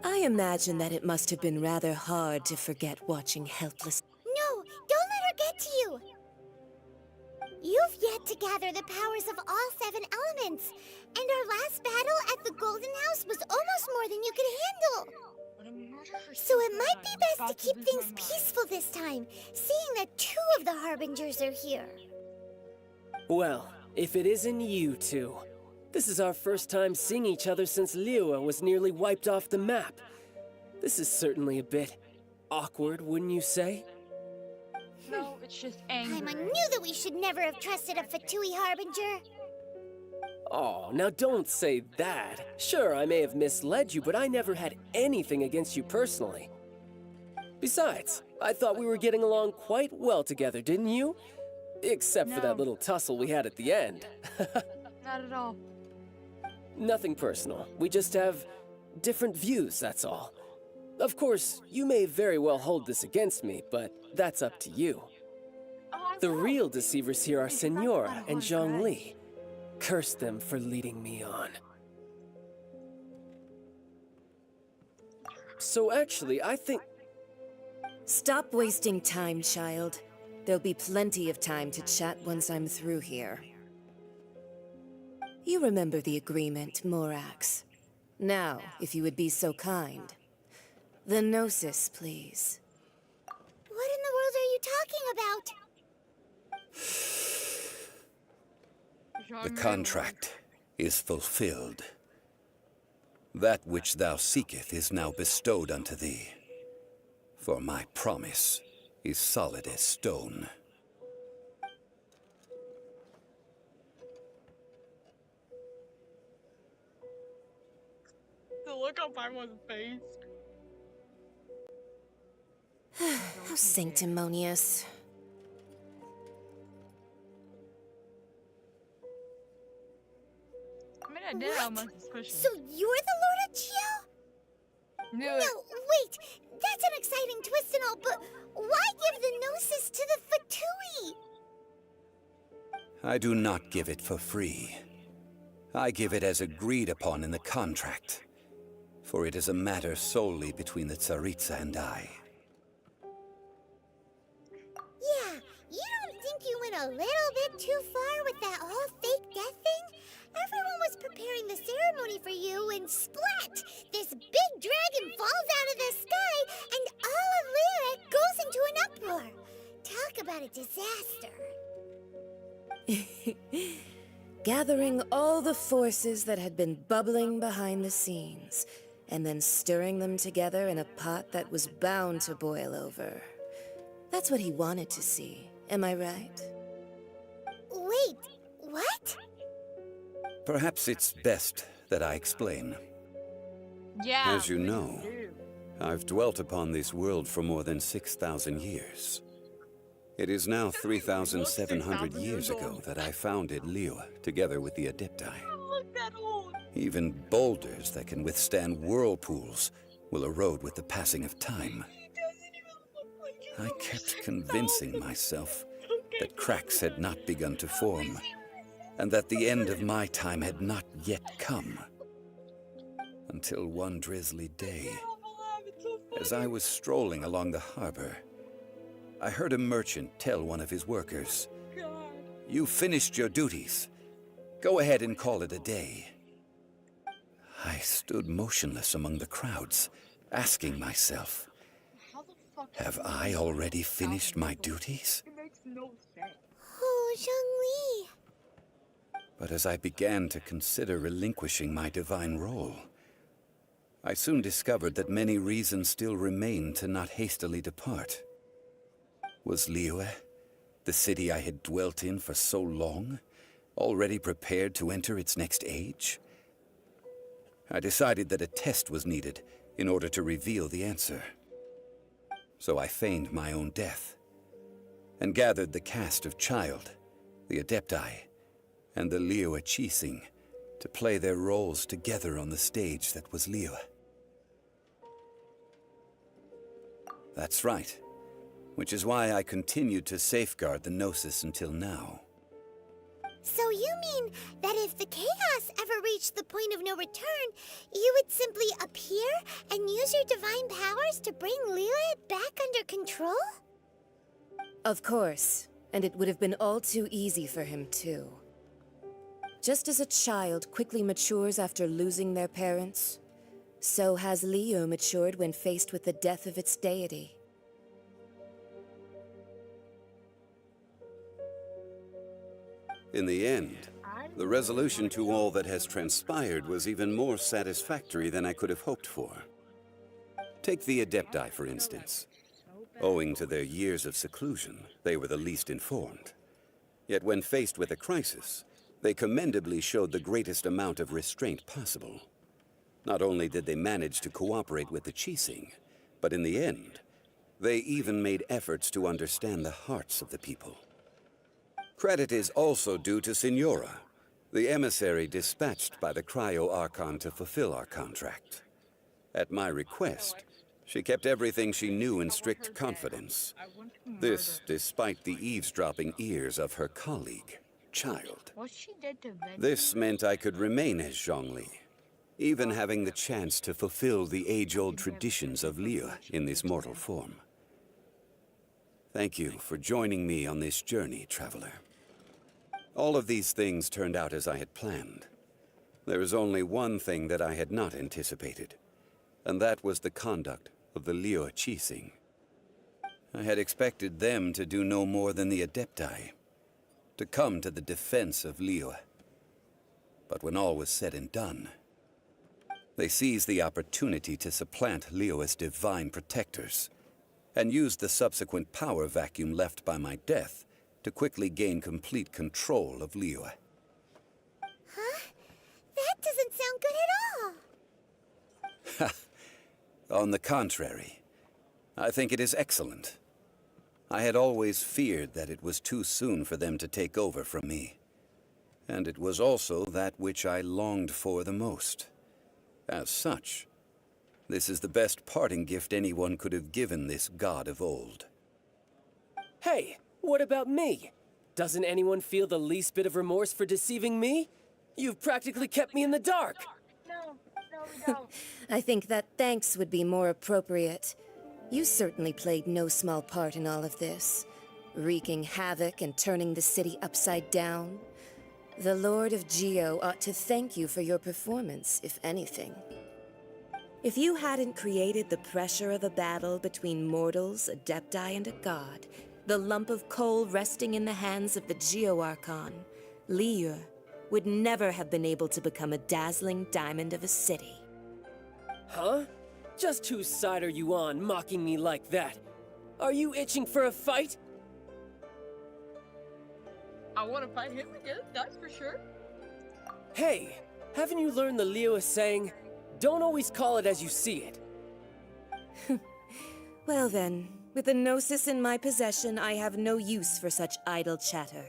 I imagine that it must have been rather hard to forget watching helpless... No, don't let her get to you. You've yet to gather the powers of all 7 elements. And our last battle at the Golden House was almost more than you could handle. So it might be best to keep things peaceful this time, seeing that 2 of the Harbingers are here. Well, if it isn't you two. This is our first time seeing each other since Liyue was nearly wiped off the map. This is certainly a bit awkward, wouldn't you say? No, it's just anger. Paimon knew that we should never have trusted a Fatui Harbinger. Oh, now don't say that. Sure, I may have misled you, but I never had anything against you personally. Besides, I thought we were getting along quite well together, didn't you? Except for that little tussle we had at the end. Not at all. Nothing personal. We just have different views, that's all. Of course, you may very well hold this against me, but that's up to you. The real deceivers here are Senora and Zhongli. Curse them for leading me on. So actually, I think... Stop wasting time, child. There'll be plenty of time to chat once I'm through here. You remember the agreement, Morax. Now, if you would be so kind. The Gnosis, please. What in the world are you talking about? The contract is fulfilled. That which thou seeketh is now bestowed unto thee. For my promise is solid as stone. The look on Paimon's face. How sanctimonious. I mean, I did almost suspicious. So you're the Lord of Geo? No, wait. That's an exciting twist and all, but why give the Gnosis to the Fatui? I do not give it for free. I give it as agreed upon in the contract. For it is a matter solely between the Tsaritsa and I. Yeah, you don't think you went a little bit too far with preparing the ceremony for you, and splat! This big dragon falls out of the sky, and all of Liyue goes into an uproar. Talk about a disaster. Gathering all the forces that had been bubbling behind the scenes, and then stirring them together in a pot that was bound to boil over. That's what he wanted to see, am I right? Wait, what? Perhaps it's best that I explain. Yeah. As you know, I've dwelt upon this world for more than 6,000 years. It is now 3,700 years ago that I founded Liyue, together with the Adepti. Even boulders that can withstand whirlpools will erode with the passing of time. I kept convincing myself that cracks had not begun to form, and that the end of my time had not yet come. Until one drizzly day, as I was strolling along the harbor, I heard a merchant tell one of his workers, "You finished your duties. Go ahead and call it a day." I stood motionless among the crowds, asking myself, have I already finished my duties? It makes no sense. Oh, Zhongli. But as I began to consider relinquishing my divine role, I soon discovered that many reasons still remained to not hastily depart. Was Liyue, the city I had dwelt in for so long, already prepared to enter its next age? I decided that a test was needed in order to reveal the answer. So I feigned my own death, and gathered the cast of Child, the Adepti, and the Liyue Qixing to play their roles together on the stage that was Liyue. That's right, which is why I continued to safeguard the Gnosis until now. So you mean that if the chaos ever reached the point of no return, you would simply appear and use your divine powers to bring Liyue back under control? Of course, and it would have been all too easy for him too. Just as a child quickly matures after losing their parents, so has Liyue matured when faced with the death of its deity. In the end, the resolution to all that has transpired was even more satisfactory than I could have hoped for. Take the Adepti, for instance. Owing to their years of seclusion, they were the least informed. Yet when faced with a crisis, they commendably showed the greatest amount of restraint possible. Not only did they manage to cooperate with the Qixing, but in the end, they even made efforts to understand the hearts of the people. Credit is also due to Signora, the emissary dispatched by the Geo Archon to fulfill our contract. At my request, she kept everything she knew in strict confidence. This, despite the eavesdropping ears of her colleague, Child. This meant I could remain as Zhongli, even having the chance to fulfill the age-old traditions of Liyue in this mortal form. Thank you for joining me on this journey, Traveler. All of these things turned out as I had planned. There is only one thing that I had not anticipated, and that was the conduct of the Liyue Qixing. I had expected them to do no more than the Adepti, to come to the defense of Liyue. But when all was said and done, they seized the opportunity to supplant Liyue as divine protectors, and used the subsequent power vacuum left by my death to quickly gain complete control of Liyue. Huh? That doesn't sound good at all. On the contrary, I think it is excellent. I had always feared that it was too soon for them to take over from me. And it was also that which I longed for the most. As such, this is the best parting gift anyone could have given this god of old. Hey, what about me? Doesn't anyone feel the least bit of remorse for deceiving me? You've practically kept me in the dark. No, we don't. I think that thanks would be more appropriate. You certainly played no small part in all of this, wreaking havoc and turning the city upside down. The Lord of Geo ought to thank you for your performance, if anything. If you hadn't created the pressure of a battle between mortals, adepti, and a god, the lump of coal resting in the hands of the Geo Archon, Liyue, would never have been able to become a dazzling diamond of a city. Huh? Just whose side are you on, mocking me like that? Are you itching for a fight? I want to fight him again, that's for sure. Hey, haven't you learned the Liyue saying, don't always call it as you see it? Well then, with the Gnosis in my possession, I have no use for such idle chatter.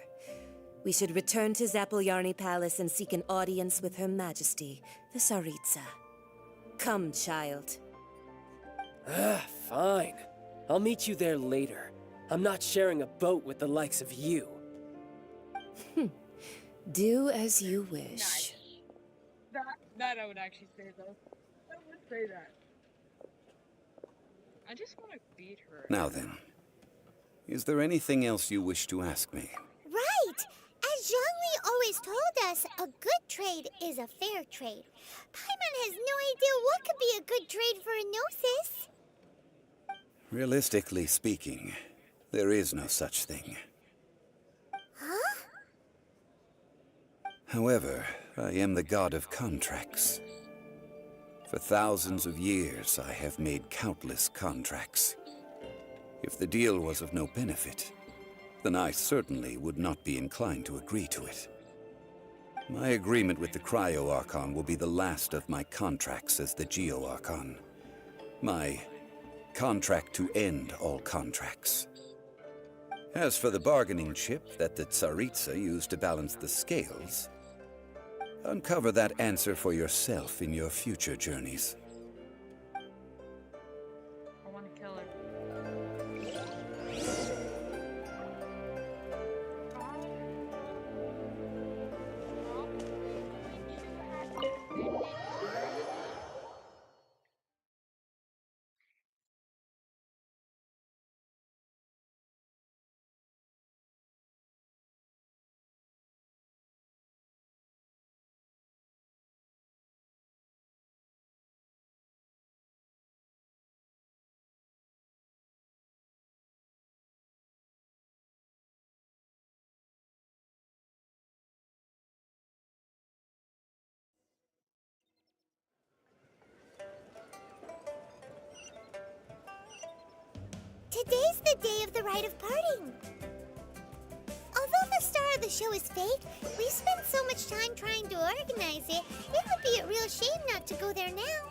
We should return to Zapoljarny Palace and seek an audience with Her Majesty, the Tsaritsa. Come, child. Fine. I'll meet you there later. I'm not sharing a boat with the likes of you. Do as you wish. Nice. That I would actually say, though. I would say that. I just want to beat her. Now then, is there anything else you wish to ask me? Right! As Zhongli always told us, a good trade is a fair trade. Paimon has no idea what could be a good trade for a Gnosis. Realistically speaking, there is no such thing. Huh? However, I am the god of contracts. For thousands of years, I have made countless contracts. If the deal was of no benefit, then I certainly would not be inclined to agree to it. My agreement with the Cryo Archon will be the last of my contracts as the Geo Archon. My contract to end all contracts. As for the bargaining chip that the Tsaritsa used to balance the scales, uncover that answer for yourself in your future journeys. I want to kill her. Today's the day of the rite of parting. Although the star of the show is fake, we spent so much time trying to organize it, it would be a real shame not to go there now.